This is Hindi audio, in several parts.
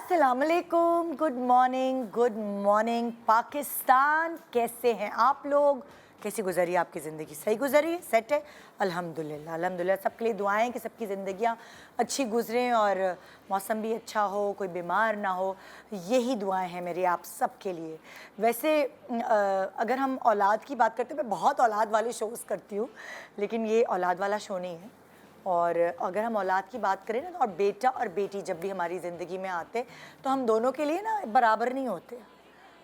अस्सलामुअलैकुम, गुड मॉर्निंग पाकिस्तान। कैसे हैं आप लोग? कैसी गुजरी आपकी ज़िंदगी? सही गुजरी? सेट है? अल्हम्दुलिल्लाह अल्हम्दुलिल्लाह। सबके लिए दुआएं कि सबकी ज़िंदगियां अच्छी गुजरें और मौसम भी अच्छा हो, कोई बीमार ना हो। यही दुआएं हैं मेरी आप सबके लिए। वैसे अगर हम औलाद की बात करते हैं, मैं बहुत औलाद वाले शोज़ करती हूँ, लेकिन ये औलाद वाला शो नहीं है। और अगर हम औलाद की बात करें ना, और बेटा और बेटी जब भी हमारी ज़िंदगी में आते तो हम दोनों के लिए ना बराबर नहीं होते।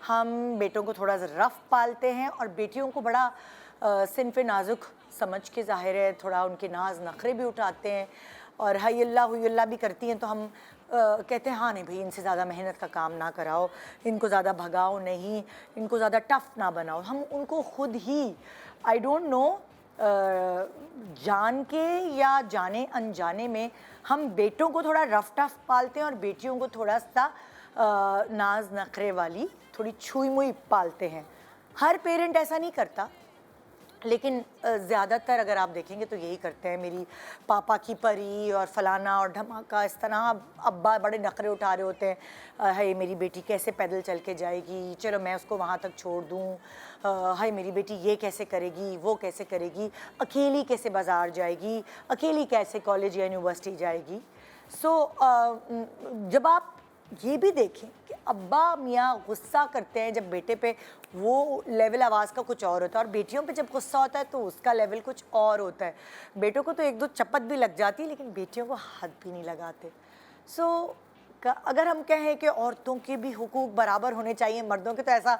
हम बेटों को थोड़ा रफ़ पालते हैं और बेटियों को बड़ा सिनफ़ नाजुक समझ के, ज़ाहिर है थोड़ा उनके नाज नखरे भी उठाते हैं और हय्यल्ला हुय्यल्ला भी करती हैं। तो हम कहते हैं हाँ नहीं भाई, इनसे ज़्यादा मेहनत का काम ना कराओ, इनको ज़्यादा भगाओ नहीं, इनको ज़्यादा टफ़ ना बनाओ। हम उनको खुद ही आई डोंट नो जान के या जाने अनजाने में हम बेटों को थोड़ा रफ टफ पालते हैं और बेटियों को थोड़ा सा नाज नखरे वाली, थोड़ी छुई मुई पालते हैं। हर पेरेंट ऐसा नहीं करता, लेकिन ज़्यादातर अगर आप देखेंगे तो यही करते हैं। मेरी पापा की परी और फलाना और धमाका, इस तरह अब्बा बड़े नखरे उठा रहे होते हैं। है मेरी बेटी कैसे पैदल चल के जाएगी, चलो मैं उसको वहाँ तक छोड़ दूँ। है मेरी बेटी ये कैसे करेगी, वो कैसे करेगी, अकेली कैसे बाज़ार जाएगी, अकेली कैसे कॉलेज या यूनिवर्सिटी जाएगी। जब आप ये भी देखें कि अब्बा मियाँ गुस्सा करते हैं जब बेटे पे, वो लेवल आवाज़ का कुछ और होता है, और बेटियों पे जब गुस्सा होता है तो उसका लेवल कुछ और होता है। बेटों को तो एक दो चपत भी लग जाती है, लेकिन बेटियों को हाथ भी नहीं लगाते। अगर हम कहें कि औरतों के भी हुकूक बराबर होने चाहिए मर्दों के, तो ऐसा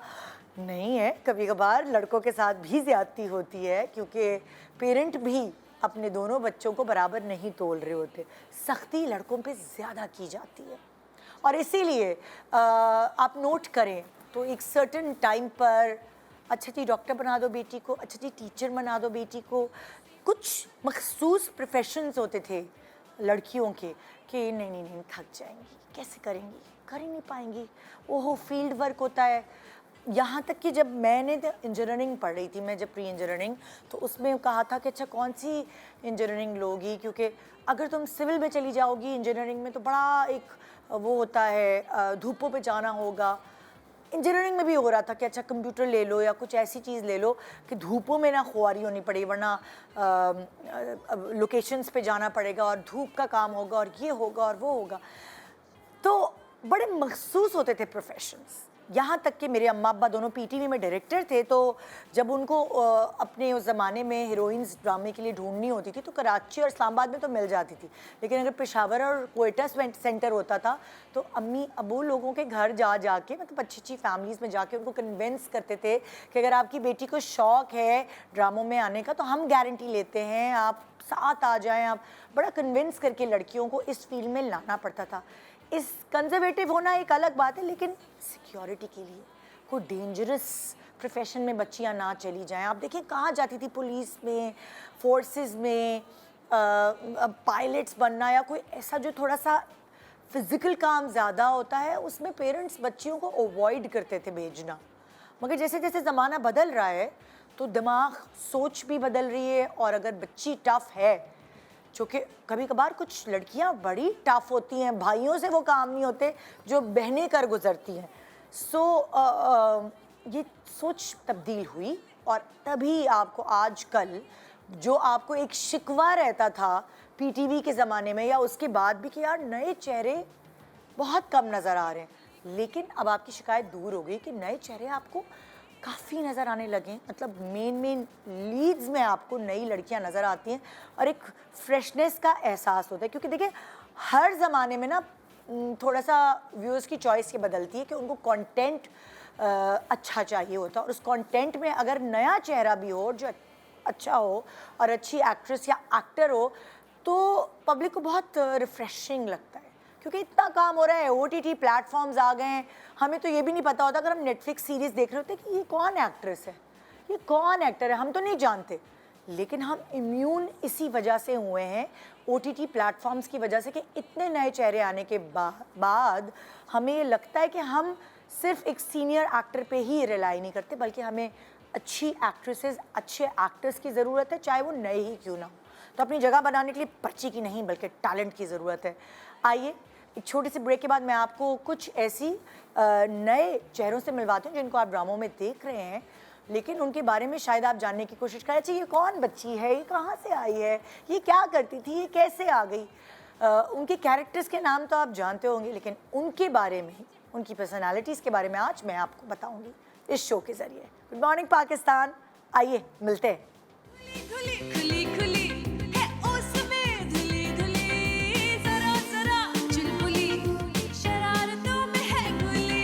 नहीं है। कभी कभार लड़कों के साथ भी ज़्यादती होती है, क्योंकि पेरेंट भी अपने दोनों बच्चों को बराबर नहीं तोल रहे होते। सख्ती लड़कों पे ज़्यादा की जाती है, और इसीलिए आप नोट करें तो एक सर्टेन टाइम पर अच्छा जी डॉक्टर बना दो बेटी को, अच्छा जी टीचर बना दो बेटी को। कुछ मखसूस प्रोफेशंस होते थे लड़कियों के कि नहीं नहीं नहीं, थक जाएंगी, कैसे करेंगी, कर ही नहीं पाएंगी, ओहो फील्ड वर्क होता है। यहाँ तक कि जब मैंने इंजीनियरिंग पढ़ रही थी, मैं जब प्री इंजीनियरिंग, तो उसमें कहा था कि अच्छा कौन सी इंजीनियरिंग लोगी, क्योंकि अगर तुम सिविल में चली जाओगी इंजीनियरिंग में तो बड़ा एक वो होता है, धूपों पे जाना होगा। इंजीनियरिंग में भी हो रहा था कि अच्छा कंप्यूटर ले लो या कुछ ऐसी चीज़ ले लो कि धूपों में ना खुआरी होनी पड़े, वरना लोकेशंस पे जाना पड़ेगा और धूप का काम होगा और ये होगा और वो होगा। तो बड़े मखसूस होते थे प्रोफेशंस। यहाँ तक कि मेरे अम्मा अब्बा दोनों पीटीवी में डायरेक्टर थे, तो जब उनको अपने उस ज़माने में हीरोइंस ड्रामे के लिए ढूंढनी होती थी तो कराची और इस्लामाबाद में तो मिल जाती थी, लेकिन अगर पेशावर और कोयटा सेंटर होता था तो अम्मी अबू लोगों के घर जा जा के, मतलब अच्छी अच्छी फैमिलीज़ में जाके उनको कन्विंस करते थे कि अगर आपकी बेटी को शौक़ है ड्रामों में आने का तो हम गारंटी लेते हैं, आप साथ आ जाएँ। आप बड़ा कन्विंस करके लड़कियों को इस फील्ड में लाना पड़ता था। इस कंजर्वेटिव होना एक अलग बात है, लेकिन सिक्योरिटी के लिए कोई डेंजरस प्रोफेशन में बच्चियां ना चली जाएं। आप देखें कहाँ जाती थी, पुलिस में, फोर्सेस में, पायलट्स बनना या कोई ऐसा जो थोड़ा सा फिज़िकल काम ज़्यादा होता है, उसमें पेरेंट्स बच्चियों को अवॉइड करते थे भेजना। मगर जैसे जैसे ज़माना बदल रहा है तो दिमाग, सोच भी बदल रही है, और अगर बच्ची टफ़ है, चूँकि कभी कभार कुछ लड़कियां बड़ी टफ होती हैं, भाइयों से वो काम नहीं होते जो बहनें कर गुजरती हैं। ये सोच तब्दील हुई, और तभी आपको आजकल जो आपको एक शिकवा रहता था पीटीवी के ज़माने में या उसके बाद भी कि यार नए चेहरे बहुत कम नज़र आ रहे हैं, लेकिन अब आपकी शिकायत दूर हो गई कि नए चेहरे आपको काफ़ी नज़र आने लगे। मतलब मेन लीड्स में आपको नई लड़कियां नज़र आती हैं और एक फ्रेशनेस का एहसास होता है, क्योंकि देखिए हर ज़माने में ना थोड़ा सा व्यूअर्स की चॉइस ये बदलती है कि उनको कंटेंट अच्छा चाहिए होता है, और उस कंटेंट में अगर नया चेहरा भी हो जो अच्छा हो और अच्छी एक्ट्रेस या एक्टर हो तो पब्लिक को बहुत रिफ्रेशिंग लगता है, क्योंकि इतना काम हो रहा है, ओटीटी प्लेटफॉर्म्स आ गए हैं। हमें तो ये भी नहीं पता होता अगर हम नेटफ्लिक्स सीरीज़ देख रहे होते कि ये कौन एक्ट्रेस है, ये कौन एक्टर है, हम तो नहीं जानते। लेकिन हम इम्यून इसी वजह से हुए हैं, ओटीटी प्लेटफॉर्म्स की वजह से, कि इतने नए चेहरे आने के बाद हमें ये लगता है कि हम सिर्फ एक सीनियर एक्टर पे ही रिलाई नहीं करते, बल्कि हमें अच्छी एक्ट्रेसेस, अच्छे एक्टर्स की ज़रूरत है, चाहे वो नए ही क्यों ना हो। तो अपनी जगह बनाने के लिए पर्ची की नहीं बल्कि टैलेंट की ज़रूरत है। आइए एक छोटी सी ब्रेक के बाद मैं आपको कुछ ऐसी नए चेहरों से मिलवाती हूँ जिनको आप ड्रामों में देख रहे हैं, लेकिन उनके बारे में शायद आप जानने की कोशिश करें। अच्छा, ये कौन बच्ची है, ये कहाँ से आई है, ये क्या करती थी, ये कैसे आ गई। उनके कैरेक्टर्स के नाम तो आप जानते होंगे, लेकिन उनके बारे में, उनकी पर्सनालिटीज़ के बारे में आज मैं आपको बताऊंगी इस शो के ज़रिए। गुड मॉर्निंग पाकिस्तान, आइए मिलते हैं। खुली खुली है उसमें धुली धुली, जरा जरा चुलबुली, शरारतों में है गुली।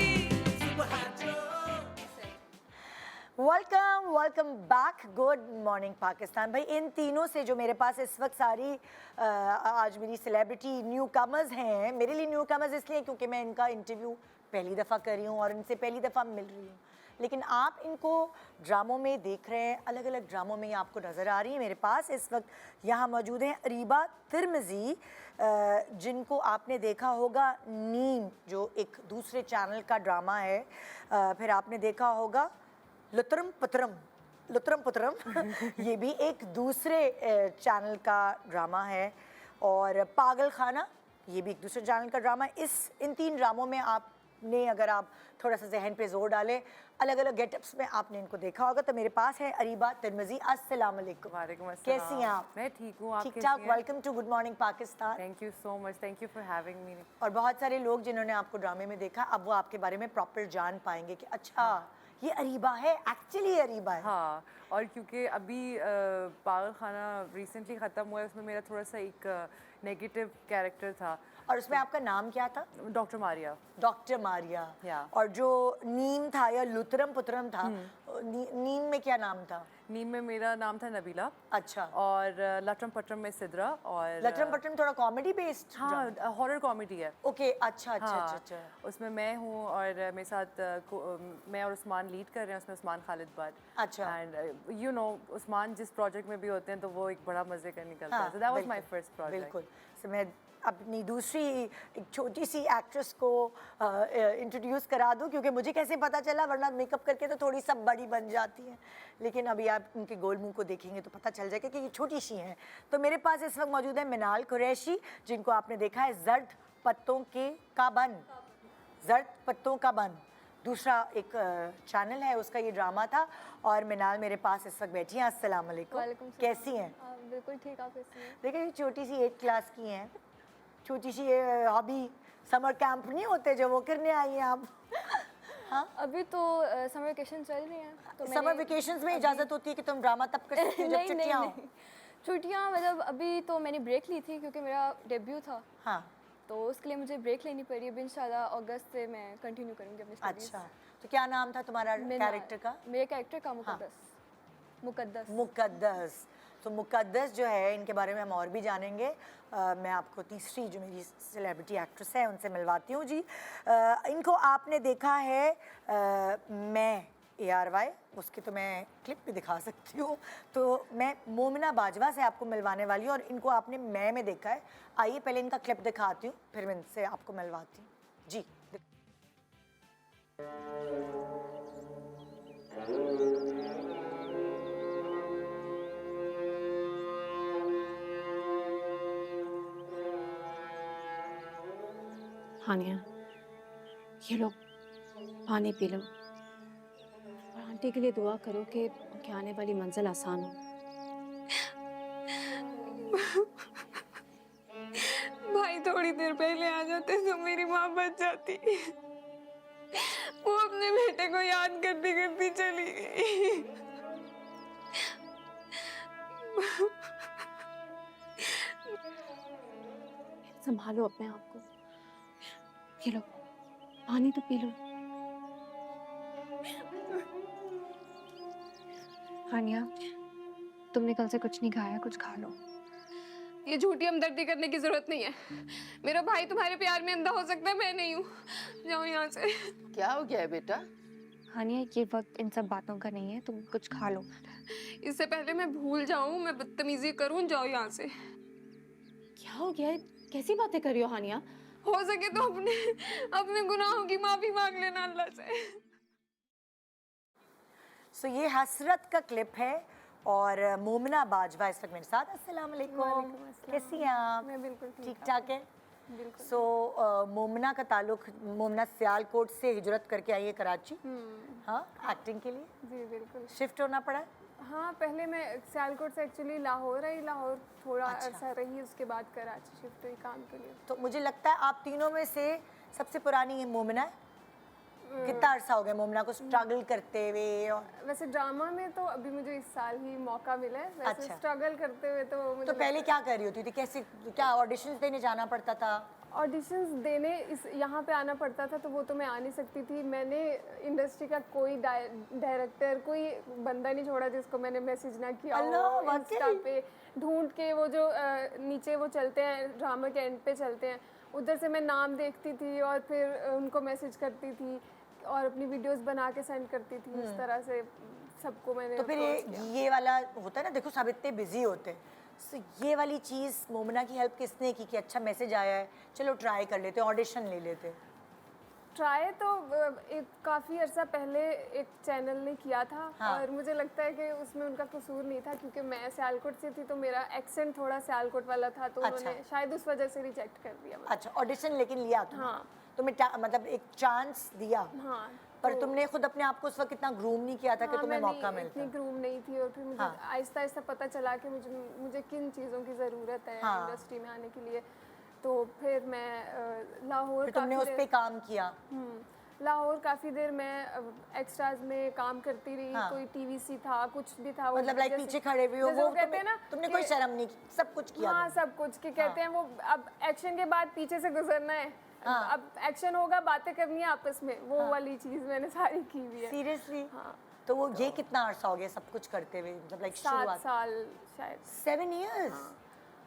Welcome back. Good morning Pakistan. भाई, इन तीनों से जो मेरे पास इस वक्त सारी आज मेरी सेलिब्रिटी न्यू कमर्स हैं। मेरे लिए न्यू कमर्स इसलिए क्योंकि मैं इनका इंटरव्यू पहली दफ़ा कर रही हूँ और इनसे पहली दफ़ा मिल रही हूँ, लेकिन आप इनको ड्रामों में देख रहे हैं, अलग अलग ड्रामों में आपको नज़र आ रही है। मेरे पास इस वक्त यहाँ मौजूद हैं अरीबा तिर्मिज़ी, जिनको आपने देखा होगा नीम, जो एक दूसरे चैनल का ड्रामा है। फिर आपने देखा होगा लुत्रम पुत्रम ये भी एक दूसरे चैनल का ड्रामा है। और पागल खाना, ये भी एक दूसरे चैनल का ड्रामा है। इन 3 ड्रामों में आपने, अगर आप थोड़ा सा जहन पे जोर डालें, अलग अलग गेटअप्स में आपने इनको देखा होगा। तो मेरे पास है अरीबा तिर्मिज़ी। अस्सलाम वालेकुम। वालेकुम अस्सलाम। कैसी हैं आप? मैं ठीक हूँ, आप ठीक कैसी ठाक। हैं? Welcome to good morning Pakistan. Thank you so much, thank you for having me. और बहुत सारे लोग जिन्होंने आपको ड्रामे में देखा, अब वो आपके बारे में प्रॉपर जान पाएंगे कि अच्छा ये अरीबा है, एक्चुअली अरीबा है। हाँ, और क्योंकि अभी पागल खाना रिसेंटली ख़त्म हुआ है, उसमें मेरा थोड़ा सा एक नेगेटिव कैरेक्टर था। और उसमें आपका नाम क्या था? डॉक्टर मारिया। डॉक्टर मारिया। या। और जो नीम था या लुत्रम पुत्रम था, नीम में क्या नाम था? नीम में मेरा नाम था नबीला। अच्छा। और लटरम पटरम में सिद्रा। और लटरम पटरम थोड़ा कॉमेडी बेस्ड? हाँ, हॉरर कॉमेडी है। ओके, अच्छा अच्छा हाँ, अच्छा अच्छा। उसमें मैं हूँ और मेरे साथ मैं और उस्मान लीड कर रहे हैं उसमें, उस्मान खालिद बट। अच्छा। एंड यू नो, उस्मान जिस प्रोजेक्ट में भी होते हैं तो वो एक बड़ा मजे का निकलता है। So that was my first project. बिल्कुल। सो मैं अपनी दूसरी एक छोटी सी एक्ट्रेस को इंट्रोड्यूस करा दूं, क्योंकि मुझे कैसे पता चला, वरना मेकअप करके तो थोड़ी सब बड़ी बन जाती हैं, लेकिन अभी आप उनके गोल मुंह को देखेंगे तो पता चल जाएगा कि ये छोटी सी हैं। तो मेरे पास इस वक्त मौजूद है मिनाल कुरैशी, जिनको आपने देखा है जर्द पत्तों का बन, दूसरा एक चैनल है उसका ये ड्रामा था। और मिनाल मेरे पास इस वक्त बैठी हैं। अस्सलाम वालेकुम। कैसी हैं? बिल्कुल ठीक। आप कैसी हैं? देखिए, ये छोटी सी 8 क्लास की हैं, छोटी सी हॉबी समर कैंप नहीं होते जो, वो करने आई हैं आप? हाँ, अभी तो समर वेकेशन चल रही हैं तो समर वेकेशंस में इजाज़त होती है कि तुम ड्रामा तब कर सकती हो जब छुट्टियाँ हो? छुट्टियाँ मतलब अभी तो मैंने ब्रेक ली थी क्योंकि मेरा डेब्यू था, हाँ। तो उसके लिए मुझे ब्रेक लेनी पड़ी। अब इंशाल्लाह अगस्त से मैं कंटिन्यू करूँगी अपनी स्टडीज़। अच्छा, तो क्या नाम था तुम्हारा कैरेक्टर का? मेरे कैरेक्टर का मुकद्दस। मुकद्दस। तो मुकद्दस जो है, इनके बारे में हम और भी जानेंगे। मैं आपको तीसरी जो मेरी सेलिब्रिटी एक्ट्रेस है उनसे मिलवाती हूँ जी। इनको आपने देखा है मैं ARY, उसकी तो मैं क्लिप भी दिखा सकती हूँ। तो मैं मोमिना बाजवा से आपको मिलवाने वाली हूँ और इनको आपने मैं में देखा है। आइए पहले इनका क्लिप दिखाती हूँ, फिर मैं इनसे आपको मिलवाती हूँ जी। हानिया, ये लो पानी पी लो और आंटी के लिए दुआ करो कि उनकी आने वाली मंजिल आसान हो। भाई थोड़ी देर पहले आ जाते तो मेरी माँ बच जाती। वो अपने बेटे को याद करती करती चली गई। संभालो अपने आप को। ये लो पानी तो पी लो। हानिया, तुमने कल से कुछ नहीं खाया, कुछ खा लो। ये झूठी हमदर्दी करने की जरूरत नहीं है। मेरा भाई तुम्हारे प्यार में अंधा हो सकता है, मैं नहीं हूँ। जाओ यहाँ से। क्या हो गया है बेटा? हानिया, ये वक्त इन सब बातों का नहीं है, तुम कुछ खा लो। इससे पहले मैं भूल जाऊँ, मैं बदतमीजी करूँ, जाओ यहाँ से। क्या हो गया है? कैसी बातें कर रही हो हानिया? हो सके तो अपने गुनाहों की माफी मांग लेना अल्लाह से। सो ये हसरत का क्लिप है और मोमिना बाजवा इस वक्त मेरे साथ। अस्सलाम वालेकुम। कैसी हैं आप? मैं बिल्कुल ठीक ठाक है। बिल्कुल। सो मोमना का ताल्लुक, मोमना सियालकोट से हिजरत करके आई है कराची, हाँ, एक्टिंग के लिए जी बिल्कुल। शिफ्ट होना पड़ा है? हाँ, पहले मैं सियालकोट से एक्चुअली लाहौर आई, लाहौर थोड़ा अच्छा। अरसा रही, उसके बाद कराची शिफ्ट हुई काम के लिए। तो मुझे लगता है आप तीनों में से सबसे पुरानी मोमना है। कितना अरसा हो गया मोमना को स्ट्रगल करते हुए? और वैसे ड्रामा में तो अभी मुझे इस साल ही मौका मिला है, वैसे अच्छा। स्ट्रगल करते हुए तो मुझे तो पहले क्या कर रही होती थी, कैसे, क्या ऑडिशंस देने जाना पड़ता था? ऑडिशंस देने इस यहाँ पे आना पड़ता था, तो वो तो मैं आ नहीं सकती थी। मैंने इंडस्ट्री का कोई डायरेक्टर, कोई बंदा नहीं छोड़ा जिसको मैंने मैसेज ना किया अल्लाह, हो। वाकई? इंस्टा पे ढूंढ के वो जो नीचे वो चलते हैं, ड्रामा के एंड पे चलते हैं, उधर से मैं नाम देखती थी और फिर उनको मैसेज करती थी और अपनी वीडियोस बना के सेंड करती थी। इस तरह से सबको मैंने तो फिर approach किया। ये वाला होता है ना, देखो सब इतने बिजी होते हैं, so ये वाली चीज़ मोमना की हेल्प किसने की कि अच्छा मैसेज आया है, चलो ट्राई कर लेते हैं, ऑडिशन ले लेते हैं? ट्राई तो एक काफ़ी अर्सा पहले एक चैनल ने किया था। हाँ। और मुझे लगता है कि उसमें उनका कसूर नहीं था, क्योंकि मैं सियालकोट से थी तो मेरा एक्सेंट थोड़ा सियालकोट वाला था, तो अच्छा। उन्होंने शायद उस वजह से रिजेक्ट कर दिया मुझे। अच्छा, ऑडिशन लेकिन लिया तुमने? हाँ। तुम्हें मतलब एक चांस दिया, हाँ, पर तो- तुमने खुद अपने आप को उस वक्त इतना ग्रूम नहीं किया था कि हाँ, तुम्हें मैंने मौका मिलता? इतनी ग्रूम नहीं थी, और फिर मुझे हाँ। आहिस्ता आहिस्ता पता चला कि मुझे किन चीज़ों की ज़रूरत है हाँ। इंडस्ट्री में आने के लिए। तो फिर मैं लाहौर फिर तुमने काफ़ी उस पे काम किया? लाहौर काफ़ी देर मैं एक्स्ट्राज में काम करती रही। हाँ। कोई टीवीसी था, कुछ भी था, वो मतलब लाइक जैसे- पीछे खड़े हुए हो, जैसे वो कहते हैं ना तुमने कि- कोई शर्म नहीं की, सब कुछ किया हाँ, तुमने। सब कुछ कि कहते हैं वो अब एक्शन के बाद पीछे से गुजरना है। हाँ। अब एक्शन होगा, बातें करनी है आपस में, वो वाली चीज़ मैंने सारी की हुई है। सीरियसली? हाँ। तो वो ये कितना अरसा हो गया सब कुछ करते हुए, मतलब लाइक 7 शुरुआत? साल शायद। 7 इयर्स?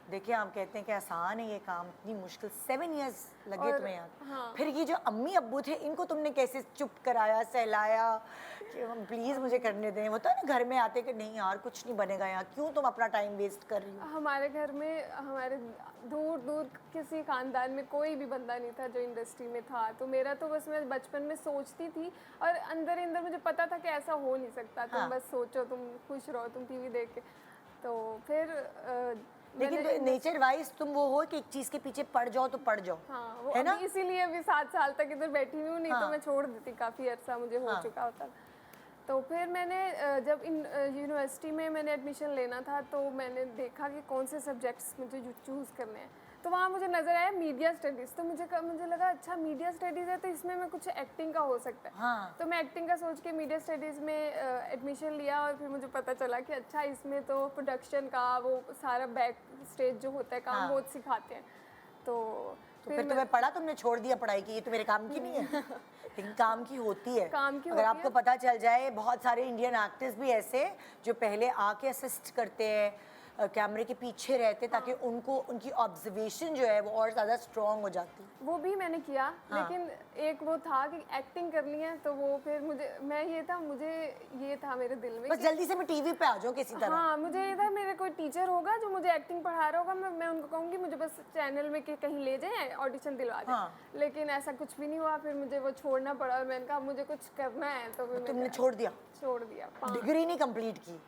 देखिए, आप कहते हैं कि आसान है ये काम, इतनी मुश्किल, 7 इयर्स लगे और- तुम्हें यार। हाँ। फिर ये जो अम्मी अब्बू थे, इनको तुमने कैसे चुप कराया, सहलाया कि प्लीज़ मुझे करने दें? होता है ना घर में आते कि नहीं यार कुछ नहीं बनेगा यहाँ, क्यों तुम अपना टाइम वेस्ट कर रही हो? हमारे घर में, हमारे दूर दूर किसी खानदान में कोई भी बंदा नहीं था जो इंडस्ट्री में था। तो मेरा तो बस, मैं बचपन में सोचती थी और अंदर ही अंदर मुझे पता था कि ऐसा हो नहीं सकता। तुम हाँ। बस सोचो, तुम खुश रहो, तुम टीवी देख के। तो फिर लेकिन नेचर वाइज तुम वो हो कि एक चीज़ के पीछे पड़ जाओ तो पड़ जाओ, हाँ, वो है ना? अभी इसीलिए अभी 7 साल तक इधर बैठी हुई हूँ, नहीं हाँ। तो मैं छोड़ देती, काफ़ी अर्सा मुझे हो हाँ। चुका होता। तो फिर मैंने जब यूनिवर्सिटी में मैंने एडमिशन लेना था, तो मैंने देखा कि कौन से सब्जेक्ट्स मुझे चूज़ करने हैं। तो वहाँ मुझे नज़र आया मीडिया स्टडीज़। तो मुझे लगा अच्छा मीडिया स्टडीज़ है तो इसमें मैं कुछ एक्टिंग का हो सकता है। हाँ। तो मैं एक्टिंग का सोच के मीडिया स्टडीज़ में एडमिशन लिया, और फिर मुझे पता चला कि अच्छा इसमें तो प्रोडक्शन का वो सारा बैक स्टेज जो होता है काम, हाँ। वो सिखाते हैं। तो फिर तुम्हें पढ़ा, तुमने छोड़ दिया पढ़ाई की, ये तो मेरे काम की नहीं है? लेकिन काम की होती है। काम की अगर होती आपको है। पता चल जाए, बहुत सारे इंडियन एक्टर्स भी ऐसे जो पहले आके असिस्ट करते हैं, कैमरे के पीछे रहते, ताकि उनको उनकी ऑब्जर्वेशन जो है वो और ज़्यादा स्ट्रॉन्ग हो जाती। वो भी मैंने किया। हाँ। लेकिन एक वो था कि एक्टिंग करनी है, तो वो फिर मुझे ये था मेरे दिल में बस कि जल्दी से मैं टीवी पे आ जाऊँ किसी तरह। हाँ, मुझे ये था मेरे कोई टीचर होगा जो मुझे एक्टिंग पढ़ा रहा होगा, मैं उनको कहूँगी मुझे बस चैनल में कहीं ले जाएं, ऑडिशन दिलवा दें। हाँ। लेकिन ऐसा कुछ भी नहीं हुआ। फिर मुझे वो छोड़ना पड़ा, और मैंने कहा मुझे कुछ करना है, तो फिर तुमने मैंने छोड़ दिया, छोड़ दिया। डिग्री नहीं कंप्लीट की?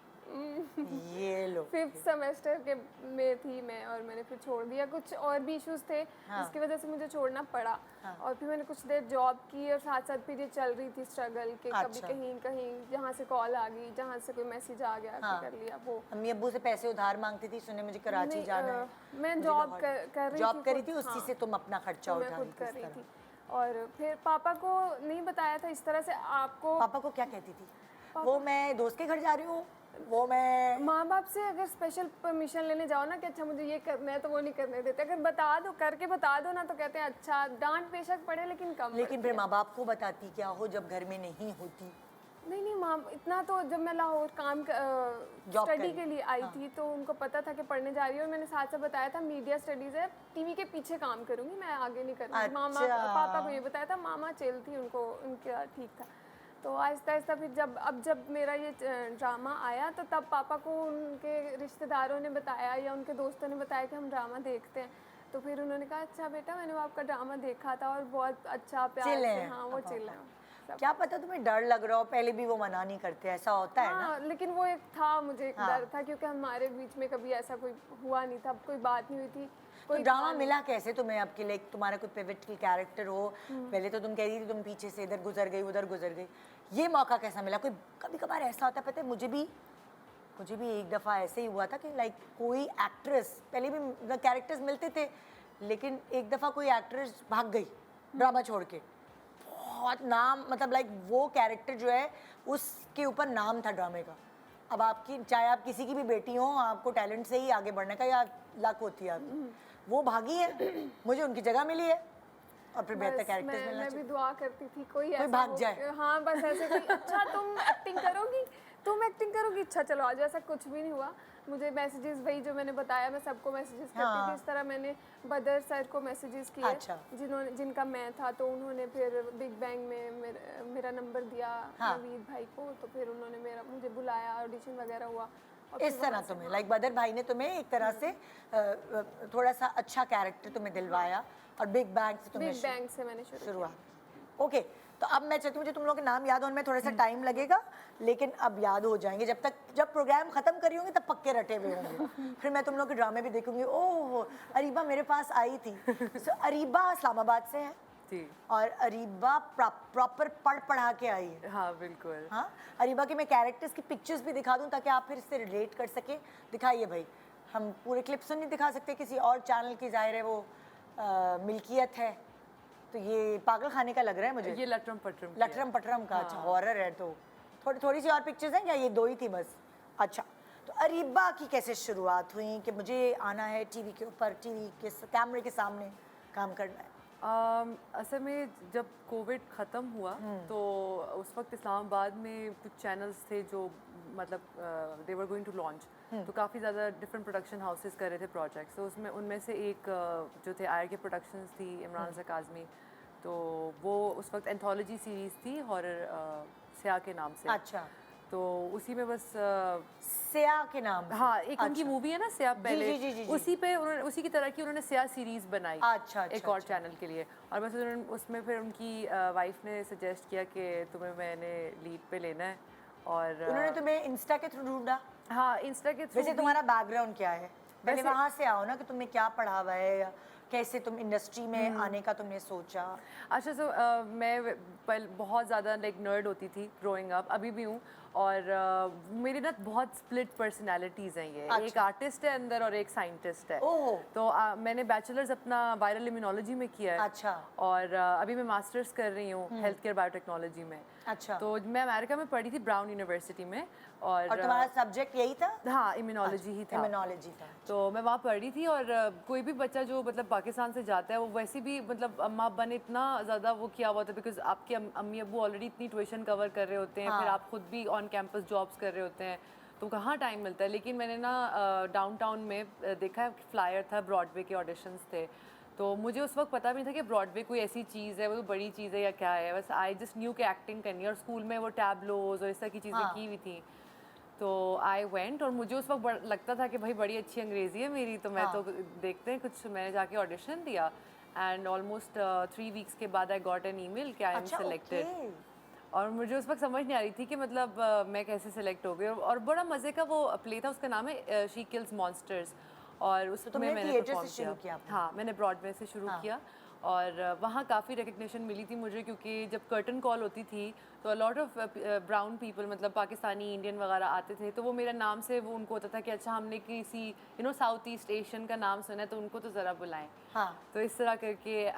ये लो। 5th सेमेस्टर के में थी मैं, और मैंने फिर छोड़ दिया। कुछ और भी इश्यूज थे जिसकी वजह से मुझे छोड़ना पड़ा। और फिर मैंने कुछ देर जॉब की, और साथ साथ फिर ये चल रही थी स्ट्रगल के कभी अच्छा। कहीं जहाँ से कॉल आ गई, जहाँ से कोई मैसेज आ गया, तो कर लिया वो। अम्मी अब्बू से पैसे उधार मांगती थी, सुने मुझे कराची नहीं, जाना है? मैं मुझे जॉब लाहौर- कर रही जॉब थी करी खुद, थी, उसी हाँ। से तुम अपना खर्चा तो उठा मैं रही खुद थी कर इस रही तरह। थी। और फिर पापा को नहीं बताया था इस तरह से आपको। पापा को क्या कहती थी? वो मैं दोस्त के घर जा रही हूँ, वो मैं माँ बाप से अगर स्पेशल परमिशन लेने जाओ ना कि अच्छा मुझे ये करना है, तो वो नहीं करने देते। अगर बता दो, करके बता दो ना, तो कहते हैं अच्छा, डांट बेशक पड़े लेकिन कम लेकिन पड़ती फिर है। माँ बाप को बताती क्या हो जब घर में नहीं होती? नहीं माँ, इतना तो जब मैं लाहौर जॉब स्टडी करी। के लिए आई थी, तो उनको पता था कि पढ़ने जा रही है, और मैंने साथ साथ बताया था मीडिया स्टडीज़ है, टीवी के पीछे काम करूँगी, मैं आगे नहीं करूँगी। मामा अच्छा। पापा को ये बताया था, मामा चिल थी, उनको उनका ठीक था। तो आहिस्ता आहिस्ता फिर जब मेरा ये ड्रामा आया, तो तब पापा को उनके रिश्तेदारों ने बताया या उनके दोस्तों ने बताया कि हम ड्रामा देखते हैं। तो फिर उन्होंने कहा अच्छा बेटा, मैंने वो आपका ड्रामा देखा था और बहुत अच्छा प्यार चिल से, है हाँ वो पापा। चिल है। क्या पता तुम्हें डर लग रहा हो, पहले भी वो मना नहीं करते, ऐसा होता है ना। हाँ, लेकिन वो एक था, मुझे एक हाँ। डर था क्योंकि हमारे बीच में कभी ऐसा कोई हुआ नहीं था, कोई बात नहीं हुई थी, तो कोई ड्रामा था नहीं। मिला कैसे तुम्हें अब कि लाइक तुम्हारा कोई पिवटल कैरेक्टर हो? पहले तो तुम कह रही थी तुम पीछे से इधर गुजर गई उधर गुजर गई, ये मौका कैसा मिला? कोई कभी कभार ऐसा होता है, पता है मुझे भी एक दफ़ा ऐसे ही हुआ था कि लाइक कोई एक्ट्रेस, पहले भी कैरेक्टर्स मिलते थे, लेकिन एक दफ़ा कोई एक्ट्रेस भाग गई ड्रामा छोड़ के, बहुत नाम, मतलब लाइक वो कैरेक्टर जो है उसके ऊपर नाम था ड्रामे का। अब आपकी, चाहे आप किसी की भी बेटी हो, आपको टैलेंट से ही आगे बढ़ने का या लक होती है आपकी, वो भागी है, मुझे उनकी जगह मिली है, और फिर बेहतर बस कैरेक्टर्स मिलना मैं भी चाहिए। दुआ करती थी कोई ऐसा भाग हो जाए। हाँ, बस ऐसे कोई अच्छा तुम एक्टिंग करोगी, अच्छा चलो आज। ऐसा कुछ भी नहीं हुआ। मुझे मैसेजेस, वही जो मैंने बताया, मैं सबको मैसेजेस करती हाँ। थी। इस तरह मैंने बदर सर को मैसेजेस किए, अच्छा। जिनका मैं था, तो उन्होंने फिर बिग बैंग में मेरा नंबर दिया हाँ। नवीद भाई को, तो फिर उन्होंने मुझे बुलाया, ऑडिशन वगैरह हुआ। और इस फिर तरह वहाँ से- तुम्हें लाइक बदर भाई ने तुम्हें एक तरह से थोड़ा सा अच्छा कैरेक्टर तुम्हें दिलवाया, और बिग बैंग से तुम्हें बिग बैंग से मैंने शुरू किया। शुरुआत। ओके, तो अब मैं चाहती हूँ मुझे तुम लोगों के नाम याद होने में थोड़ा सा टाइम लगेगा, लेकिन अब याद हो जाएंगे। जब प्रोग्राम खत्म करी होंगे तब पक्के रटे हुए होंगे। फिर मैं तुम लोग के ड्रामे भी देखूंगी। ओह, अरीबा मेरे पास आई थी। So, अरीबा इस्लामाबाद से है, जी और अरीबा प्रॉपर पढ़ा के आई है। हाँ बिल्कुल। हाँ, अरीबा के मैं कैरेक्टर्स की पिक्चर्स भी दिखा दूं ताकि आप फिर इससे रिलेट कर सके। दिखाइए भाई, हम पूरे क्लिप्स तो नहीं दिखा सकते, किसी और चैनल की जाहिर है वो मिल्कियत है, तो ये पागल खाने का लग रहा है मुझे। ये लटरम पटरम की है। लटरम पटरम का, अच्छा हॉरर है। तो थोड़ी सी और पिक्चर्स हैं या ये दो ही थी बस? अच्छा, तो अरीबा की कैसे शुरुआत हुई कि मुझे आना है टीवी के ऊपर, टीवी के कैमरे के सामने काम करना है? असल में जब कोविड ख़त्म हुआ तो उस वक्त इस्लामाबाद में कुछ चैनल्स थे जो मतलब दे वर गोइंग टू लॉन्च, तो काफ़ी ज़्यादा डिफरेंट प्रोडक्शन हाउसेस कर रहे थे प्रोजेक्ट्स। तो उसमें उनमें से एक जो थे आयर के प्रोडक्शंस थी, इमरान रज़ा काज़मी, तो वो उस वक्त एंथोलॉजी सीरीज़ थी हॉरर स्या के नाम से। अच्छा, तो उसी में बस स्या के नाम से? हाँ, एक उनकी अच्छा। मूवी है ना स्या, पहले जी, जी, जी, जी। उसी पे उन्होंने, उसी की तरह की उन्होंने स्या सीरीज बनाई। अच्छा, एक और चैनल के लिए, और बस उन्होंने उसमें फिर उनकी वाइफ ने सजेस्ट किया कि तुम्हें मैंने लीड पे लेना है। और उन्होंने तुम्हें इंस्टा के थ्रू ढूंढा? हाँ, इंस्टा के थ्रू। वैसे तुम्हारा बैकग्राउंड क्या है? पहले वैसे- वहाँ से आओ ना कि तुमने क्या पढ़ा हुआ है, या कैसे तुम इंडस्ट्री में आने का तुमने सोचा? अच्छा, सो मैं बहुत ज़्यादा लाइक नर्ड होती थी ग्रोइंग अप, अभी भी हूँ, और मेरी ना बहुत स्प्लिट पर्सनालिटीज़ हैं ये। अच्छा। एक आर्टिस्ट है अंदर और एक साइंटिस्ट है। ओह। तो मैंने बैचलर्स अपना वायरल इम्यूनोलॉजी में किया है। अच्छा। और अभी मैं मास्टर्स कर रही हूँ हेल्थ केयर बायोटेक्नोलॉजी में। अच्छा। तो मैं अमेरिका में पढ़ी थी ब्राउन यूनिवर्सिटी में, और तुम्हारा सब्जेक्ट यही था? हाँ, इम्यूनोलॉजी ही था। इम्यूनोलॉजी था। तो मैं वहाँ पढ़ी थी, और कोई भी बच्चा जो मतलब पाकिस्तान से जाता है वो वैसे भी मतलब अम्मा अब्बा ने इतना ज़्यादा वो किया हुआ था, बिकॉज आपके अम्मी अब्बू ऑलरेडी इतनी ट्यूशन कवर कर रहे होते हैं, फिर आप खुद भी ऑन कैंपस जॉब्स कर रहे होते हैं, तो कहाँ टाइम मिलता है। लेकिन मैंने ना डाउनटाउन में देखा, फ्लायर था, ब्रॉडवे के ऑडिशंस थे, तो मुझे उस वक्त पता भी नहीं था कि ब्रॉडवे कोई ऐसी चीज़ है, वो तो बड़ी चीज़ है या क्या है। बस आई जस्ट न्यू कि एक्टिंग करनी है, और स्कूल में वो टैबलोज और इस तरह की चीज़ें की हुई थी। तो आई वेंट, और मुझे उस वक्त लगता था कि भाई बड़ी अच्छी अंग्रेज़ी है मेरी, तो मैं तो देखते हैं कुछ। मैंने जाके ऑडिशन दिया, एंड ऑलमोस्ट 3 वीक्स के बाद आई गॉट एन ईमेल कि आई एम अच्छा, सिलेक्टेड। ओके। और मुझे उस वक्त समझ नहीं आ रही थी कि मतलब मैं कैसे सिलेक्ट हो गई। और बड़ा मज़े का वो प्ले था, उसका नाम है शी किल्स मॉन्स्टर्स, और उसमें तुमने मैंने थिएटर से परफॉर्म शुरू किया। किया आपने? हाँ, मैंने ब्रॉडवे से शुरू किया, और वहाँ काफ़ी रिकग्निशन मिली थी मुझे, क्योंकि जब कर्टन कॉल होती थी तो a lot of brown people, मतलब पाकिस्तानी, इंडियन वगैरह आते थे, तो वो मेरा नाम से वो उनको होता था कि अच्छा हमने किसी साउथ ईस्ट एशियन का नाम सुना है, तो उनको तो ज़रा बुलाएं। हाँ। तो इस तरह करके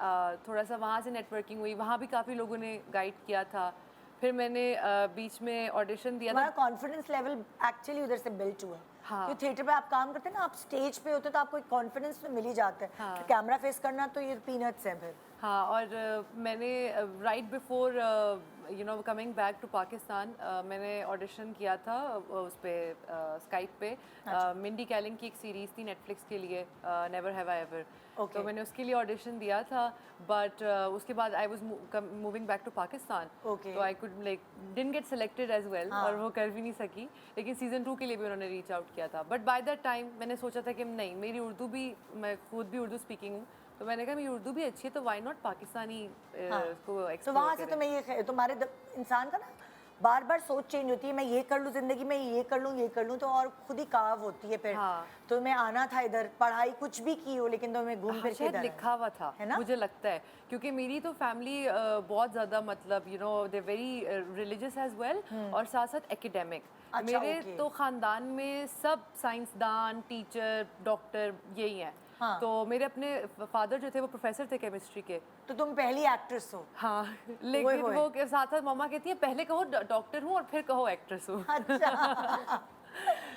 थोड़ा सा वहाँ से नेटवर्किंग हुई, वहाँ भी काफ़ी लोगों ने गाइड किया था। फिर मैंने बीच में ऑडिशन दिया था। तुम्हारा कॉन्फिडेंस लेवल एक्चुअली उधर से बिल्ट हुआ। हाँ। क्योंकि थिएटर पे आप काम करते हैं ना, आप स्टेज पे होते हो तो आपको एक कॉन्फिडेंस तो मिल ही जाता है। हाँ। फिर कैमरा फेस करना तो ये पीनट्स है फिर। हाँ, और मैंने right before coming back to Pakistan मैंने ऑडिशन किया था उस पे स्काइप पे। मिंडी कैलिंग की एक सीरीज़ थी नेटफ्लिक्स के लिए, नेवर हैव आई एवर। तो मैंने उसके लिए ऑडिशन दिया था, बट उसके बाद I was moving back to Pakistan, तो I could like didn't get selected as well, और वो कर भी नहीं सकी। लेकिन सीज़न 2 के लिए भी उन्होंने रीच आउट किया था, बट बाय दैट टाइम मैंने सोचा था कि नहीं, मेरी उर्दू भी, मैं खुद भी उर्दू स्पीकिंग हूँ, तो मैंने कहा मेरी उर्दू भी अच्छी है तो व्हाई नॉट पाकिस्तानी को तो एक्सप्लोर वहाँ से तुम्हें ये तुम्हारे इंसान का ना बार बार सोच चेंज होती है, मैं ये कर लूँ जिंदगी में, ये कर लूँ तो और खुद ही काव होती है फिर। हाँ। तुम्हें आना था इधर, पढ़ाई कुछ भी की हो लेकिन तुम्हें घूम फिर के शायद इधर लिखा हुआ था, है ना? मुझे लगता है, क्योंकि मेरी तो फैमिली बहुत ज़्यादा मतलब you know they very religious as well और साथ साथ एकेडमिक। अच्छा, मेरे okay. तो ख़ानदान में सब साइंसदान, टीचर, डॉक्टर यही हैं। हाँ। तो मेरे अपने फादर जो थे वो प्रोफेसर थे केमिस्ट्री के। तो तुम पहली एक्ट्रेस हो। हाँ, लेकिन होए। वो साथ साथ मम्मा कहती है पहले कहो डॉक्टर हूँ और फिर कहो एक्ट्रेस हूँ। अच्छा।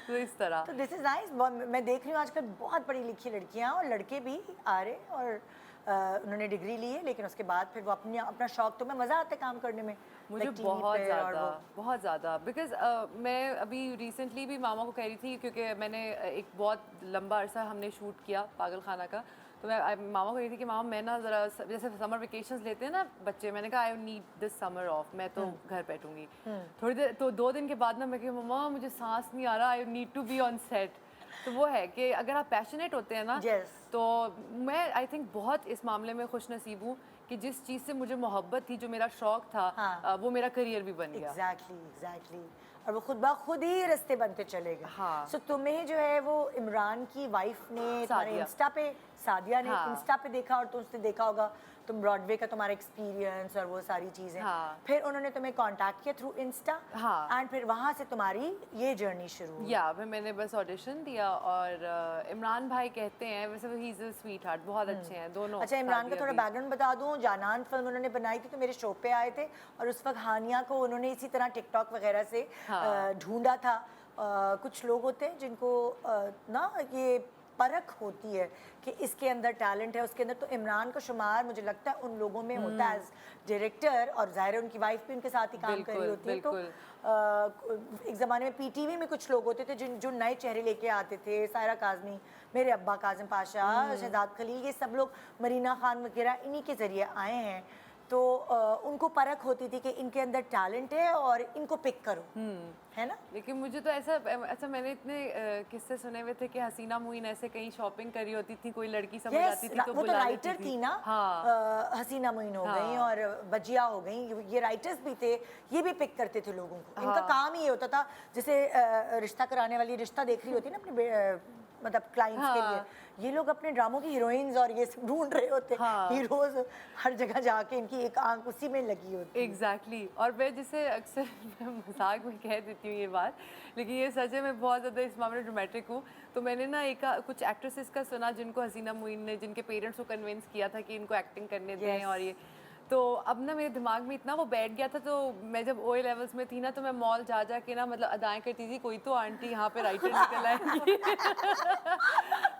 तो इस तरह। तो दिस इज नाइस। मैं देख रही हूँ आजकल बहुत पढ़ी लिखी लड़कियाँ और लड़के भी आ रहे और उन्होंने डिग्री ली है लेकिन उसके बाद फिर वो अपना शौक, तो मैं मज़ा आता है काम करने में मुझे like TV बहुत पे और वो। बहुत ज़्यादा बिकॉज मैं अभी रिसेंटली भी मामा को कह रही थी क्योंकि मैंने एक बहुत लंबा अरसा हमने शूट किया पागल खाना का, तो मैं मामा को कह रही थी कि मामा मैं ना ज़रा जैसे समर वेकेशंस लेते हैं ना बच्चे, मैंने कहा I need this summer of, मैं तो घर बैठूंगी थोड़ी देर। तो 2 दिन के बाद ना मैं कही मम्मा मुझे सांस नहीं आ रहा, I need to be on set. तो वो है कि अगर आप पैशनेट होते हैं ना Yes. तो मैं आई थिंक बहुत इस मामले में खुश नसीब हूँ कि जिस चीज़ से मुझे मोहब्बत थी, जो मेरा शौक था, हाँ। वो मेरा करियर भी बन गया। एग्जैक्टली और वो खुद ब खुद ही रास्ते बनते चले गए। हाँ। सो तुम्हें जो है वो इमरान की वाइफ ने तुम्हारे सादिया। इंस्टा पे, सादिया ने हाँ। इंस्टा पे देखा और तुमने देखा होगा तुम ब्रॉडवे का तुम्हारा एक्सपीरियंस और वो सारी चीज़ें। हाँ। फिर उन्होंने तुम्हें कांटेक्ट किया थ्रू इंस्टा। हाँ। एंड फिर वहाँ से तुम्हारी ये जर्नी शुरू हुई। या फिर मैंने बस ऑडिशन दिया और इमरान भाई कहते हैं, वैसे he is a sweet heart, बहुत अच्छे हैं दोनों। अच्छा, इमरान का सादिया थोड़ा भी। बैकग्राउंड बता दूं। जानान फिल्म उन्होंने बनाई थी तो मेरे शो पे आए थे और उस वक्त हानिया को उन्होंने इसी तरह टिकटॉक वगैरह से ढूंढा था। कुछ लोग होते हैं जिनको ना ये परख होती है कि इसके अंदर टैलेंट है, उसके अंदर। तो इमरान का शुमार मुझे लगता है उन लोगों में होता है एज डायरेक्टर, और ज़ाहिर है उनकी वाइफ भी उनके साथ ही काम कर रही होती है। तो एक ज़माने में पीटीवी में कुछ लोग होते थे जो नए चेहरे लेके आते थे, सायरा काज़मी, मेरे अब्बा काजिम पाशा, शहजाद खलील, ये सब लोग, मरीना खान वगैरह, इन्हीं के ज़रिए आए हैं। तो उनको परख होती थी कि इनके अंदर टैलेंट है और इनको पिक करो, है ना? लेकिन मुझे तो ऐसा मैंने इतने किस्से सुने हुए थे कि हसीना मुइन ऐसे कहीं शॉपिंग करी होती थी, कोई लड़की समझ Yes, आती थी तो वो तो बुला राइटर लेती थी ना। हाँ। हसीना मोइन हो हाँ। गई और बजिया हो गई, ये राइटर्स भी थे, ये भी पिक करते थे लोगों को। इनका काम ही ये होता था, जैसे रिश्ता कराने वाली रिश्ता देख रही होती ना अपने मतलब क्लाइंट्स के लिए, ये लोग अपने ड्रामों की हीरोइंस और ये सब ढूंढ रहे होते। हीरोज हर जगह जाके इनकी एक आंख उसी में लगी होती। एग्जैक्टली और मैं जिसे अक्सर मैं मजाक में कह देती हूँ ये बात, लेकिन ये सच है, मैं बहुत ज़्यादा इस मामले में ड्रामेटिक हूँ। तो मैंने ना कुछ एक्ट्रेसेस का सुना जिनको हसीना मुइन ने, जिनके पेरेंट्स को कन्विंस किया था कि इनको एक्टिंग करने दें और ये, तो अब ना मेरे दिमाग में इतना वो बैठ गया था। तो मैं जब ओए लेवल्स में थी ना तो मैं मॉल जा के ना मतलब अदाएं करती थी, कोई तो आंटी यहाँ पे राइटर निकल आएंगी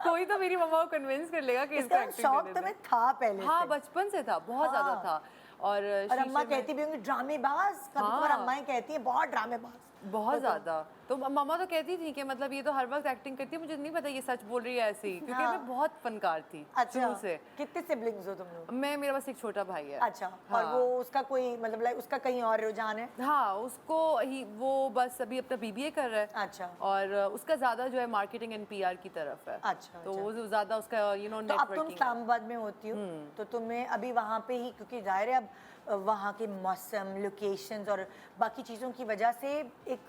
कोई तो मेरी मम्मा को कन्विंस कर लेगा कि इसको एक्टिंग शौक करने तुम्हें दें। था पहले हाँ, से? बचपन से था, बहुत ज़्यादा था। और अम्मा कहती भी होंगी ड्रामेबाज, कभी-कभार अम्माएं कहती हैं बहुत ड्रामेबाज। बहुत ज़्यादा। तो मम्मा तो कहती थी कि मतलब ये तो हर वक्त एक्टिंग करती है, मुझे नहीं पता ये सच बोल रही है ऐसे ही, क्योंकि मैं बहुत फनकार थी शुरू से। कितने सिबलिंग्स हो तुम लोग? मेरा बस एक छोटा भाई है। अच्छा। और वो उसका कोई मतलब लाइक उसका कहीं और रुझान है? हाँ, उसको ही वो बस अभी अपना बीबीए कर रहा है। अच्छा। और उसका ज़्यादा जो है मार्केटिंग एंड पीआर की तरफ है। अच्छा, तो वो ज़्यादा उसका यू नो तो अब तुम नेटवर्किंग। इस्लामाबाद में होती हो तो तुम्हें अभी वहाँ पे ही, क्योंकि जाहिर है अब वहाँ के मौसम, लोकेशंस और बाकी चीज़ों की वजह से एक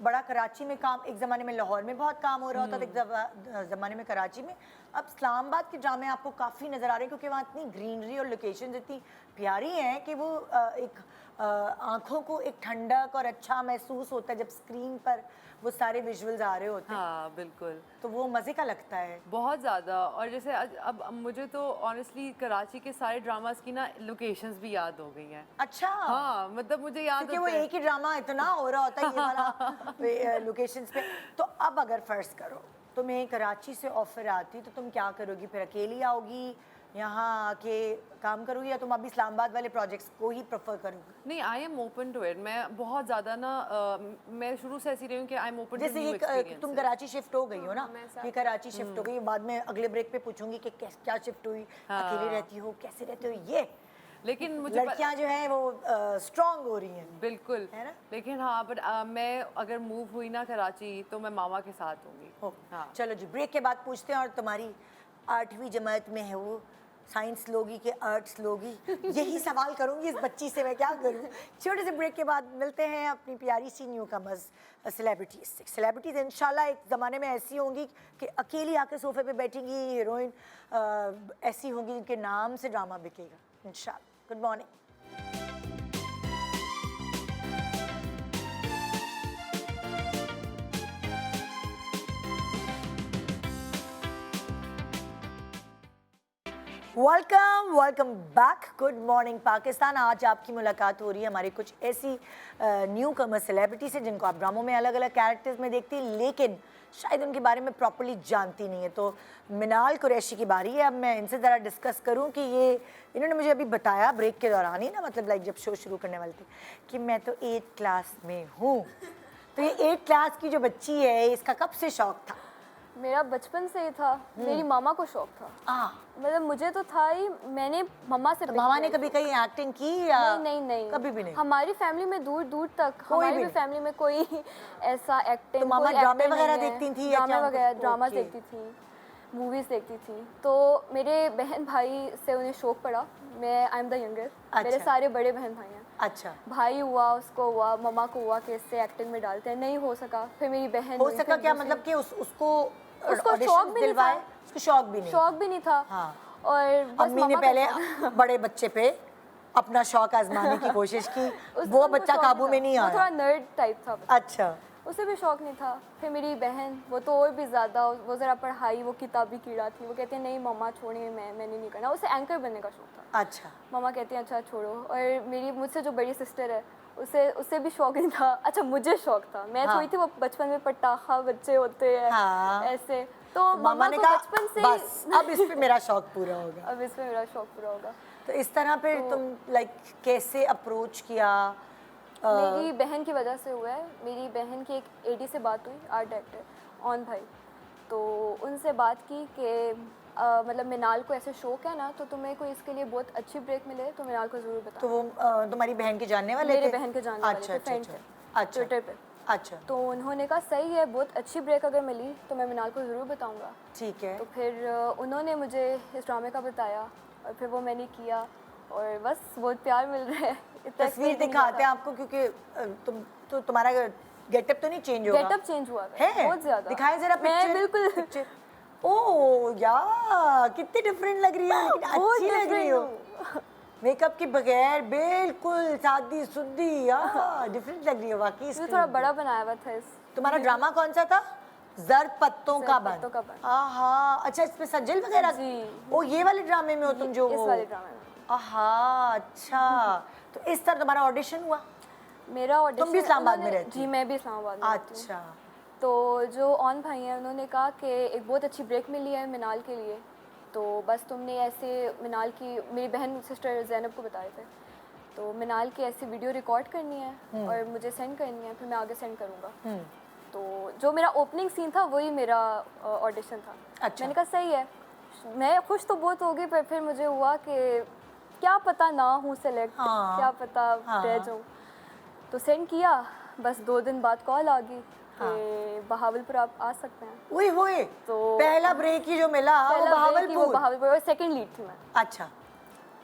बड़ा कराची में काम, एक ज़माने में लाहौर में बहुत काम हो रहा होता था, एक ज़माने में कराची में। अब इस्लामाबाद के ड्रामे आपको काफ़ी नज़र आ रहे हैं क्योंकि वहाँ इतनी ग्रीनरी और लोकेशंस इतनी प्यारी हैं कि वो एक आँखों को एक ठंडक और अच्छा महसूस होता है जब स्क्रीन पर वो सारे विजुअल्स आ रहे होते हैं। हाँ, बिल्कुल। तो वो मज़े का लगता है बहुत ज़्यादा। और जैसे अब मुझे तो ऑनेस्टली कराची के सारे ड्रामास की ना लोकेशंस भी याद हो गई हैं। अच्छा। हाँ, मतलब मुझे याद क्योंकि वो होता है। एक ही ड्रामा इतना हो रहा होता है ये वाला लोकेशंस पे। तो अब अगर फर्ज करो तुम्हें कराची से ऑफर आती तो तुम क्या करोगी? फिर अकेली आओगी, यहाँ आके काम करोगी, या तुम अभी इस्लामाबाद वाले प्रोजेक्ट्स को ही प्रेफर करोगी? नहीं, I am open to it. मैं बहुत ज़्यादा ना मैं शुरू से ऐसी रही हूँ कि आई एम ओपन टू जैसे न्यू ये एक्सपीरियंस। तुम कराची शिफ्ट हो गई हो ना, ये कराची शिफ्ट हो गई, बाद में अगले ब्रेक पे पूछूंगी कि क्या शिफ्ट हुई, अकेले रहती हो, कैसे रहते हो, ये लेकिन मुझे लड़कियां जो हैं वो स्ट्रांग हो रही हैं। बिल्कुल है ना? लेकिन हाँ, बट मैं अगर मूव हुई ना कराची तो मैं मामा के साथ होंगी। हाँ। चलो जी, ब्रेक के बाद पूछते हैं और तुम्हारी 8वीं जमात में है वो, साइंस लोगी के आर्ट्स लोगी, यही सवाल करूंगी इस बच्ची से, मैं क्या करूं। छोटे से ब्रेक के बाद मिलते हैं अपनी प्यारी सी न्यू कमर्स सेलिब्रिटीज़ इंशाल्लाह एक ज़माने में ऐसी होंगी कि अकेली आके सोफे पे बैठेंगी हीरोइन, ऐसी होंगी जिनके नाम से ड्रामा बिकेगा इंशाल्लाह। Good morning. Welcome back. Good morning Pakistan. आज आपकी मुलाकात हो रही है हमारी कुछ ऐसी न्यू कमर सेलिब्रिटी से जिनको आप ड्रामों में अलग अलग कैरेक्टर्स में देखती हैं, लेकिन शायद उनके बारे में प्रॉपर्ली जानती नहीं है। तो मिनाल कुरैशी की बारी है। अब मैं इनसे ज़रा डिस्कस करूं कि ये इन्होंने मुझे अभी बताया ब्रेक के दौरान ही ना, मतलब लाइक जब शो शुरू करने वाली थी, कि मैं तो 8th क्लास में हूँ। तो ये 8th क्लास की जो बच्ची है, इसका कब से शौक था? मेरा बचपन से ही था। मेरी मामा को शौक था। मतलब मुझे तो था ही, मैंने मम्मा से तो मामा ने कभी कहीं एक्टिंग की या नहीं कभी भी नहीं? हमारी फैमिली में दूर दूर तक हमारी भी फैमिली में कोई ऐसा एक्टिंग, तो मामा ड्रामे वगैरह देखती थी? ड्रामे वगैरह, ड्रामा देखती थी, मूवीज देखती थी। तो मेरे बहन भाई से उन्हें शौक पड़ा। मैं आई एम द यंगर, मेरे सारे बड़े बहन भाई हैं। अच्छा। भाई हुआ, उसको हुआ, मम्मा को हुआ कि इससे एक्टिंग में डालते हैं, नहीं हो सका। फिर मेरी बहन हो सका क्या मतलब कि उसको शौक भी नहीं था। उसको शौक भी नहीं था। हाँ। और बस अम्मी ने पहले बड़े बच्चे पे अपना शौक आजमाने की कोशिश की, वो बच्चा काबू में नहीं आया। वो थोड़ा नर्ड टाइप था। अच्छा। उसे भी शौक नहीं था। फिर मेरी बहन, वो तो और भी ज़्यादा, वो ज़रा पढ़ाई, वो किताबी कीड़ा थी। वो कहती है नहीं मम्मा छोड़िए, मैंने नहीं करना। उसे एंकर बनने का शौक था। अच्छा। मम्मा कहती हैं अच्छा छोड़ो। और मेरी मुझसे जो बड़ी सिस्टर है, उसे भी शौक नहीं था। अच्छा मुझे शौक था। मैं थोड़ी थी वो बचपन में पटाखा बच्चे होते हैं ऐसे, तो मामा ने कहा बचपन से बस अब इस पे मेरा शौक पूरा होगा। अब इस पे मेरा शौक पूरा होगा। तो इस तरह पे तुम लाइक कैसे अप्रोच किया? मेरी बहन की वजह से हुआ है। मेरी बहन की एक एडी से बात हुई, आर्ट डायरेक्टर ऑन भाई। तो उनसे बात की कि मतलब मिनाल को ऐसे शौक है ना, तो तुम्हें कोई इसके लिए बहुत अच्छी ब्रेक मिले तो मिनाल को ज़रूर बताओ। तो वो तुम्हारी बहन के जानने वाले थे? मेरे बहन के जानने वाले थे, फ्रेंड थे ट्विटर पे। अच्छा। तो उन्होंने कहा सही है, बहुत अच्छी ब्रेक अगर मिली तो मैं मिनाल को ज़रूर बताऊंगा। ठीक है। तो फिर उन्होंने मुझे इस ड्रामे का बताया और फिर वो मैंने किया और बस बहुत प्यार मिल रहा है। तस्वीर दिखाते हैं आपको क्योंकि तुम्हारा गेटअप तो नहीं चेंज होगा? गेटअप चेंज हुआ है बहुत ज़्यादा। दिखाए जरा मैं बिल्कुल ओह यार कितनी डिफरेंट लग रही है, लेकिन अच्छी लग रही हो मेकअप के बगैर, बिल्कुल सादी सुद्दी, यार डिफरेंट लग रही है वाकई। थोड़ा बड़ा बनाया हुआ था। तुम्हारा ड्रामा कौन सा था? जर्द पत्तों का बन। आहा, अच्छा इसमें सज्जल वगैरह जी। ओ ये वाले ड्रामे में हो तुम? जो इस वाले ड्रामे में। आहा अच्छा। तो इस तरह तुम्हारा ऑडिशन हुआ? मेरा ऑडिशन, तुम भी इस्लामाबाद में रहती? जी मैं भी इस्लामाबाद में रहती हूँ। अच्छा। तो जो ऑन भाई हैं उन्होंने कहा कि एक बहुत अच्छी ब्रेक मिली है मिनाल के लिए, तो बस तुमने ऐसे मिनाल की, मेरी बहन सिस्टर जैनब को बता रहे थे, तो मिनाल की ऐसी वीडियो रिकॉर्ड करनी है और मुझे सेंड करनी है, फिर मैं आगे सेंड करूँगा। तो जो मेरा ओपनिंग सीन था वही मेरा ऑडिशन था। अच्छा। मैंने कहा सही है। मैं खुश तो बहुत हो गई, पर फिर मुझे हुआ कि क्या पता ना हूँ सेलेक्ट, क्या पता रह जाऊँ। तो सेंड किया, बस 2 दिन बाद कॉल आ गई कि बहावलपुर आप आ सकते हैं। ओए होए, तो पहला ब्रेक ही जो मिला वो बहावलपुर और सेकंड लीड थी मैं। अच्छा।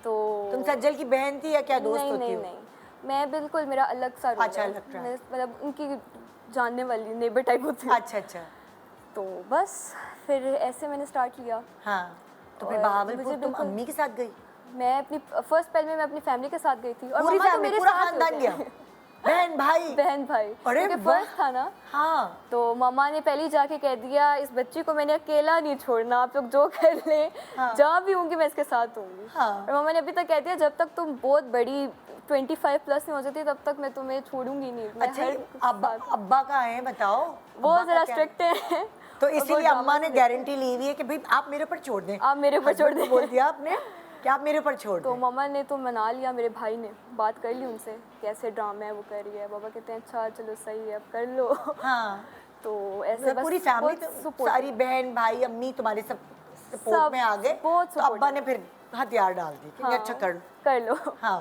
तो तुम सज्जल की बहन थी या क्या दोस्त होती हो? नहीं, मैं बिल्कुल, मेरा अलग सा रोल है। अच्छा, अलग था। मतलब उनकी जानने वाली नेबर टाइप होती है। अच्छा अच्छा। तो बस फिर ऐसे मैंने स्टार्ट किया। हाँ। तो फिर बहावलपुर तुम अम्मी के साथ गई? मैं अपनी फर्स्ट पहले मैं अपनी फैमिली के साथ गई थी और मम्मा तो मेरे साथ खानदान गया? बहन भाई? बहन भाई। अरे फर्स्ट था ना। हाँ। तो मामा ने पहले जाके कह दिया इस बच्ची को मैंने अकेला नहीं छोड़ना, आप लोग जो कर ले, जहाँ भी होंगी मैं इसके साथ होंगी। और मामा ने अभी तक कह दिया जब तक तुम बहुत बड़ी 25 प्लस में हो जाती तब तक मैं तुम्हें छोड़ूंगी नहीं। अच्छा, अब्बा का है बताओ? वो जरा स्ट्रिक्ट है, तो इसीलिए अम्मा ने गारंटी ली हुई है कि भाई आप मेरे ऊपर छोड़ दें। आप मेरे ऊपर छोड़ दें, बोल दिया आपने कि आप मेरे ऊपर छोड़ तो मम्मा ने तो मना लिया, मेरे भाई ने बात कर ली उनसे कैसे ड्रामा है वो कर रही है। पापा कहते हैं अच्छा चलो सही है अब कर लो। हाँ। तो ऐसे बस पूरी फैमिली, सारी बहन भाई अम्मी तुम्हारे सब सपोर्ट में आ गए, तो अब्बा ने फिर हथियार डाल दी कि अच्छा कर लो। हाँ।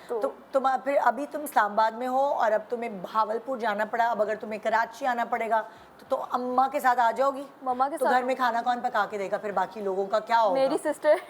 तो तुम फिर अभी तुम इस्लामाबाद में हो और अब तुम्हें भावलपुर जाना पड़ा, अब अगर तुम्हें कराची आना पड़ेगा तो अम्मा के साथ आ जाओगी? मम्मा के तो साथ घर में खाना कौन पका के देगा फिर? बाकी लोगों का क्या होगा? मेरी सिस्टर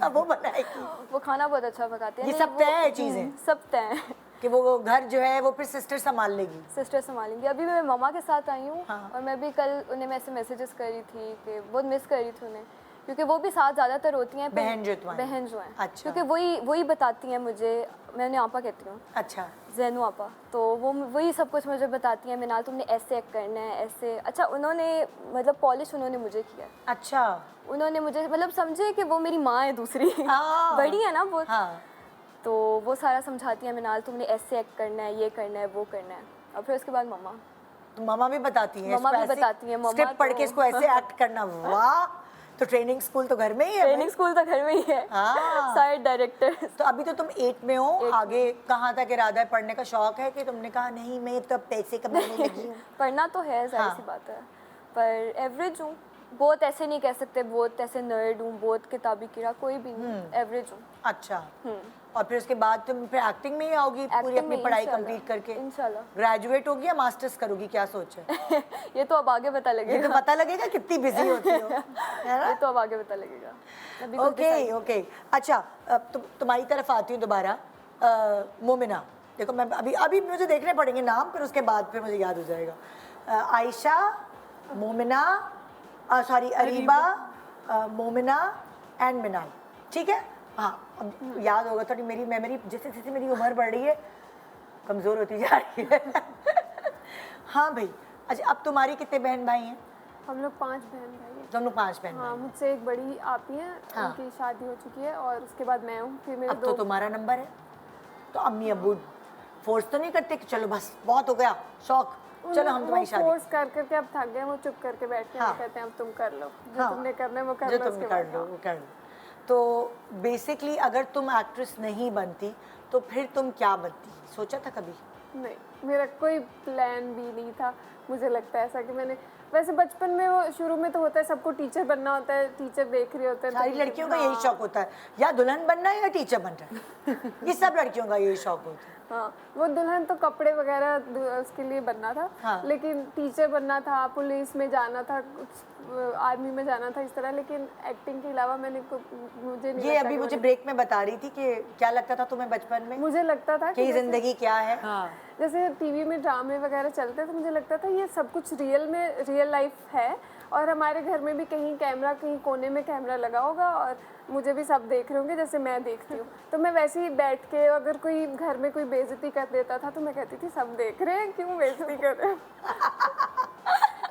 वो बनाएगी। वो खाना बहुत अच्छा पकाती है। ये नहीं, सब वो- तय है चीजें सब तय है। कि वो घर जो है वो फिर सिस्टर संभाल लेगी। सिस्टर संभालेंगी। अभी मैं मम्मा के साथ आई हूँ हाँ। और मैं भी कल उन्हें मैं ऐसे मैसेजेस कर रही थी कि बहुत मिस कर रही थी उन्हें, क्योंकि वो भी साथ ज़्यादातर होती हैं। बहन जो तुम्हारी? बहन जो हैं। अच्छा। क्योंकि वही बताती हैं मुझे, मैं उन्हें आपा कहती हूँ, अच्छा। जैनू आपा, तो वो वही सब कुछ मुझे बताती हैं। मिनाल तुमने ऐसे एक्ट करना है, ऐसे। अच्छा उन्होंने मतलब पॉलिश उन्होंने मुझे किया। अच्छा। उन्होंने मुझे मतलब समझे कि वो मेरी माँ है दूसरी हाँ। बड़ी है ना वो। हाँ। तो वो सारा समझाती है, मिनाल तुमने ऐसे एक्ट करना है, ये करना है, वो करना है। और फिर उसके बाद मम्मा तो मम्मा भी बताती हैं? मम्मा भी बताती हैं। मम्मा स्क्रिप्ट पढ़ के तो- इसको ऐसे एक्ट करना। वाह! तो ट्रेनिंग स्कूल तो घर में ही है ट्रेनिंग स्कूल तो घर में ही है। हाँ। सारे डायरेक्टर। तो अभी तो तुम 8 में हो, 8 आगे कहाँ तक इरादा है? पढ़ने का शौक है कि तुमने कहा नहीं मैं तो पैसे कमाने लगी हूँ? पढ़ना तो है, जाहिर हाँ। सी बात है, पर एवरेज हूँ। बहुत ऐसे नहीं कह सकते, बहुत ऐसे नर्ड हूँ, बहुत किताबी कीड़ा, कोई भी नहीं, एवरेज हूँ। अच्छा। और फिर उसके बाद तुम फिर एक्टिंग में ही आओगी पूरी Acting अपनी में, पढ़ाई इंशाल्लाह। कंप्लीट करके? इंशाल्लाह। ग्रेजुएट होगी या मास्टर्स करोगी, क्या सोच है? ये तो अब आगे पता ये लगेगा। तो पता लगेगा कितनी बिजी होती हो, है ना? ये तो अब आगे पता लगेगा। अभी कुछ ओके decide- ओके। अच्छा, अब तुम्हारी तरफ आती हूँ दोबारा। मोमिना, देखो मैं अभी मुझे देखने पड़ेंगे नाम, फिर उसके बाद फिर मुझे याद हो जाएगा। आयशा, मोमिना, सॉरी अरीबा, मोमिना एंड मिनाल, ठीक है? हाँ, अब याद होगा। थोड़ी मेरी मेमोरी जैसे जैसे मेरी उम्र बढ़ रही है कमज़ोर होती जा रही है। हाँ भाई। अच्छा, अब तुम्हारी कितने बहन भाई हैं? हम लोग 5 बहन भाई हैं। तुम लोग 5 बहन भाई हाँ, हैं। मुझसे एक बड़ी आपी है, हाँ। उनकी शादी हो चुकी है और उसके बाद मैं हूँ, फिर मेरे अब तो 2 तुम्हारा नंबर है, तो अम्मी अब्बू फोर्स तो नहीं करते कि चलो बस बहुत हो गया शौक, चलो हम तुम्हारी शादी? फोर्स कर करके अब थक गए, वो चुप करके बैठ के हाँ। वो कहते हैं अब तुम कर लो जो हाँ। तुमने करना है वो कर जो लो, तुम उसके कर बाद लो हाँ। वो कर लो। तो बेसिकली अगर तुम एक्ट्रेस नहीं बनती तो फिर तुम क्या बनती? सोचा था कभी? नहीं, मेरा कोई प्लान भी नहीं था। मुझे लगता है ऐसा कि मैंने वैसे बचपन में वो शुरू में तो होता है सबको टीचर बनना होता है, टीचर देख रहे होते हैं। सारी तो लड़कियों का यही हाँ, शौक होता है, या दुल्हन बनना है या टीचर बनना है। ये सब लड़कियों का यही शौक होता है। हाँ, वो दुल्हन तो कपड़े वगैरह उसके लिए बनना था। हाँ। लेकिन टीचर बनना था, पुलिस में जाना था, कुछ आर्मी में जाना था इस तरह। लेकिन एक्टिंग के अलावा मुझे नहीं ये लगता अभी कि मुझे ब्रेक में बता रही थी कि क्या लगता था तुम्हें बचपन में मुझे लगता था कि जैसे- जिंदगी क्या है। हाँ जैसे टीवी में ड्रामे वगैरह चलते हैं तो मुझे लगता था ये सब कुछ रियल लाइफ है और हमारे घर में भी कहीं कैमरा, कहीं कोने में कैमरा लगा होगा और मुझे भी सब देख रहे होंगे जैसे मैं देखती हूँ। तो मैं वैसे ही बैठ के अगर कोई घर में कोई बेइज्जती कर देता था तो मैं कहती थी सब देख रहे हैं, क्यों बेइज्जती कर रहे हैं।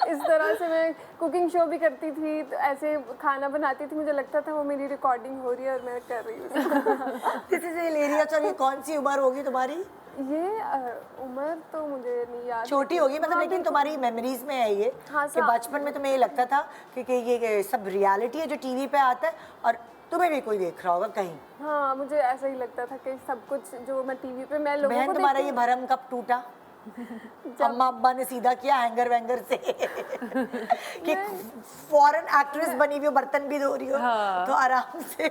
इस तरह से मैं कुकिंग शो भी करती थी, तो ऐसे खाना बनाती थी, मुझे लगता था वो मेरी रिकॉर्डिंग हो रही है और मैं कर रही हूँ। This is hilarious. और ये कौन सी उम्र होगी तुम्हारी? ये उम्र तो मुझे नहीं याद। छोटी होगी मतलब, हाँ, लेकिन बिल्कुल। तुम्हारी मेमोरीज में है ये हाँ, कि बचपन में तुम्हें ये लगता था कि ये सब रियलिटी है जो टीवी पे आता है और तुम्हें भी कोई देख रहा होगा कहीं। हाँ, मुझे ऐसा ही लगता था कि सब कुछ जो मैं टीवी पे मैं लोगों बहन को तुम्हारा देखती ये हूँ। भरम कब टूटा? अम्मा अब्बा ने सीधा किया हैंगर वैंगर से कि फॉरेन एक्ट्रेस बनी हुई हो, बर्तन भी धो रही हो तो आराम से।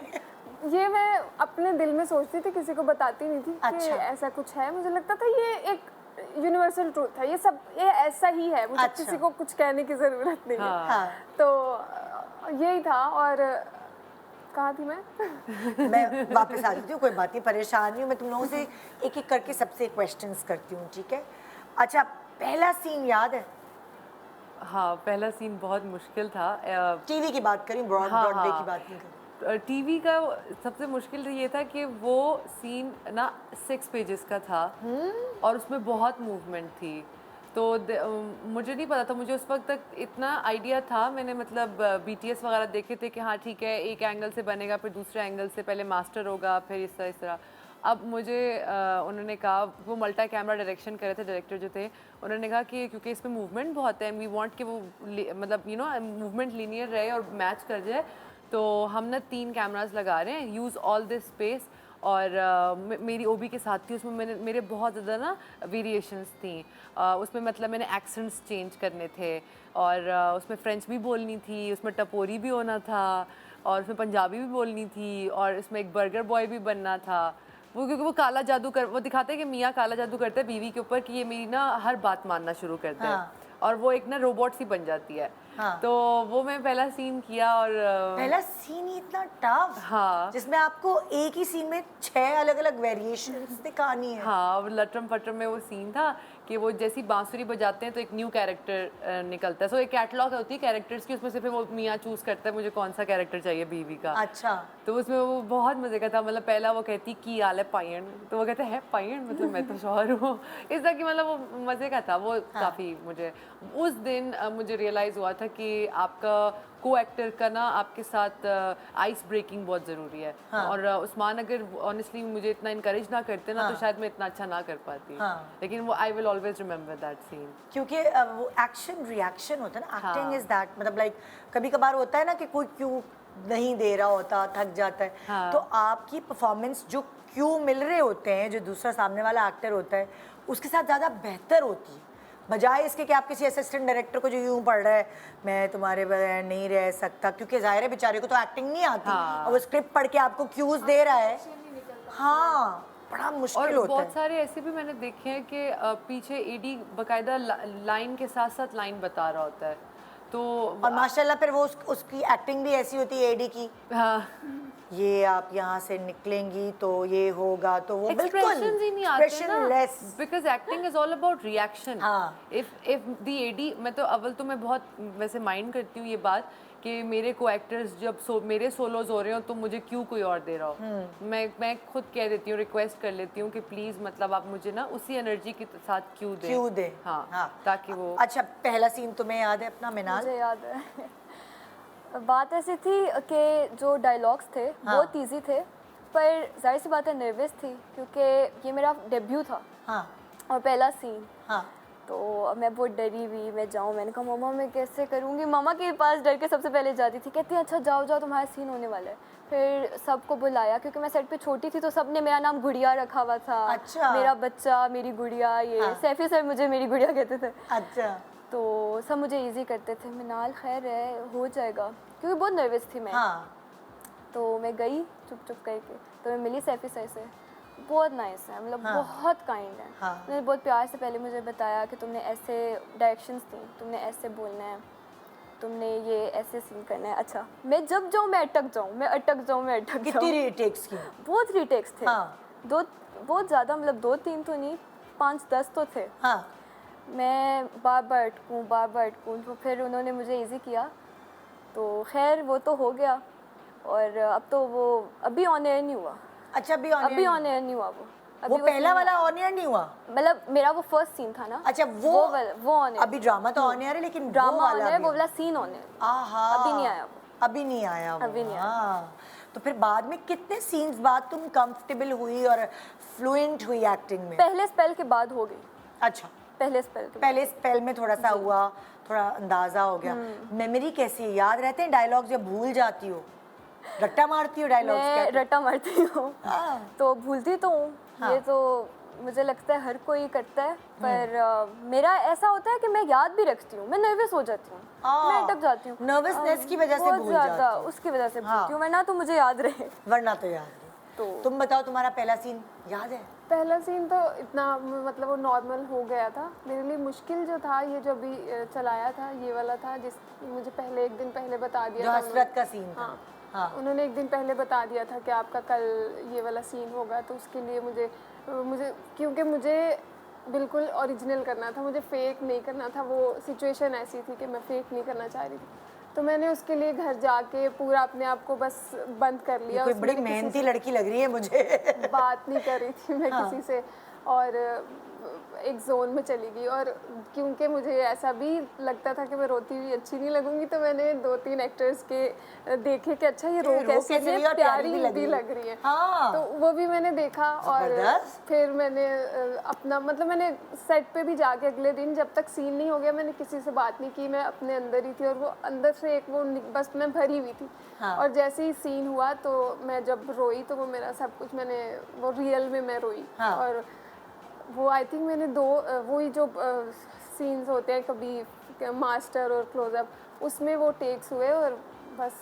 ये मैं अपने दिल में सोचती थी, किसी को बताती नहीं थी कि अच्छा। ऐसा कुछ है। मुझे लगता था ये एक यूनिवर्सल ट्रूथ है, ये ऐसा ही है, मुझे अच्छा। किसी को कुछ कहने की ज़रूरत नहीं है। हाँ। तो यही था। और कहाँ थी मैं? मैं वापस आ जाती हूँ, कोई बात नहीं, परेशान नहीं हूँ। मैं तुम लोगों से एक एक करके सबसे क्वेश्चंस करती हूँ, ठीक है? अच्छा, पहला सीन याद है? हाँ पहला सीन बहुत मुश्किल था। टीवी की बात करी, ब्रॉडवे की बात नहीं करी। टीवी का सबसे मुश्किल ये था कि वो सीन ना 6 पेजेस का था और उसमें बहुत मूवमेंट थी। तो मुझे नहीं पता था, मुझे उस वक्त तक इतना आइडिया था, मैंने मतलब BTS वगैरह देखे थे कि हाँ ठीक है एक एंगल से बनेगा फिर दूसरे एंगल से, पहले मास्टर होगा फिर इस तरह। अब मुझे उन्होंने कहा, वो मल्टा कैमरा डायरेक्शन कर रहे थे डायरेक्टर जो थे, उन्होंने कहा कि क्योंकि इसमें मूवमेंट बहुत है, वी वांट कि वो मतलब मूवमेंट लीनियर रहे और मैच कर जाए, तो हम ना 3 कैमरास लगा रहे हैं, यूज़ ऑल दिस स्पेस। और मेरी ओबी के साथ थी, उसमें मेरे बहुत ज़्यादा ना वेरिएशंस थी। उसमें मतलब मैंने एक्सेंट्स चेंज करने थे और उसमें फ्रेंच भी बोलनी थी, उसमें टपोरी भी होना था और उसमें पंजाबी भी बोलनी थी और इसमें एक बर्गर बॉय भी बनना था। वो क्योंकि वो काला जादू कर वो दिखाते हैं कि मियाँ काला जादू करता है बीवी के ऊपर कि ये मेरी ना हर बात मानना शुरू कर दे हाँ। और वो एक ना रोबोट सी बन जाती है। हाँ। तो वो मैं पहला सीन किया और पहला सीन ही इतना टफ, हाँ। जिसमें आपको एक ही सीन में 6 अलग अलग वेरिएशंस दिखानी है। हाँ, और लटरम पटरम में वो सीन था कि वो जैसी बांसुरी बजाते हैं तो एक न्यू कैरेक्टर निकलता है। सो एक कैटलॉग होती है कैरेक्टर्स की, उसमें से फिर वो मियाँ चूज करता है मुझे कौन सा कैरेक्टर चाहिए बीवी का। अच्छा। तो उसमें वो बहुत मजे का था। मतलब पहला वो कहती की आल है पायण, तो वो कहते हैं पायण मतलब मैं तो शौहर हूँ। इस तरह की मतलब वो मजे का था वो। काफी मुझे उस दिन मुझे रियलाइज हुआ था कि आपका को एक्टर का ना आपके साथ आइस ब्रेकिंग बहुत ज़रूरी है। और उस्मान अगर ऑनेस्टली मुझे इतना इनकरेज ना करते ना तो शायद मैं इतना अच्छा ना कर पाती। लेकिन वो I will always remember that scene, क्योंकि वो एक्शन रिएक्शन होता है ना, एक्टिंग इज दैट, मतलब लाइक कभी कभार होता है ना कि कोई क्यों नहीं दे रहा होता, थक जाता है, तो आपकी परफॉर्मेंस जो क्यों मिल रहे होते हैं, जो दूसरा सामने वाला एक्टर होता है उसके साथ ज़्यादा बेहतर होती है, बजाय इसके कि आप किसी असिस्टेंट डायरेक्टर को जो यूं पढ़ रहा है मैं तुम्हारे बगैर नहीं रह सकता, क्योंकि जाहिर है बेचारे को तो एक्टिंग नहीं आती और वो स्क्रिप्ट पढ़ के आपको क्यूज दे रहा है। हाँ, बड़ा मुश्किल और होता है। बहुत सारे ऐसे भी मैंने देखे हैं कि पीछे एडी बकायदा लाइन के साथ साथ लाइन बता रहा होता है। तो और माशाल्लाह फिर वो उसकी एक्टिंग भी ऐसी होती है एडी की, हाँ, ये आप यहाँ से निकलेंगी तो ये होगा, तो वो बिल्कुल एक्सप्रेशंस ही नहीं आते ना, expressionless। Because acting is all about reaction. हाँ। इफ द एडी, मैं तो अव्वल तो मैं बहुत वैसे माइंड करती हूँ ये बात कि मेरे को एक्टर्स जब मेरे सोलोज हो रहे हो तो मुझे क्यों कोई और दे रहा हो। मैं खुद कह देती हूँ, रिक्वेस्ट कर लेती हूँ कि प्लीज मतलब आप मुझे ना उसी एनर्जी के साथ क्यों दे। हाँ, ताकि वो। अच्छा, पहला सीन तुम्हें याद है अपना मिनाल? मुझे याद है। बात ऐसी थी कि जो डायलॉग्स थे बहुत इजी थे, पर जाहिर सी बात है नर्वस थी क्योंकि ये मेरा डेब्यू था और पहला सीन। तो मैं बहुत डरी हुई, मैं जाऊँ, मैंने कहा मामा मैं कैसे करूँगी, मामा के पास डर के सबसे पहले जाती थी, कहती अच्छा जाओ जाओ तुम्हारा सीन होने वाला है। फिर सबको बुलाया क्योंकि मैं सेट पे छोटी थी तो सबने मेरा नाम गुड़िया रखा हुआ था। अच्छा। मेरा बच्चा, मेरी गुड़िया, ये सैफी सर मुझे मेरी गुड़िया कहते थे। अच्छा। तो सब मुझे इजी करते थे, मिनाल खैर है हो जाएगा, क्योंकि बहुत नर्वस थी मैं। तो मैं गई चुप चुप करके, तो मैं मिली सैफी सर से, बहुत नाइस है, मतलब बहुत काइंड है। उन्होंने बहुत प्यार से पहले मुझे बताया कि तुमने ऐसे डायरेक्शंस दी, तुमने ऐसे बोलना है, तुमने ये ऐसे सीन करना है। अच्छा, मैं जब जाऊँ मैं अटक जाऊँ, मैं अटक जाऊँ, मैं अटक जाऊँ। कितनी रीटेक्स की? बहुत रीटेक्स थे। दो, बहुत ज़्यादा, मतलब 2-3 तो नहीं, 5-10 तो थे। मैं बार बार अटकूँ, तो फिर उन्होंने मुझे इजी किया, तो खैर वो तो हो गया। और अब तो वो अभी ऑन एयर नहीं हुआ। अच्छा, अभी ऑन एयर नहीं हुआ वो पहला वाला ऑन एयर नहीं हुआ? मतलब मेरा वो फर्स्ट सीन था ना। अच्छा, वो ऑन एयर। अभी ड्रामा तो ऑन एयर है, लेकिन ड्रामा ऑन एयर, वो वाला सीन ऑन एयर अभी नहीं आया। अभी नहीं आया। तो फिर बाद में कितने सीन्स बाद तुम कंफर्टेबल हुई और फ्लुएंट हुई एक्टिंग में? पहले स्पेल के बाद हो गई। अच्छा, पहले स्पेल में थोड़ा सा हुआ, थोड़ा अंदाजा हो गया। मेमोरी कैसी है, याद रहते हैं डायलॉग्स या भूल जाती हो? रट्टा मारती हो डायलॉग्स? मैं रट्टा मारती हूँ तो भूलती तो हूँ। ये तो मुझे लगता है हर कोई करता है, पर मेरा ऐसा होता है कि मैं याद भी रखती हूँ, मैं नर्वस हो जाती हूँ, मैं अटक जाती हूँ, नर्वसनेस की वजह से बहुत भूल जाती ज़्यादा, उसकी वजह से भूलती हूँ, वरना तो मुझे याद रहे। वरना तो याद है। तो तुम बताओ, तुम्हारा पहला सीन याद है? पहला सीन तो इतना मतलब वो नॉर्मल हो गया था। मेरे लिए मुश्किल जो था ये जो अभी चलाया था ये वाला था, जिस मुझे पहले एक दिन पहले बता दिया था हसरत का सीन था। उन्होंने एक दिन पहले बता दिया था कि आपका कल ये वाला सीन होगा, तो उसके लिए मुझे क्योंकि मुझे बिल्कुल ओरिजिनल करना था, मुझे फेक नहीं करना था। वो सिचुएशन ऐसी थी कि मैं फेक नहीं करना चाह रही थी, तो मैंने उसके लिए घर जाके पूरा अपने आप को बस बंद कर लिया। कोई बड़ी मेहनती लड़की लग रही है मुझे। बात नहीं कर रही थी मैं किसी से, और एक जोन में चली गई। और क्योंकि मुझे ऐसा भी लगता था कि मैं रोती हुई अच्छी नहीं लगूंगी, तो मैंने 2-3 एक्टर्स के देखे कि अच्छा ये रो कैसे रही है, प्यारी भी लग रही है। तो वो भी मैंने देखा। और फिर मैंने अपना मतलब मैंने सेट पे भी जाके अगले दिन, जब तक सीन नहीं हो गया, मैंने किसी से बात नहीं की, मैं अपने अंदर ही थी। और वो अंदर से एक वो बस मैं भरी हुई थी। और जैसे ही सीन हुआ तो मैं जब रोई, तो वो मेरा सब कुछ मैंने वो रियल में मैं रोई। और वो आई थिंक मैंने वही जो सीन्स होते हैं कभी मास्टर और क्लोजअप, उसमें वो टेक्स हुए और बस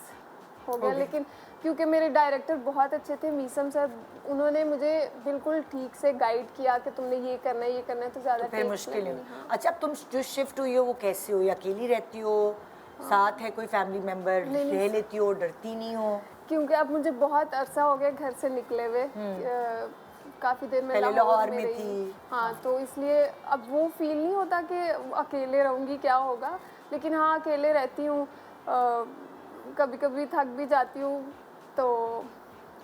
हो गया। लेकिन क्योंकि मेरे डायरेक्टर बहुत अच्छे थे, मीसम सर, उन्होंने मुझे बिल्कुल ठीक से गाइड किया कि तुमने ये करना है, ये करना है, तो ज़्यादा फिर takes मुश्किल लगी है। नहीं, हाँ। अच्छा, अब तुम जो शिफ्ट हुई हो वो कैसे हो? अकेली रहती हो, साथ है कोई फैमिली मेंबर, रह लेती हो, डरती नहीं हो? क्योंकि अब मुझे बहुत अरसा हो गया घर से निकले हुए, काफ़ी देर में पहले लाहौर में रही। थी। हाँ, तो इसलिए अब वो फील नहीं होता कि अकेले रहूँगी क्या होगा, लेकिन हाँ अकेले रहती हूँ, कभी कभी थक भी जाती हूँ, तो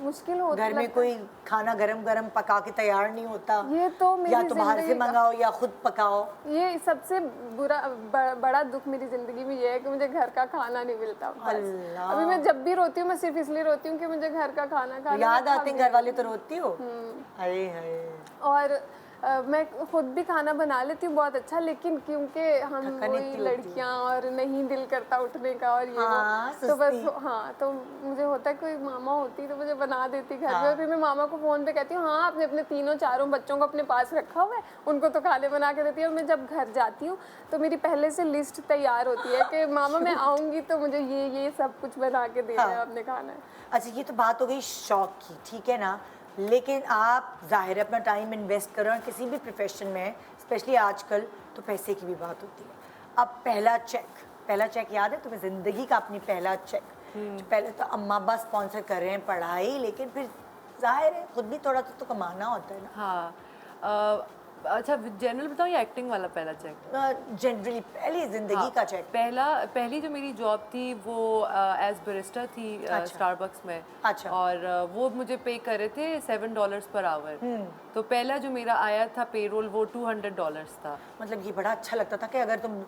मुश्किल होता घर में कोई खाना गरम गरम पका के तैयार नहीं होता? ये तो मेरी या तो बाहर से ज़िंदगी का- मंगाओ या खुद पकाओ? ये सबसे बड़ा दुख मेरी ज़िंदगी में ये है कि मुझे घर का खाना नहीं मिलता बस। अल्लाह। अभी मैं जब भी रोती हूँ मैं सिर्फ इसलिए रोती हूँ कि मुझे घर का खाना खाना याद मैं आते हैं थक घर वाले तो रोती हो? हम्म। हाय हाय। और मैं खुद भी खाना बना लेती हूँ बहुत अच्छा, लेकिन क्योंकि हम थकन वही इतनी होती है। लड़कियाँ और नहीं दिल करता उठने का और ये हाँ, वो, तो बस सुस्ती। हाँ, तो मुझे होता है कोई मामा होती तो मुझे बना देती घर में, हाँ। और फिर मैं मामा को फ़ोन पे कहती हूँ हाँ आपने अपने तीनों चारों बच्चों को अपने पास रखा हुआ है, उनको तो खाने बना के देती है। और मैं जब घर जाती हूँ तो मेरी पहले से लिस्ट तैयार होती है कि मामा मैं आऊँगी तो मुझे ये सब कुछ बना के देना है, हाँ। आपने खाना है। अच्छा, ये तो बात हो गई शौक की, ठीक है ना, लेकिन आप ज़ाहिर है अपना टाइम इन्वेस्ट करो और किसी भी प्रोफेशन में, स्पेशली आजकल तो पैसे की भी बात होती है। अब पहला चेक याद है तुम्हें? ज़िंदगी का अपनी पहला चेक। पहले तो अम्मा अब्बा स्पॉन्सर कर रहे हैं पढ़ाई, लेकिन फिर ज़ाहिर है खुद भी थोड़ा तो कमाना होता है ना। हाँ अच्छा जनरल बताओ या एक्टिंग वाला पहला चेक? जनरली पहली ज़िंदगी का चेक। पहली जो मेरी जॉब थी वो एज बैरिस्टा थी स्टारबक्स में। अच्छा। और वो मुझे पे कर रहे थे $7 पर आवर। तो पहला जो मेरा आया था पेरोल वो $200 था। मतलब ये बड़ा अच्छा लगता था कि अगर तुम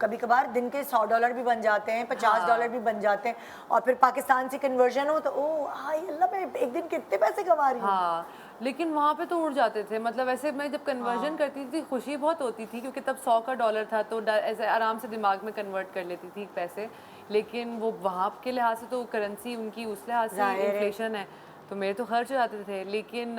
कभी कभार दिन के $100 भी बन जाते हैं, $50 भी बन जाते हैं, और फिर पाकिस्तान से कन्वर्जन हो तो ओ हाय अल्लाह, मैं एक दिन कितने पैसे कमा रही हूँ। हाँ, लेकिन वहाँ पे तो उड़ जाते थे। मतलब ऐसे मैं जब कन्वर्जन करती थी खुशी बहुत होती थी, क्योंकि तब 100 का डॉलर था, तो ऐसे आराम से दिमाग में कन्वर्ट कर लेती थी पैसे। लेकिन वो वहाँ के लिहाज से तो करेंसी उनकी उस लिहाज से इन्फ्लेशन है, तो मेरे तो खर्च हो जाते थे। लेकिन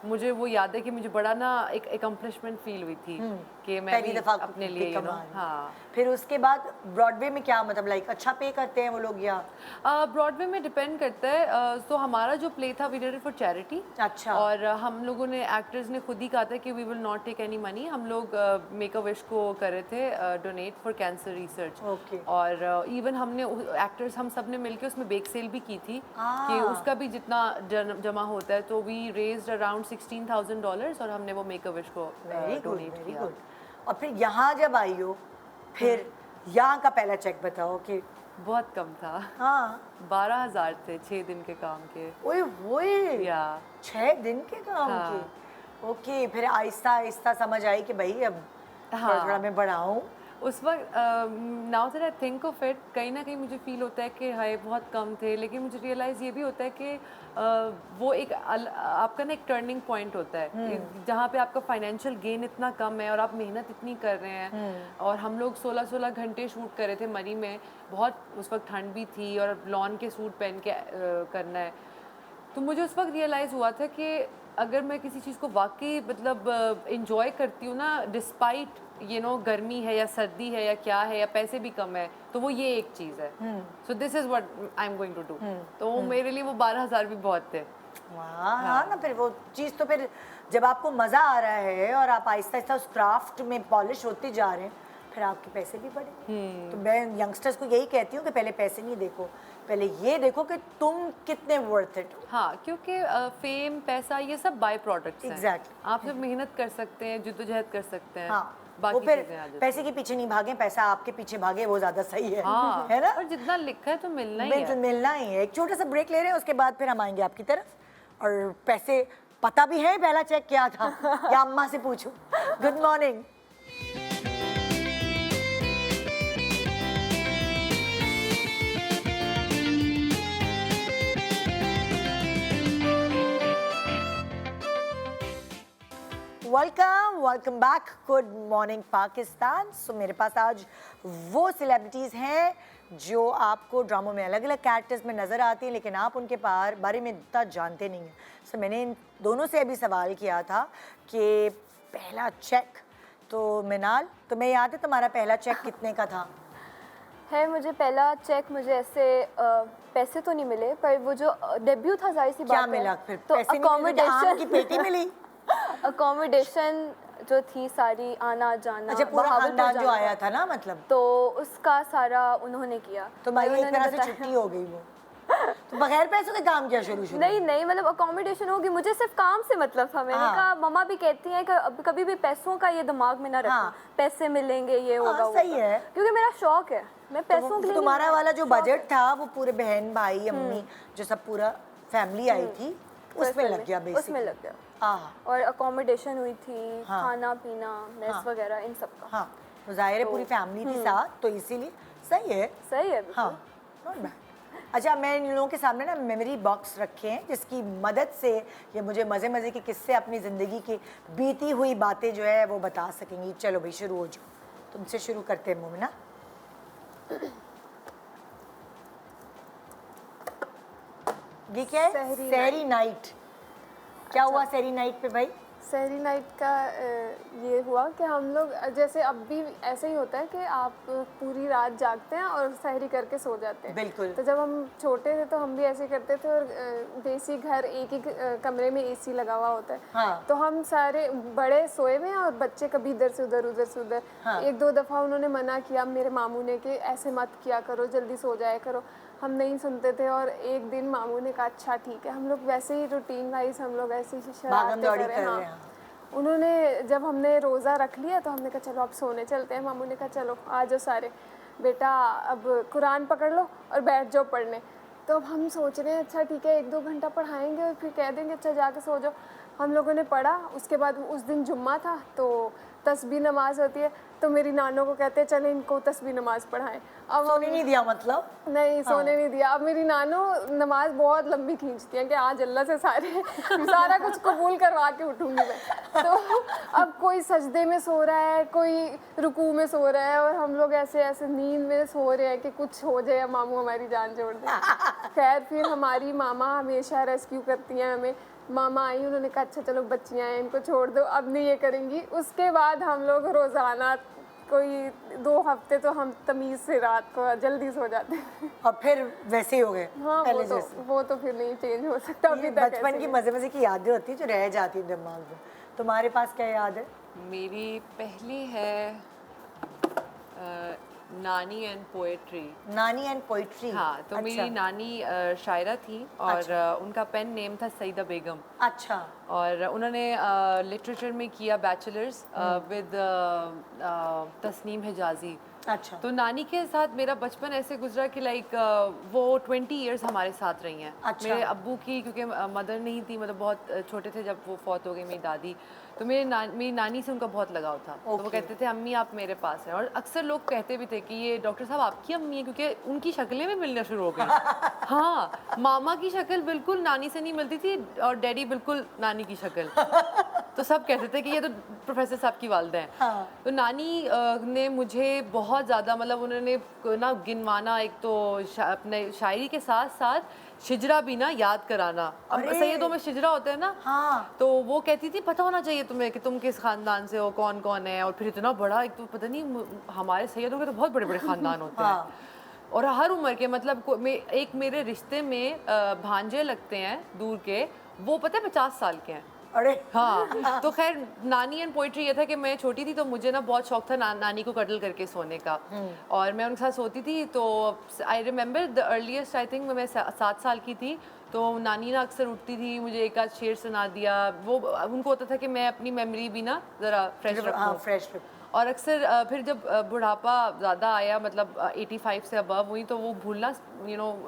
मुझे वो याद है कि मुझे बड़ा ना एक अकम्पलिशमेंट फील हुई थी कि मैं भी अपने लिए हाँ। फिर उसके बाद ब्रॉडवे में क्या मतलब लाइक अच्छा पे करते हैं वो लोग या? ब्रॉडवे में डिपेंड करता है। तो हमारा जो प्ले था we did it for charity. अच्छा। और हम लोगों ने एक्टर्स ने खुद ही कहा था कि we will not take any money. हम लोग मेक अ विश को कर रहे थे donate for cancer research. Okay. और इवन हमने एक्टर्स हम सब ने मिलकर उसमें बेक सेल भी की थी कि उसका भी जितना जमा होता है, तो वी रेज्ड अराउंड $16,000 और हमने वो मेक अ विश को डोनेट किया। और फिर यहाँ जब आई हो, फिर यहाँ का पहला चेक बताओ कि? बहुत कम था। हाँ, 12,000 थे 6 दिन के काम के। ओए होए, या 6 दिन के काम हाँ। के। ओके, फिर आहिस्ता आहिस्ता समझ आई कि भाई अब हाँ। थोड़ा मैं बढ़ाऊँ। उस वक्त now that I think of it, कहीं ना कहीं मुझे फील होता है कि हाय बहुत कम थे, लेकिन मुझे रियलाइज़ ये भी होता है कि वो एक आपका ना एक टर्निंग पॉइंट होता है जहाँ पे आपका फाइनेंशियल गेन इतना कम है और आप मेहनत इतनी कर रहे हैं। और हम लोग 16-16 घंटे शूट कर रहे थे मरी में, बहुत उस वक्त ठंड भी थी और लॉन के सूट पहन के करना है। तो मुझे उस वक्त रियलाइज़ हुआ था कि अगर मैं किसी चीज़ को वाकई मतलब इंजॉय करती हूँ ना, डिस्पाइट गर्मी है या सर्दी है या क्या है या पैसे भी कम है, तो वो ये एक चीज़ है। So this is what I am going to do. तो मेरे लिए वो 12,000 भी बहुत थे। वाह, हाँ ना, फिर वो चीज़ तो फिर जब आपको मज़ा आ रहा है और आप आहिस्ता आहिस्ता उस क्राफ्ट में पॉलिश होते जा रहे हैं, फिर आपके पैसे भी बढ़े। तो मैं यंगस्टर्स को यही कहती हूँ कि पहले पैसे नहीं देखो, पहले ये देखो कि तुम कितने वर्थ इट हो। हाँ, क्योंकि फेम पैसा ये सब बाय प्रोडक्ट्स हैं। Exactly. आप जब मेहनत कर सकते हैं, जद्दोजहद कर सकते हैं, हाँ, बाकी वो फिर चीज़ें आ जाती हैं। पैसे के पीछे नहीं भागे, पैसा आपके पीछे भागे, वो ज़्यादा सही है। हाँ, है ना? और जितना लिखा है तो मिलना ही बिल्कुल है। मिलना ही है। एक छोटा सा ब्रेक ले रहे हैं, उसके बाद फिर हम आएंगे आपकी तरफ। और पैसे पता भी है पहला चेक क्या था या अम्मा से पूछूं? Good morning. Welcome back. Good morning Pakistan. So मेरे पास आज वो सेलिब्रिटीज़ हैं जो आपको ड्रामों में अलग अलग कैरेक्टर्स में नज़र आती हैं, लेकिन आप उनके बारे में इतना जानते नहीं हैं। सो मैंने इन दोनों से अभी सवाल किया था कि पहला चेक, तो मिनाल तुम्हें याद है तुम्हारा पहला चेक कितने का था? है मुझे पहला चेक मुझे ऐसे पैसे तो नहीं मिले, पर वो जो डेब्यू था जाहिर सी बात क्या है, मिला फिर? तो पैसे नहीं मिले, आम की पेटी मिली? अकोमोडेशन जो थी सारी, आना जाना, अच्छा, पूरा बहावलपुर खानदान जो जाना आया था, था ना, मतलब तो उसका सारा उन्होंने किया। तो भाई एक उन्होंने तरह से बताया- छुट्टी हो गई वो। तो बगैर पैसों के काम किया शुरू नहीं नहीं, मतलब अकोमोडेशन होगी, मुझे सिर्फ काम से मतलब था। मैंने हाँ। कहा, मम्मा भी कहती हैं कि कभी भी पैसों का ये दिमाग में ना रखना, हाँ। पैसे मिलेंगे ये होगा वो सही होगा। है। क्योंकि मेरा शौक है, मैं पैसों के लिए तुम्हारा नहीं- वाला जो शौक बजट है। था वो पूरे बहन भाई अम्मी जो सब पूरा फैमिली आई थी उसमें लग गया बेसिकली। उसमें लग गया। हाँ और अकोमोडेशन हुई थी, हाँ। खाना पीना, मेस हाँ। वगैरह, इन सब का। हाँ, तो जाहिर है पूरी फैमिली थी साथ, तो इसीलिए सही है। सही है बिल्कुल। हाँ, नॉट बैड। अच्छा, मैं इन लोगों के सामने ना मेमोरी बॉक्स रखे हैं जिसकी मदद से ये मुझे मज़े मज़े के किस्से, अपनी ज़िंदगी की बीती हुई बातें जो है वो बता सकेंगी। चलो भाई शुरू हो जाओ, तुमसे शुरू करते हैं मोमिना। ये क्या है? सहरी सहरी नाइट। क्या हुआ सहरी नाइट पे भाई? सहरी नाइट का ये हुआ कि हम लोग जैसे अब भी ऐसे ही होता है कि आप पूरी रात जागते हैं और सहरी करके सो जाते हैं। बिल्कुल। तो जब हम छोटे थे तो हम भी ऐसे करते थे, और देसी घर एक ही कमरे में एसी लगा हुआ होता है। हाँ। तो हम सारे बड़े सोए हुए हैं और बच्चे कभी इधर से उधर, उधर से उधर। हाँ। एक दो दफ़ा उन्होंने मना किया मेरे मामू ने कि ऐसे मत किया करो, जल्दी सो जाया करो। हम नहीं सुनते थे, और एक दिन मामू ने कहा अच्छा ठीक है, हम लोग वैसे ही रूटीन वाइज हम लोग ऐसे ही शरारतें भागम-दौड़ी कर रहे कर हैं। रहे हैं। हाँ। उन्होंने जब हमने रोज़ा रख लिया तो हमने कहा चलो अब सोने चलते हैं। मामू ने कहा चलो आ जाओ सारे, बेटा अब कुरान पकड़ लो और बैठ जाओ पढ़ने। तो अब हम सोच रहे हैं अच्छा ठीक है, एक दो घंटा पढ़ाएंगे और फिर कह देंगे अच्छा जाके सो जाओ। हम लोगों ने पढ़ा, उसके बाद उस दिन जुम्मा था तो तस्बीह नमाज होती है, तो मेरी नानों को कहते हैं चले इनको तस्बीह नमाज पढ़ाएं। अब सोने नहीं दिया मतलब? नहीं, सोने नहीं दिया। अब मेरी नानो नमाज बहुत लंबी खींचती हैं कि आज अल्लाह से सारा कुछ कबूल करवा के उठूंगी मैं। तो अब कोई सजदे में सो रहा है, कोई रुकू में सो रहा है, और हम लोग ऐसे ऐसे नींद में सो रहे हैं कि कुछ हो जाए, मामू हमारी जान छोड़ दे। खैर फिर हमारी मामा हमेशा रेस्क्यू करती हैं हमें। मामा आई, उन्होंने कहा अच्छा चलो बच्चियाँ हैं इनको छोड़ दो, अब नहीं ये करेंगी। उसके बाद हम लोग रोज़ाना कोई 2 हफ्ते तो हम तमीज़ से रात को जल्दी सो जाते हैं। और फिर वैसे ही हो गए हाँ, पहले जैसे? वो तो फिर नहीं चेंज हो सकता ये अभी तक। बचपन ऐसे की ही। मजे मजे की यादें होती है जो रह जाती है दिमाग में। तुम्हारे पास क्या याद है? मेरी पहली है नानी एंड पोएट्री। नानी एंड पोइट्री। हाँ, तो मेरी नानी शायरा थी और उनका पेन नेम था सईदा बेगम। अच्छा। और उन्होंने लिटरेचर में किया बैचलर्स विद तस्नीम हिजाजी। अच्छा। तो नानी के साथ मेरा बचपन ऐसे गुजरा कि लाइक वो 20 इयर्स हमारे साथ रही हैं। अच्छा। मेरे अब्बू की क्योंकि मदर नहीं थी, मतलब बहुत छोटे थे जब वो फौत हो गई मेरी दादी, तो मेरी नानी से उनका बहुत लगाव था। तो वो कहते थे अम्मी आप मेरे पास हैं, और अक्सर लोग कहते भी थे कि ये डॉक्टर साहब आपकी अम्मी है, क्योंकि उनकी शक्लें भी मिलना शुरू हो गई। हाँ, मामा की शक्ल बिल्कुल नानी से नहीं मिलती थी और डैडी बिल्कुल नानी की शक्ल। तो सब कहते थे कि ये तो प्रोफेसर साहब की वालदा हैं। हाँ। तो नानी ने मुझे बहुत ज़्यादा, मतलब उन्होंने ना गिनवाना, एक तो अपने शायरी के साथ साथ शिजरा भी ना याद कराना। अब सैयदों में शिजरा होता है ना। हाँ। तो वो कहती थी पता होना चाहिए तुम्हें कि तुम किस खानदान से हो, कौन कौन है, और फिर इतना बड़ा, एक तो पता नहीं हमारे सैयदों के तो बहुत बड़े बड़े खानदान होते हैं। और हर उम्र के, मतलब एक मेरे रिश्ते में भांजे लगते हैं दूर के, वो पता है 50 साल के हैं। अरे हाँ। तो खैर नानी एंड पोइट्री ये था कि मैं छोटी थी तो मुझे ना बहुत शौक था नानी को कडल करके सोने का, और मैं उनके साथ सोती थी। तो I remember the earliest, I think मैं 7 साल की थी, तो नानी ना अक्सर उठती थी, मुझे एक आध शेर सुना दिया। वो उनको होता था कि मैं अपनी मेमोरी भी ना ज़रा फ्रेश रखूँ। फ्रेश। और अक्सर फिर जब बुढ़ापा ज़्यादा आया, मतलब 85 से अबव हुई, तो वो भूलना,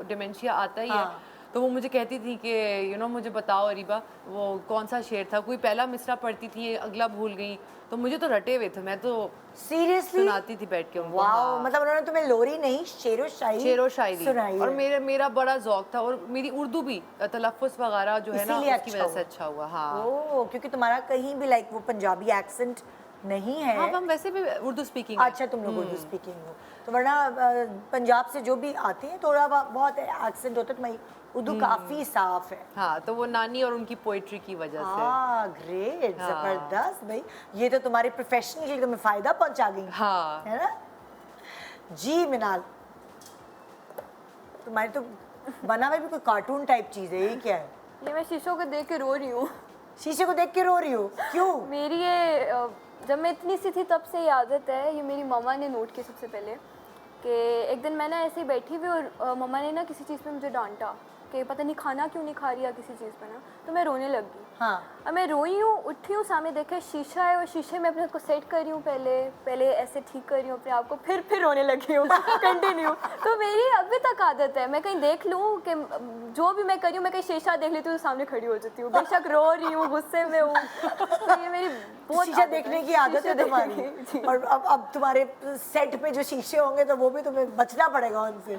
डिमेंशिया आता ही है। तो वो मुझे कहती थी कि मुझे बताओ अरीबा वो कौन सा शेर था, कोई पहला मिसरा पढ़ती थी अगला भूल गई, तो मुझे तो रटे हुए थे, मैं तो सीरियसली सुनाती थी बैठ के उनको। वाओ, मतलब उन्होंने तुम्हें लोरी नहीं शेरो शायरी सुनाई और है। मेरा बड़ा ज़ौक था, और मेरी उर्दू भी तलफ़्फ़ुज़ वगैरह जो है ना इसीलिए उसकी वजह से अच्छा हुआ। हाँ। ओह, क्योंकि तुम्हारा कहीं भी लाइक वो पंजाबी एक्सेंट नहीं है। हाँ, हम वैसे भी उर्दू स्पीकिंग। अच्छा, तुम लोग उर्दू स्पीकिंग हो, तो वरना पंजाब से जो भी आते हैं थोड़ा बहुत एक्सेंट होता है, तुम्हारी उर्दू काफी साफ है। हाँ, तो वो नानी और उनकी पोइट्री की वजह से। ग्रेट, जबरदस्त भाई, ये तो तुम्हारे प्रोफेशनल के लिए तुम्हें फायदा पहुंचा गई। हाँ। है ना जी मिनाल? तुम्हारी तो बना हुआ भी कोई कार्टून टाइप चीज़ है, ये क्या है? ये मैं शीशों को देख के रो रही हूँ। शीशे को देख के रो रही हो, क्यों? मेरी ये जब मैं इतनी सी थी तब से ये आदत है, ये मेरी मम्मा ने नोट की सबसे पहले, कि एक दिन मैं ना ऐसे ही बैठी हुई और मम्मा ने ना किसी चीज़ पे मुझे डांटा कि पता नहीं खाना क्यों नहीं खा रही है किसी चीज़ पे ना, तो मैं रोने लग गई। हाँ। अब मैं रोई हूँ, उठी हूँ, सामने देखे शीशा है और शीशे में अपने को सेट कर रही हूँ, पहले ऐसे ठीक कर रही हूँ अपने आप को, फिर रोने लगी हूँ कंटिन्यू। तो मेरी अभी तक आदत है, मैं कहीं देख लूँ कि जो भी मैं कर रही हूँ, मैं कहीं शीशा देख लेती हूँ तो सामने खड़ी हो जाती हूँ, बेशक रो रही हूँ, गुस्से में हूँ। तो ये मेरी बहुत शीशा देखने की आदत है तुम्हारी। और अब तुम्हारे सेट पे जो शीशे होंगे तो वो भी तुम्हें बचना पड़ेगा उनसे।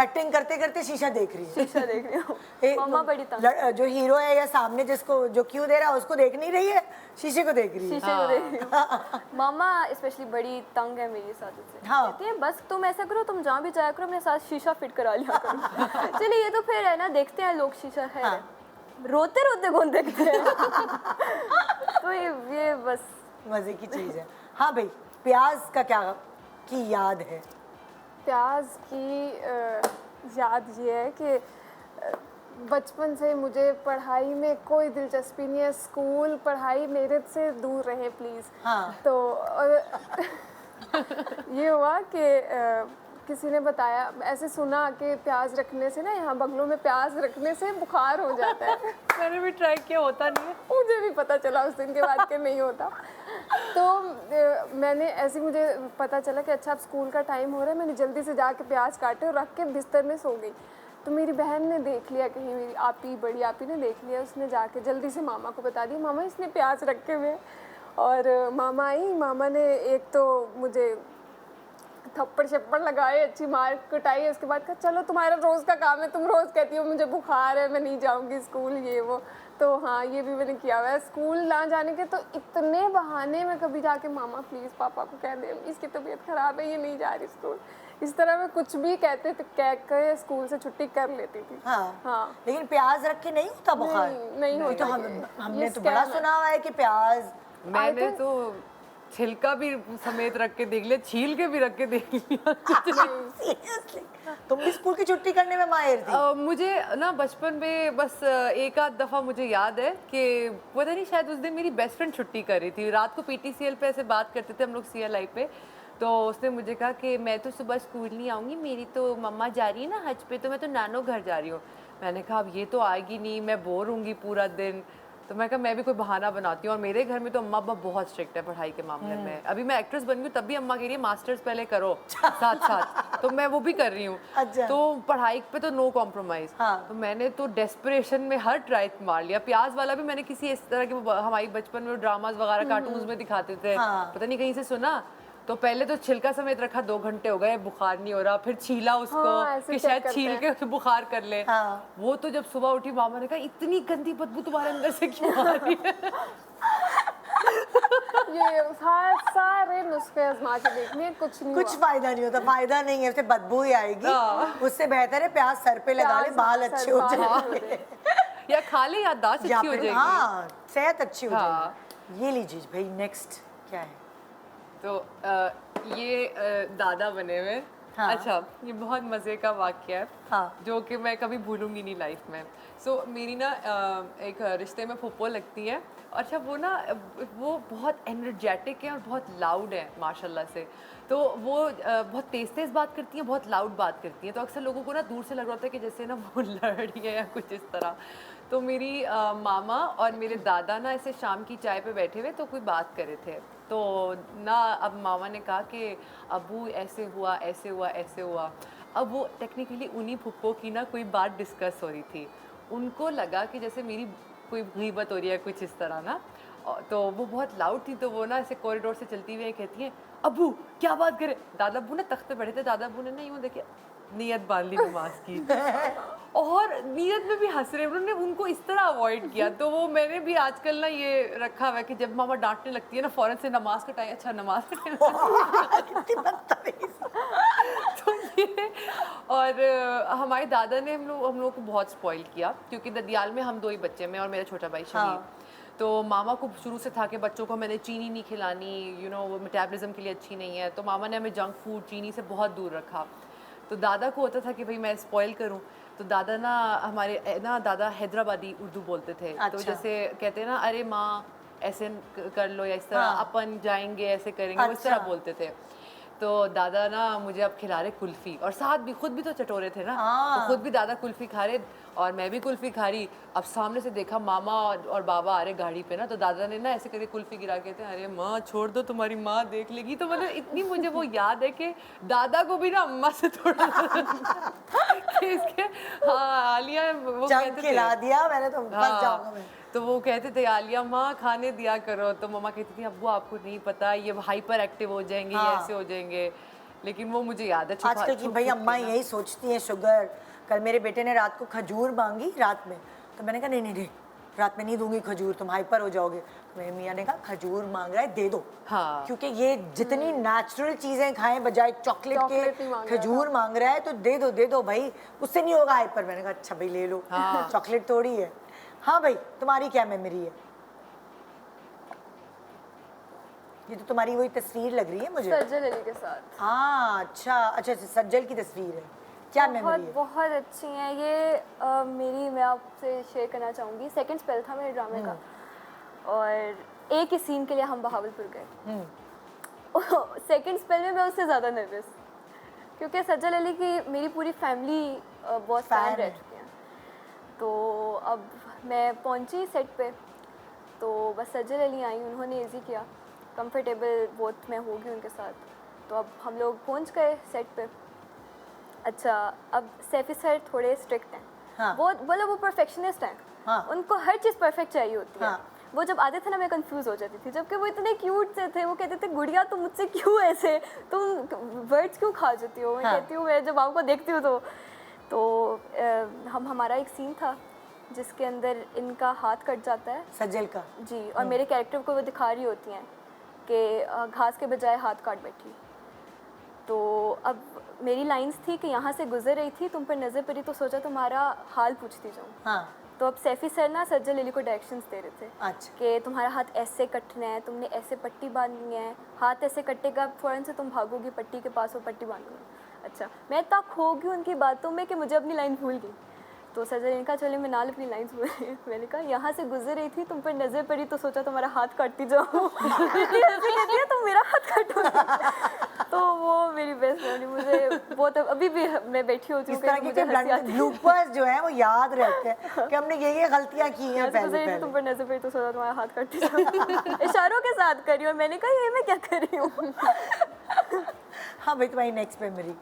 एक्टिंग करते करते शीशा देख रही है। शीशा देख रही हूँ। मम्मा बड़ी तंग। जो हीरो है या सामने जिसको जो क्यों दे रहा है उसको देख नहीं रही है, शीशे को देख रही है। शीशे को देख रही हूँ। मामा स्पेशली बड़ी तंग है मेरी साथ से। हाँ। कहती है बस तुम ऐसा करो, तुम जहाँ भी जाया करो अपने साथ शीशा फिट करा लिया करो। चलिए ये तो फिर है ना, देखते हैं लोग शीशा है। हाँ। रोते रोते कौन देखते हैं? तो ये बस मजे की चीज है। हाँ भाई, प्याज का क्या की याद है? प्याज की याद ये है कि बचपन से मुझे पढ़ाई में कोई दिलचस्पी नहीं है, स्कूल पढ़ाई मेरे से दूर रहे प्लीज़। हाँ। तो ये हुआ कि किसी ने बताया, ऐसे सुना कि प्याज रखने से ना, यहाँ बगलों में प्याज रखने से बुखार हो जाता है। मैंने भी ट्राई किया, होता नहीं है। मुझे भी पता चला उस दिन के बाद कि नहीं होता। तो मैंने ऐसे, मुझे पता चला कि अच्छा अब स्कूल का टाइम हो रहा है, मैंने जल्दी से जाके प्याज काटे और रख के बिस्तर में सो गई। तो मेरी बहन ने देख लिया, कहीं मेरी आपी, बड़ी आपी ने देख लिया, उसने जाके जल्दी से मामा को बता दिया, मामा इसने प्याज रखे हुए। और मामा आई, मामा ने एक तो मुझे थप्पड़ शप्पड़ लगाए, अच्छी मार कुटाई, उसके बाद कहा चलो तुम्हारा रोज़ का काम है, तुम रोज़ कहती हो मुझे बुखार है, मैं नहीं जाऊंगी स्कूल, ये वो। तो हाँ, ये भी मैंने किया हुआ है। स्कूल ना जाने के तो इतने बहाने, मैं कभी जाके मामा प्लीज़ पापा को कह दे इसकी तबीयत ख़राब है, ये नहीं जा रही स्कूल, इस तरह मैं कुछ भी कहते थे, कह कर स्कूल से छुट्टी कर लेती थी। हाँ। हाँ। लेकिन प्याज रख के नहीं होता बुखार? नहीं ये होता तो ये। हमने ये तो बड़ा scam है। सुना हुआ है कि प्याज मैंने तो छिलका भी समेत रख के देख लिया, छील के भी रख के देख लिया। Seriously? तुम भी स्कूल की छुट्टी करने में माहिर थी? मुझे ना बचपन में बस एक आध दफ़ा मुझे याद है कि पता नहीं, शायद उस दिन मेरी बेस्ट फ्रेंड छुट्टी कर रही थी। रात को पीटीसीएल पे ऐसे बात करते थे हम लोग सीएलआई पे, तो उसने मुझे कहा कि मैं तो सुबह स्कूल नहीं आऊँगी, मेरी तो मम्मा जा रही है ना हज पे, तो मैं तो नानो घर जा रही हूँ। मैंने कहा अब ये तो आएगी नहीं, मैं बोर होंगी पूरा दिन। तो मैं कहा मैं भी कोई बहाना बनाती हूँ। और मेरे घर में तो अम्मा अब्बा बहुत स्ट्रिक्ट है पढ़ाई के मामले में। अभी मैं एक्ट्रेस बन गई तब भी अम्मा कह रही है मास्टर्स पहले करो साथ साथ, तो मैं वो भी कर रही हूँ। अच्छा। तो पढ़ाई पे तो नो कॉम्प्रोमाइज। हाँ। तो मैंने तो डेस्परेशन में हर ट्राई मार लिया। प्याज वाला भी मैंने किसी इस तरह के, हमारी बचपन में ड्रामाज वगैरह कार्टून्स में दिखाते थे, हाँ। पता नहीं कहीं से सुना, तो पहले तो छिलका समेत रखा, 2 घंटे हो गए बुखार नहीं हो रहा, फिर छीला उसको हाँ, ऐसे कि check शायद करते छील हैं। के बुखार कर ले। हाँ। वो तो जब सुबह उठी मामा ने कहा इतनी गंदी बदबू तुम्हारे अंदर से क्यों आ रही है? ये सारे नुस्खे आजमा के देखने, कुछ नहीं कुछ हुआ। फायदा नहीं होता, फायदा नहीं है, उससे बदबू ही आएगी। उससे बेहतर है प्याज सर पे लगा ले, प्याज बाल सर अच्छे हो बाल जाएंगे। या खा ले, याददाश्त या अच्छी हो फिर जाएगी। हाँ, सेहत अच्छी हो हाँ। जाएगी। ये लीजिए भाई, नेक्स्ट क्या है? तो ये दादा बने हुए। हाँ। अच्छा, ये बहुत मज़े का वाक़या है, हाँ। जो कि मैं कभी भूलूंगी नहीं लाइफ में। मेरी ना एक रिश्ते में फुप्पो लगती है। अच्छा, वो ना वो बहुत एनर्जेटिक है और बहुत लाउड है माशाल्लाह से। तो वो बहुत तेज़ तेज़ बात करती हैं, बहुत लाउड बात करती हैं। तो अक्सर लोगों को ना दूर से लग रहा होता है कि जैसे ना वो लड़ रही है या कुछ इस तरह। तो मेरी मामा और मेरे दादा ना ऐसे शाम की चाय पे बैठे हुए तो कोई बात कर रहे थे। तो ना अब मामा ने कहा कि अबू ऐसे हुआ ऐसे हुआ ऐसे हुआ। अब वो टेक्निकली उन्हीं फुप्पो की ना कोई बात डिस्कस हो रही थी। उनको लगा कि जैसे मेरी कोई गीबत हो रही है कुछ इस तरह ना। तो वो बहुत लाउड थी, तो वो ना ऐसे कॉरिडोर से चलती हुई कहती हैं अबू क्या बात करे। दादा अबू ना तख्त पे बैठे थे, दादा अबू ने ना यूँ देखे नियत बांध ली नमाज की और नियत में भी हंस रहे, उन्होंने उनको इस तरह अवॉइड किया। तो वो मैंने भी आजकल ना ये रखा हुआ है कि जब मामा डांटने लगती है ना फौरन से नमाज का टाइम, अच्छा नमाज का टाइम तो ये। और हमारे दादा ने हम लोग को बहुत स्पॉइल किया, क्योंकि ददियाल में हम 2 ही बच्चे, मैं और मेरा छोटा भाई शहीद। हाँ। तो मामा को शुरू से था कि बच्चों को मैंने चीनी नहीं खिलानी, वो मेटाबॉलिज्म के लिए अच्छी नहीं है। तो मामा ने हमें जंक फूड, चीनी से बहुत दूर रखा। तो दादा को होता था कि भाई मैं स्पॉइल करूं, तो दादा ना हमारे ना दादा हैदराबादी उर्दू बोलते थे। तो अच्छा। जैसे कहते हैं ना, अरे माँ ऐसे कर लो, या इस तरह अपन जाएंगे ऐसे करेंगे, वो इस तरह अच्छा। बोलते थे। तो दादा ना मुझे अब खिला रहे कुल्फी, और साथ भी खुद भी तो चटोरे थे ना, तो खुद भी दादा कुल्फी खा रहे और मैं भी कुल्फी खा रही। अब सामने से देखा मामा और बाबा आ रहे गाड़ी पे ना, तो दादा ने ना ऐसे करके कुल्फी गिरा के थे, अरे माँ छोड़ दो तुम्हारी माँ देख लेगी। तो मतलब इतनी मुझे वो याद है कि दादा को भी ना अम्मा से थोड़ा कि इसके हाँ आलिया वो जंग कहते खिला थे, दिया मैंने तो बस जाऊंगा मैं। तो वो कहते थे आलिया माँ खाने दिया करो, तो मम्मा कहती थी अब्बू आपको नहीं पता ये हाइपर एक्टिव हो जाएंगे, ये ऐसे हो जाएंगे। लेकिन वो मुझे याद है आजकल की भाई अम्मा यही सोचती हैं शुगर। कल मेरे बेटे ने रात को खजूर मांगी रात में, तो मैंने कहा नहीं नहीं नहीं रात में नहीं दूंगी खजूर, तुम हाइपर हो जाओगे। तो मेरे मियाँ ने कहा खजूर मांग रहा है दे दो, हाँ। क्योंकि ये जितनी नेचुरल चीजें खाएं बजाय चॉकलेट चॉकलेट ही के, मांग रहा खजूर मांग रहा है तो दे दो भाई, उससे नहीं होगा हाइपर। मैंने कहा अच्छा भाई ले लो, चॉकलेट थोड़ी है। हाँ भाई तुम्हारी क्या मेमोरी है? ये तो तुम्हारी वही तस्वीर लग रही है मुझे। सज्जल अली के साथ। हाँ अच्छा सज्जल की तस्वीर है, क्या मेमोरी बहुत है? बहुत अच्छी हैं ये। मेरी मैं आपसे शेयर करना चाहूँगी। सेकंड स्पेल था मेरे ड्रामे का, और एक ही सीन के लिए हम बहावलपुर गए। सेकंड स्पेल में मैं उससे ज़्यादा नर्वस, क्योंकि सज्जल अली की मेरी पूरी फैमिली बहुत फैन रह चुकी है। तो अब मैं पहुंची सेट पे, तो बस सज्जल अली आई, उन्होंने इजी किया, कंफर्टेबल बहुत मैं होगी उनके साथ। तो अब हम लोग पहुंच गए सेट पे। अच्छा, अब सैफी सर थोड़े स्ट्रिक्ट हैं, हाँ। बहुत मतलब वो परफेक्शनिस्ट हैं, हाँ। उनको हर चीज़ परफेक्ट चाहिए होती है। हाँ। वो जब आते थे ना मैं कंफ्यूज हो जाती थी, जबकि वो इतने क्यूट से थे। वो कहते थे गुड़िया तुम मुझसे क्यों ऐसे, तुम वर्ड्स क्यों खा जाती हो? मैं हाँ। कहती हूँ मैं जब आपको देखती हूँ तो हमारा एक सीन था जिसके अंदर इनका हाथ कट जाता है सज्जल का। जी, और मेरे कैरेक्टर को वो दिखा रही होती हैं कि घास के बजाय हाथ काट बैठी। तो अब मेरी लाइंस थी कि यहाँ से गुजर रही थी, तुम पर नज़र पड़ी तो सोचा तुम्हारा हाल पूछती जाऊँ। हाँ। तो अब सैफी सर ना सज्जल अली को डायरेक्शंस दे रहे थे अच्छा। कि तुम्हारा हाथ ऐसे कटना है, तुमने ऐसे पट्टी बांधनी है, हाथ ऐसे कटेगा फ़ौरन से तुम भागोगी पट्टी के पास और पट्टी बांधोगी। अच्छा, मैं इतना खो गई उनकी बातों में कि मुझे अपनी लाइन भूल गई। तो सज्जल ने कहा चलिए मैं नाल अपनी लाइन्स भूल गई। मैंने कहा यहाँ से गुजर रही थी, तुम पर नज़र पड़ी तो सोचा तुम्हारा हाथ काटती जाऊँ। इतनी हंसी कहती है तुम मेरा हाथ काटो। तो वो मेरी बेस्ट फ्रेंड, मुझे बहुत अभी भी मैं बैठी होती हूँ इस तरह के ब्लूपर्स जो हैं वो याद रहते हैं कि हमने ये गलतियाँ की हैं पहले। तुम पर नजर पड़ी तो सोचा तुम्हारा हाथ काटती जाऊँ। इशारों के साथ करी, और मैंने कहा ये मैं क्या कर रही हूँ। हाँ भाई तुम्हारी नेक्स्ट मेमोरी,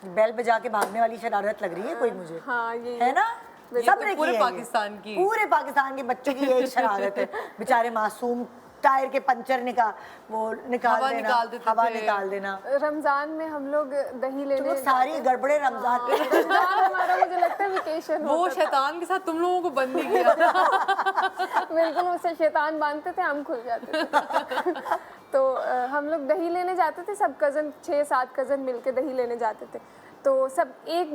बेल बजा के भागने वाली शरारत लग रही है कोई मुझे। हाँ ये है ना? ये सब तो ने पूरे की है ये। पाकिस्तान की। पूरे पाकिस्तान के बच्चों की यही शरारत है। बेचारे मासूम टायर के पंचर हवा निकाल देना, निकाल देते हवा थे। निकाल देना। रमज़ान में हम लोग दही तुम लेने लोग सारी गड़बड़े रमजान के रमज़ान हमारा मुझे लगता है वेकेशन वो शैतान के साथ तुम लोगों को बंद नहीं किया था। बिल्कुल उससे शैतान बांधते थे, हम खुल जाते थे। तो हम लोग दही लेने जाते थे, सब कज़न 6-7 कज़न मिलके दही लेने जाते थे। तो सब एक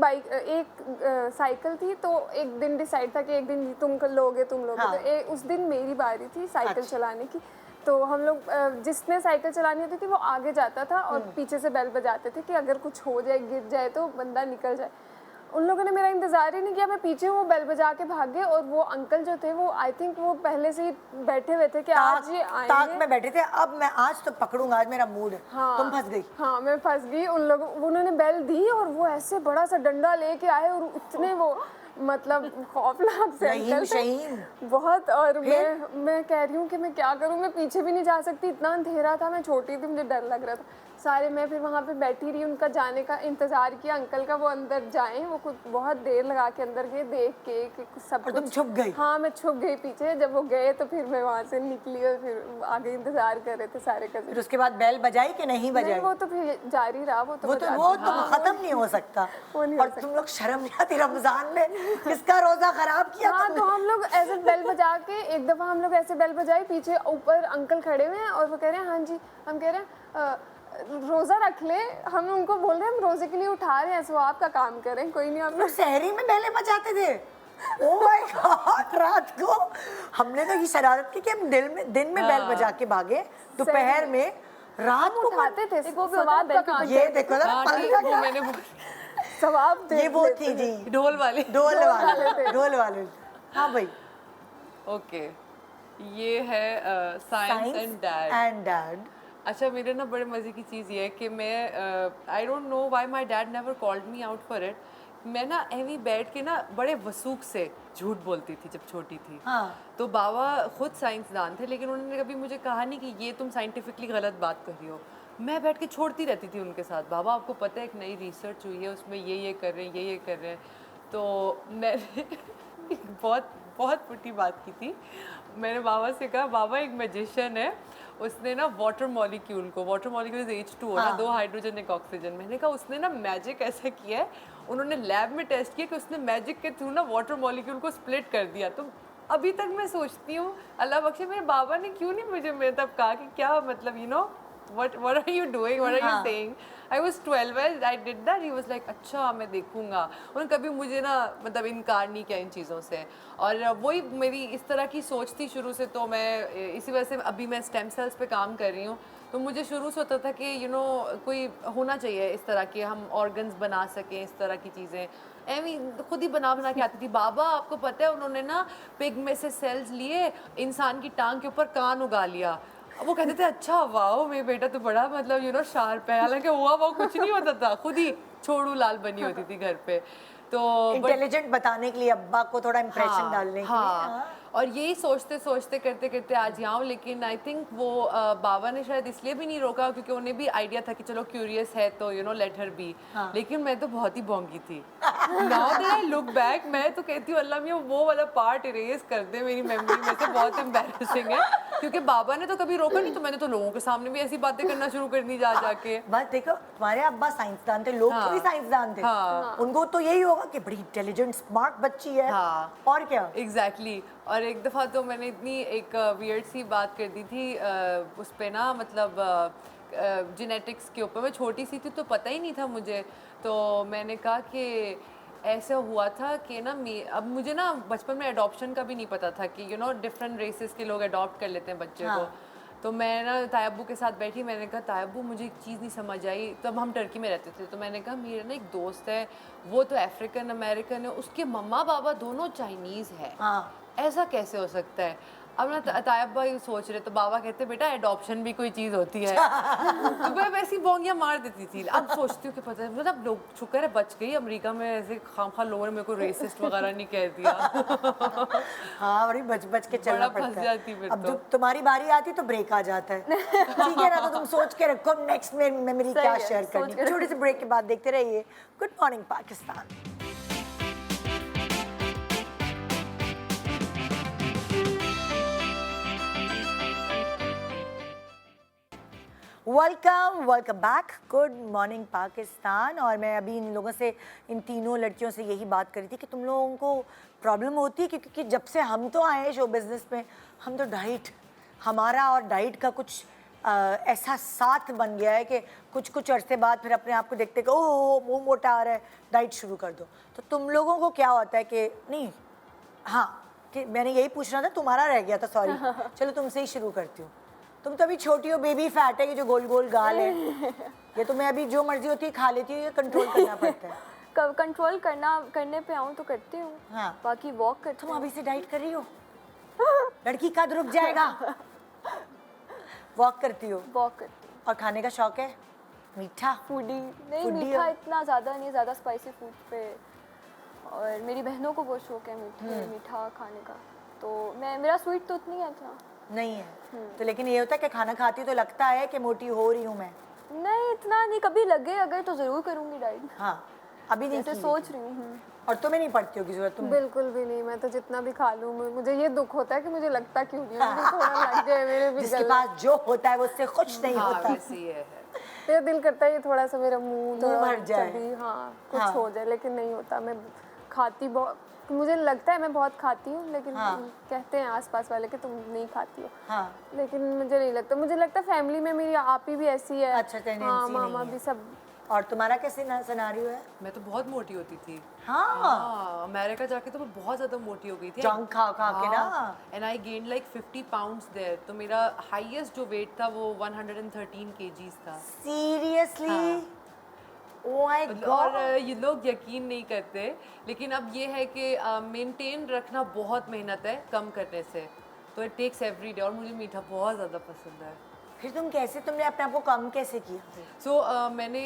साइकिल थी, तो एक दिन डिसाइड था कि एक दिन तुम लोगे हाँ। तो उस दिन मेरी बारी थी साइकिल चलाने की। तो हम लोग जिसने साइकिल चलानी होती थी वो आगे जाता था और पीछे से बेल बजाते थे कि अगर कुछ हो जाए, गिर जाए तो बंदा निकल जाए। उन लोगों ने मेरा इंतज़ार ही नहीं किया, मैं पीछे वो बेल बजा के भाग गए। और वो अंकल जो थे वो आई थिंक वो पहले से ही बैठे हुए थे कि आज ये ताक आएंगे। में बैठे थे, अब मैं आज तो पकड़ूंगा, आज मेरा मूड है। हाँ, तुम फंस गई। हाँ मैं फंस गई। उन्होंने बेल दी और वो ऐसे बड़ा सा डंडा लेके आए और इतने वो मतलब खौफनाक से अंकल थे बहुत। और मैं कह रही हूँ कि मैं क्या करूँ, मैं पीछे भी नहीं जा सकती, इतना अंधेरा था, मैं छोटी थी, मुझे डर लग रहा था। सारे मैं फिर वहाँ पे बैठी रही, उनका जाने का इंतज़ार किया, अंकल का वो अंदर जाएं। वो कुछ बहुत देर लगा के अंदर गए, देख के कि सब और तुम छुप गई? हाँ मैं छुप गई पीछे। जब वो गए तो फिर मैं वहाँ से निकली और फिर आगे इंतज़ार कर रहे थे सारे कज़न। फिर उसके बाद बेल बजाई कि नहीं बजाई? वो तो फिर जारी रहा, वो तो खत्म नहीं हो सकता। और तुम लोग शर्म नहीं आती रमजान में किसका रोजा खराब किया? हाँ तो हम लोग ऐसे बेल बजा के, एक दफ़ा हम लोग ऐसे बेल बजाई, पीछे ऊपर अंकल खड़े हुए हैं और वो कह रहे हैं हाँ जी, हम कह रहे हैं रोज़ा रख ले। हम उनको बोल रहे हैं हम रोज़े के लिए उठा रहे हैं, सो आपका काम करें, कोई नहीं। हम लोग सहरी में बेलें बजाते थे? ओह माय गॉड, रात को हमने तो ये शरारत की कि हम दिन में बेल बजा के भागे, दोपहर में, रात को उठाते थे। वो भी सवाब का काम। ये देखो ना हाँ, ठीक, वो मैंने सवाब दे ये वो थी जी, ढोल वाली। ढोल वाले। हाँ भाई, ओके, ये है science and dad. And dad. अच्छा, मेरे ना बड़े मज़े की चीज़ ये है कि मैं I don't know why my dad never called me out for it. मैं ना एवी बैठ के ना बड़े वसूख से झूठ बोलती थी जब छोटी थी। हाँ। तो बाबा खुद साइंसदान थे, लेकिन उन्होंने कभी मुझे कहा नहीं कि ये तुम साइंटिफिकली गलत बात कर रही हो। मैं बैठ के छोड़ती रहती थी उनके साथ, बाबा आपको पता है एक नई रिसर्च हुई है, उसमें ये कर रहे हैं, ये कर रहे हैं। तो मैंने बहुत बहुत पुट्टी बात की थी। मैंने बाबा से कहा, बाबा एक मैजिशियन है, उसने ना वाटर मॉलिक्यूल इज H2O ना, 2 हाइड्रोजन एक ऑक्सीजन। मैंने कहा उसने ना मैजिक ऐसा किया है, उन्होंने लैब में टेस्ट किया कि उसने मैजिक के थ्रू ना वाटर मॉलिक्यूल को स्प्लिट कर दिया। तो अभी तक मैं सोचती हूँ, अल्लाह बख्शे मेरे बाबा ने क्यों नहीं मुझे मेरे तब कहा कि क्या मतलब you no what are you doing, what are you saying? I was 12 when I did that. He was like, अच्छा मैं देखूंगा। उन्होंने कभी मुझे ना मतलब इनकार नहीं किया इन चीज़ों से, और वही मेरी इस तरह की सोच थी शुरू से। तो मैं इसी वजह से अभी मैं स्टेम सेल्स पे काम कर रही हूँ। तो मुझे शुरू से होता था कि यू नो कोई होना चाहिए इस तरह के, हम ऑर्गन्स बना सकें, इस तरह की चीज़ें। एवी खुद ही बना के आती थी। बाबा आपको पता है उन्होंने ना पिग में से सेल्स लिए, इंसान की टांग के ऊपर कान उगा लिया। वो कहते थे अच्छा वाओ मेरा बेटा तो बड़ा मतलब यू नो शार्प है, हालांकि हुआ वो कुछ नहीं होता था, खुद ही छोड़ू लाल बनी होती थी घर पे। तो इंटेलिजेंट बताने के लिए, अब्बा को थोड़ा इम्प्रेशन डालने के लिए। और यही सोचते सोचते करते करते आज यहाँ हूँ। लेकिन आई थिंक वो बाबा ने शायद इसलिए भी नहीं रोका क्योंकि उन्हें भी आइडिया था कि चलो क्यूरियस है तो you know let her be. लेकिन मैं तो बहुत ही बोंगी थी। Now that I look back, मैं तो कहती हूँ अल्लाह मियाँ वो वाला पार्ट इरेज कर दे मेरी मेमोरी में से, बहुत एम्बैरेसिंग है। क्योंकि बाबा ने तो कभी रोका नहीं, तो मैंने तो लोगों के सामने भी ऐसी बातें करना शुरू कर दी जा जाके। बस देखो, तुम्हारे अब्बा साइंसदान थे, लोग थोड़ी साइंसदान थे। उनको तो यही होगा कि बड़ी इंटेलिजेंट स्मार्ट बच्ची है। और क्या। एग्जैक्टली। और एक दफ़ा तो मैंने इतनी एक वियर्ड सी बात कर दी थी उस पे ना, मतलब जेनेटिक्स के ऊपर। मैं छोटी सी थी तो पता ही नहीं था मुझे। तो मैंने कहा कि ऐसा हुआ था कि ना अब मुझे ना बचपन में अडॉप्शन का भी नहीं पता था कि यू नो डिफरेंट रेसेस के लोग अडॉप्ट कर लेते हैं बच्चे को। तो मैं ना तायब्बू के साथ बैठी, मैंने कहा तायब्बू मुझे एक चीज़ नहीं समझ आई। तब हम टर्की में रहते थे। तो मैंने कहा मेरा ना एक दोस्त है, वो तो अफ्रीकन अमेरिकन है, उसके मम्मा पापा दोनों चाइनीज़ है। ऐसा कैसे हो सकता है? अब ना तायब भाई सोच रहे, तो बाबा कहते बेटा एडॉप्शन भी कोई चीज़ होती है। तो मैं वैसी बोंगियाँ मार देती थी। अब सोचती हूँ कि पता है मतलब लोग, शुक्र है बच गई। अमेरिका में ऐसे खामखा लोगों ने मेरे को रेसिस्ट वगैरह नहीं कह दिया। हाँ, बड़ी बच बच के चलना बड़ा फंस पड़ता जाती है। फिर अब तो। जब तुम्हारी बारी आती तो ब्रेक आ जाता है। ठीक है ना, तो तुम सोच के रखो नेक्स्ट में मेमोरी क्या है, शेयर सोच करनी। के छोटे से ब्रेक के बाद देखते रहिए good morning Pakistan. Welcome back, good morning Pakistan. और मैं अभी इन लोगों से, इन तीनों लड़कियों से यही बात करी थी कि तुम लोगों को प्रॉब्लम होती है क्योंकि जब से हम तो आए हैं शो बिज़नेस में, हम तो डाइट, हमारा और डाइट का कुछ ऐसा साथ बन गया है कि कुछ कुछ अरसे बाद फिर अपने आप को देखते कि ओह मुँह मोटा आ रहा है, डाइट शुरू कर दो। तो तुम लोगों को क्या होता है कि नहीं, हाँ कि मैंने यही पूछना था, तुम्हारा रह गया था, सॉरी। चलो तुमसे ही शुरू करती हूँ। तुम तो अभी छोटी हो, बेबी फैट है, ये जो गोल गोल गाल है, ये तो मैं अभी जो मर्जी होती है खा लेती हूँ, ये कंट्रोल करना पड़ता है। कंट्रोल करने पे आऊँ तो करती हूँ। हाँ। बाकी वॉक करती तुम हूँ। अभी से डाइट कर रही हो? लड़की कद रुक जाएगा। वॉक करती हो? वॉक करती हूँ। और खाने का शौक है? मीठा? फूडी नहीं, फूडी मीठा हो? इतना ज़्यादा नहीं, ज़्यादा स्पाइसी फूड पे। और मेरी बहनों को बहुत शौक है मीठा खाने का। तो मेरा स्वीट तो उतनी है था नहीं है। तो लेकिन ये होता है कि खाना खाती तो लगता है कि मोटी हो रही हूँ मैं। नहीं, इतना नहीं। कभी लगे अगर तो ज़रूर करूँगी डाइट। हाँ, अभी नहीं जैसे की सोच रही हूँ। और तुम्हें नहीं पड़ती होगी जरूरत? तुम बिल्कुल भी नहीं। मैं तो जितना भी खा लूँ, मुझे ये दुख होता है कि मुझे लगता क्यों नहीं है। मुझे थोड़ा लग जाए मेरे भी जिसके गले। पास जो होता है वो उससे खुश नहीं हाँ होता। वैसे ही है। मेरा दिल करता है ये थोड़ा सा मेरा मुंह थोड़ा भर जाए। चबी, हाँ कुछ हो जाए, लेकिन नहीं होता। मैं खाती बहुत, मुझे लगता है मैं बहुत खाती हूँ, लेकिन कहते हैं आसपास वाले कि तुम नहीं खाती हो। हाँ। लेकिन मुझे नहीं लगता। मुझे लगता है फैमिली में मेरी आप ही भी ऐसी है। अच्छा, tendency हाँ, नहीं मामा है। भी सब। और तुम्हारा कैसे सिनेरियो है? मैं तो बहुत मोटी होती थी। हाँ, अमेरिका जाके तो मैं बहुत ज्यादा मोटी हो गई थी। जंक खा खा के ना। And I gain like 50 pounds there. तो मेरा हाईएस्ट जो वेट था वो 113 kgs था। सीरियसली? ओह माय और गॉड। ये लोग यकीन नहीं करते, लेकिन अब ये है कि मेंटेन रखना बहुत मेहनत है कम करने से, तो इट टेक्स एवरी डे। और मुझे मीठा बहुत ज़्यादा पसंद है। फिर तुमने अपने आप को कम कैसे किया? सो मैंने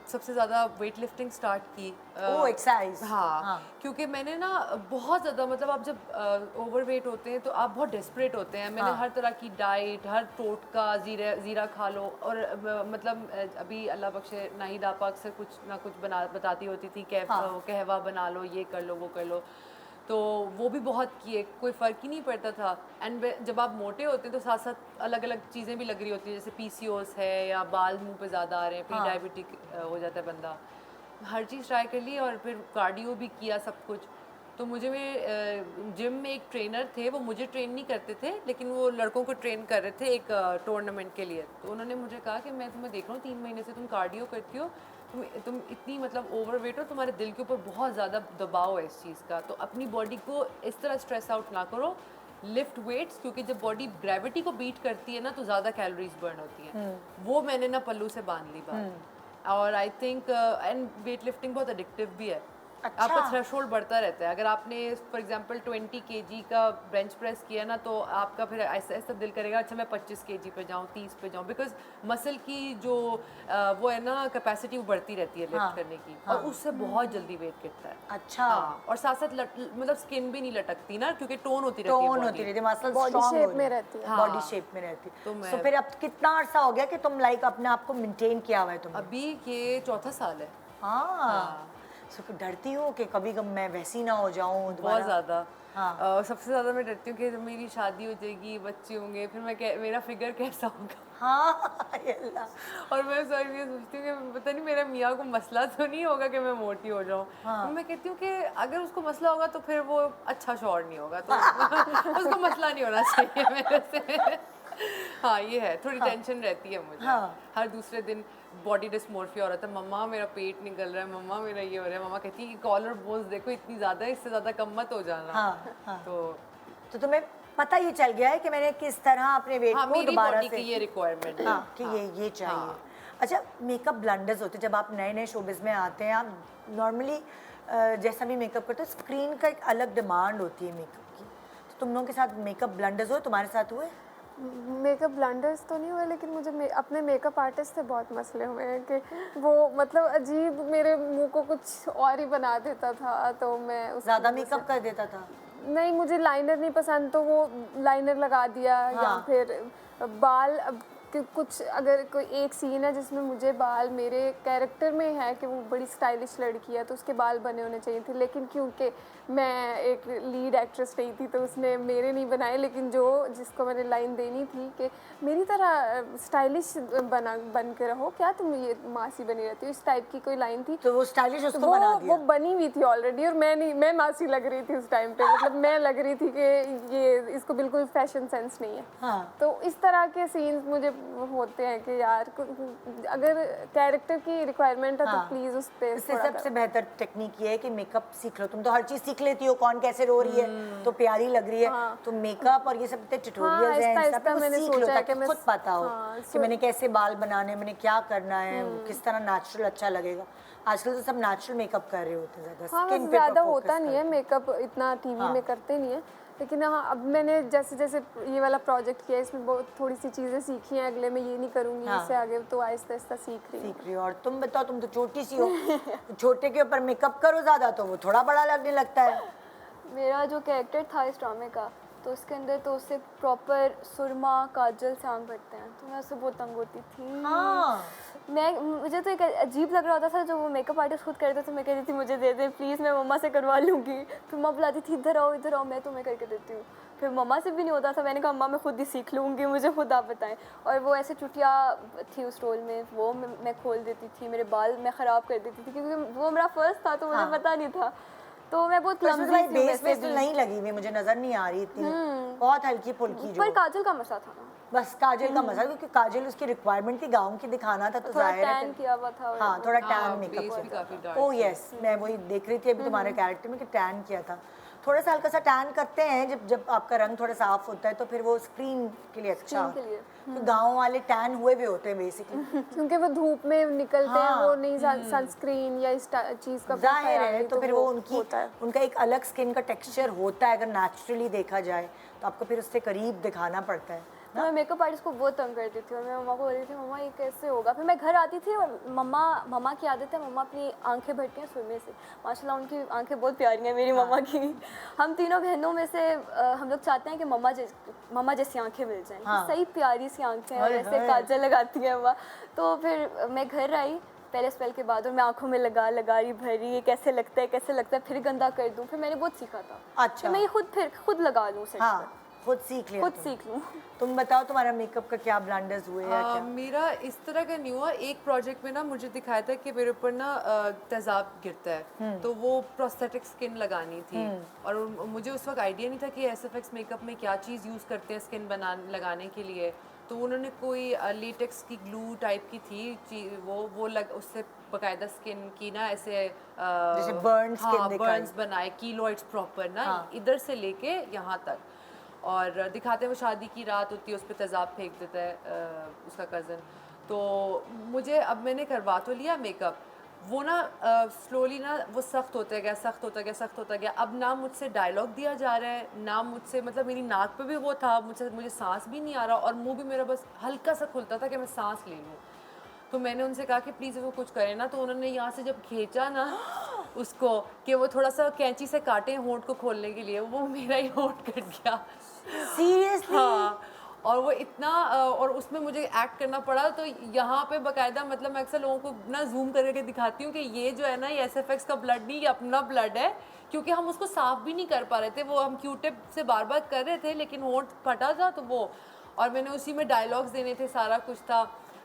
सबसे ज़्यादा वेट लिफ्टिंग स्टार्ट की। ओह एक्सरसाइज। हाँ, क्योंकि मैंने ना बहुत ज़्यादा, मतलब आप जब ओवरवेट होते हैं तो आप बहुत डेस्परेट होते हैं। मैंने हर तरह की डाइट, हर टोटका, ज़ीरा खा लो, और मतलब अभी अल्लाह बख्शे नाहिद आपा अक्सर कुछ ना कुछ बताती होती थी, कहवा बना लो, ये कर लो, वो कर लो, तो वो भी बहुत किए, कोई फ़र्क ही नहीं पड़ता था। एंड जब आप मोटे होते हैं तो साथ साथ अलग अलग चीज़ें भी लग रही होती हैं, जैसे PCOS है या बाल मुंह पे ज़्यादा आ रहे हैं, प्री डायबिटिक हो जाता है बंदा। हर चीज़ ट्राई कर ली और फिर कार्डियो भी किया, सब कुछ। तो मुझे जिम में एक ट्रेनर थे, वो मुझे ट्रेन नहीं करते थे, लेकिन वो लड़कों को ट्रेन कर रहे थे एक टूर्नामेंट के लिए। तो उन्होंने मुझे कहा कि मैं तुम्हें देख रहा हूँ 3 महीने से तुम कार्डियो करती हो, तुम इतनी मतलब ओवरवेट हो, तुम्हारे दिल के ऊपर बहुत ज़्यादा दबाव है इस चीज़ का, तो अपनी बॉडी को इस तरह स्ट्रेस आउट ना करो, लिफ्ट वेट्स, क्योंकि जब बॉडी ग्रेविटी को बीट करती है ना तो ज़्यादा कैलोरीज बर्न होती हैं। वो मैंने ना पल्लू से बांध ली बात। और I think and weight lifting बहुत एडिक्टिव भी है। अच्छा। आपका थ्रेशोल्ड बढ़ता रहता है। अगर आपने फॉर एग्जांपल 20 kg का बेंच प्रेस किया ना, तो आपका फिर ऐसा ऐसा दिल करेगा अच्छा मैं 25 kg पे जाऊँ, 30 पे जाऊँ, बिकॉज मसल की जो वो है ना कैपेसिटी, वो बढ़ती रहती है लिफ्ट करने की, और उससे बहुत जल्दी वेट गिरता है। अच्छा। हाँ, और साथ साथ मतलब स्किन भी नहीं लटकती ना, क्योंकि टोन होती रहती है, टोन होती रहती है, मसल बॉडी स्ट्रांग शेप में रहती है। बॉडी शेप में रहती है। तो तो फिर अब कितना अर्सा हो गया कि तुम लाइक अपने आप को मेंटेन किया हुआ है तुमने? अभी ये 4था साल है। हाँ। सो फिर डरती हो कि कभी मैं वैसी ना हो जाऊं बहुत दोबारा? ज़्यादा। हाँ। सबसे ज़्यादा मैं डरती हूँ कि जब मेरी शादी हो जाएगी, बच्चे होंगे, फिर मेरा फिगर कैसा होगा। हाँ ये अल्लाह। और मैं ये सोचती हूँ कि पता नहीं मेरा मियाँ को मसला तो नहीं होगा कि मैं मोटी हो जाऊँ। तो मैं कहती हूँ कि अगर उसको मसला होगा तो फिर वो अच्छा शौहर नहीं होगा, तो उसको मसला नहीं होना चाहिए मेरे से। हाँ, ये है, थोड़ी टेंशन रहती है मुझे। हर दूसरे दिन बॉडी डिस्मोर्फिया हो रहा था, मम्मा मेरा पेट निकल रहा है, मम्मा मेरा ये हो रहा है। मम्मा कहती है कि कॉलर बोन्स देखो इतनी ज़्यादा है, इससे ज़्यादा कम मत हो जाना। हाँ। तो तुम्हें पता ये चल गया है कि मैंने किस तरह अपने वेट हाँ, को मेरी दोबारा बॉडी से की ये रिक्वायरमेंट है। हाँ कि ये चाहिए। अच्छा, मेकअप ब्लंडर्स होते हैं जब आप नए नए शोबिज में आते हैं, आप नॉर्मली जैसा भी मेकअप करते हो, स्क्रीन का एक अलग डिमांड होती है मेकअप की, तो तुम लोगों के साथ मेकअप ब्लंडर्स हुए? तुम्हारे साथ हुए? मेकअप ब्लंडर्स तो नहीं हुए, लेकिन मुझे अपने मेकअप आर्टिस्ट से बहुत मसले हुए हैं कि वो मतलब अजीब मेरे मुंह को कुछ और ही बना देता था, तो मैं ज़्यादा मेकअप कर देता था? नहीं, मुझे लाइनर नहीं पसंद, तो वो लाइनर लगा दिया। या फिर बाल, अब कुछ अगर कोई एक सीन है जिसमें मुझे बाल, मेरे कैरेक्टर में है कि वो बड़ी स्टाइलिश लड़की है तो उसके बाल बने होने चाहिए थे, लेकिन क्योंकि मैं एक लीड एक्ट्रेस नहीं थी तो उसने मेरे नहीं बनाए, लेकिन जिसको मैंने लाइन देनी थी कि मेरी तरह स्टाइलिश बन के रहो, क्या तुम ये मासी बनी रहती हो, इस टाइप की कोई लाइन थी, तो वो स्टाइलिश उसको बना दिया। वो बनी हुई थी ऑलरेडी, और मैं मासी लग रही थी उस टाइम पे। मतलब मैं लग रही थी कि ये इसको बिल्कुल फैशन सेंस नहीं है। हाँ। तो इस तरह के सीन्स मुझे होते हैं कि यार अगर कैरेक्टर की रिक्वायरमेंट है तो प्लीज उस पे इससे सबसे बेहतर टेक्निक ये है कि मेकअप सीख लो। तुम तो हर चीज सीख लेती हो, कौन कैसे रो रही है तो प्यारी लग रही है, तो मेकअप और ये सब ट्यूटोरियल्स हैं, सब कुछ मैंने सीख लो सोचा है ताकि कि मैं खुद पता हो कि मैंने कैसे बाल बनाने, मैंने क्या करना है, किस तरह नेचुरल अच्छा लगेगा। आजकल तो सब नेचुरल मेकअप कर रहे होते हैं ज़्यादा, हाँ, स्किन पे ज़्यादा फोकस होता नहीं है मेकअप, इतना टीवी में करते नहीं है, लेकिन हाँ अब मैंने जैसे जैसे ये वाला प्रोजेक्ट किया इसमें बहुत थोड़ी सी चीज़ें सीखी हैं, अगले में ये नहीं करूँगी, इससे आगे तो आहिस्ता आहिस्ता सीख रही हूँ। और तुम बताओ, तुम तो छोटी सी हो, छोटे के ऊपर मेकअप करो ज़्यादा तो वो थोड़ा बड़ा लगने लगता है। मेरा जो कैरेक्टर था इस ड्रामे का, तो उसके अंदर तो उससे प्रॉपर सुरमा काजल से आंख बढ़ते हैं, तो मैं उससे बहुत तंग होती थी। हाँ। मुझे तो एक अजीब लग रहा होता था जो वो मेकअप आर्टिस्ट खुद करते थे, मैं कहती थी मुझे दे दे प्लीज़, मैं मम्मा से करवा लूँगी, फिर मम्मा बुलाती थी इधर आओ मैं तुम्हें करके देती हूँ, फिर मम्मा से भी नहीं होता था, मैंने कहा मम्मा मैं खुद ही सीख लूँगी, मुझे खुद आप बताएं। और वो ऐसे चुटिया थी उस रोल में, वो मैं खोल देती थी, मेरे बाल मैं ख़राब कर देती थी, क्योंकि वो मेरा फर्स्ट था तो मुझे पता नहीं था, तो मैं बहुत क्लमज़ी थी। बेस में नहीं लगी हुई, मुझे नजर नहीं आ रही इतनी, बहुत हल्की फुल्की जो। पर काजल का मसला था ना, बस काजल का मसला, क्योंकि काजल उसकी रिक्वायरमेंट थी, गाउन की दिखाना था, तो जाहिर है टैन किया हुआ था। हाँ, थोड़ा टैन हाँ, मेकअप face भी काफी किया dark था। ओह यस, मैं वही देख रही थी अभी तुम्हारे कैरेक्टर में कि टैन किया था, थोड़ा सा हल्का सा टैन करते हैं जब जब आपका रंग थोड़ा साफ होता है तो फिर वो स्क्रीन के लिए अच्छा स्किन के लिए तो गांव वाले टैन हुए भी होते हैं बेसिकली। क्योंकि वो धूप में निकलते हैं, हाँ। वो नहीं सनस्क्रीन या इस चीज़ का कोई जाहिर ख्याल है नहीं, तो फिर वो उनकी होता है। उनका एक अलग स्किन का टेक्सचर होता है, अगर नेचुरली देखा जाए तो आपको फिर उससे करीब दिखाना पड़ता है। तो मैं मेकअप आर्टिस्ट को बहुत तंग करती थी और मैं मम्मा को बोलती थी मम्मा ये कैसे होगा। फिर मैं घर आती थी और मम्मा की आदत है, मम्मा अपनी आंखें भरती हैं सुरमे से। माशाल्लाह उनकी आंखें बहुत प्यारी हैं मेरी मम्मा की। हम तीनों बहनों में से हम लोग चाहते हैं कि मम्मा जैसी आंखें मिल जाएं। हाँ। सही प्यारी सी आंखें और हाय ऐसे हाय। काजल लगाती हैं मम्मा। तो फिर मैं घर आई पहले स्पेल के बाद और मैं आंखों में लगा रही भरी, ये कैसे लगता है, फिर गंदा कर दूँ। फिर मैंने बहुत सीखा था अच्छा। कि मैं ये खुद लगा लूँ सेट हाँ, पर, खुद सीख लिया खुद तुम। सीख लूँ। तुम बताओ तुम्हारा मेकअप का क्या ब्लंडर्स हुए या क्या? मेरा इस तरह का नहीं हुआ। एक प्रोजेक्ट में ना मुझे दिखाया था कि मेरे ऊपर ना तेजाब गिरता है, तो वो प्रोस्थेटिक स्किन लगानी थी और मुझे उस वक्त आइडिया नहीं था कि एसएफएक्स मेकअप में क्या चीज़ यूज़ करते हैं स्किन लगाने के लिए। तो उन्होंने कोई लेटेक्स की ग्लू टाइप की थी वो उससे बाकायदा स्किन की ना ऐसे जैसे burn skin हाँ, दिखाई। बर्न्स बनाए, कीलॉइड्स प्रॉपर ना इधर से लेके यहाँ तक, और दिखाते हैं वो शादी की रात होती है उस पर तेज़ाब फेंक देता है उसका कज़न। तो मुझे अब मैंने करवा तो लिया मेकअप, वो ना स्लोली ना वो सख्त होता गया। अब ना मुझसे डायलॉग दिया जा रहा है, ना मुझसे मतलब मेरी नाक पे भी वो था, मुझे सांस भी नहीं आ रहा और मुंह भी मेरा बस हल्का सा खुलता था कि मैं सांस ले लूँ। तो मैंने उनसे कहा कि प्लीज़ वो कुछ करें ना, तो उन्होंने यहाँ से जब खींचा ना उसको कि वो थोड़ा सा कैंची से काटे होंठ को खोलने के लिए, वो मेरा ही होंठ कट गया। सीरियसली? हाँ, और वो इतना और उसमें मुझे एक्ट करना पड़ा। तो यहाँ पे बाकायदा मतलब मैं अक्सर लोगों को ना जूम करके दिखाती हूँ कि ये जो है ना ये एसएफएक्स का ब्लड नहीं, ये अपना ब्लड है, क्योंकि हम उसको साफ भी नहीं कर पा रहे थे। वो हम क्यूटिप से बार बार कर रहे थे लेकिन होंठ फटा था तो वो, और मैंने उसी में डायलॉग्स देने थे, सारा कुछ था।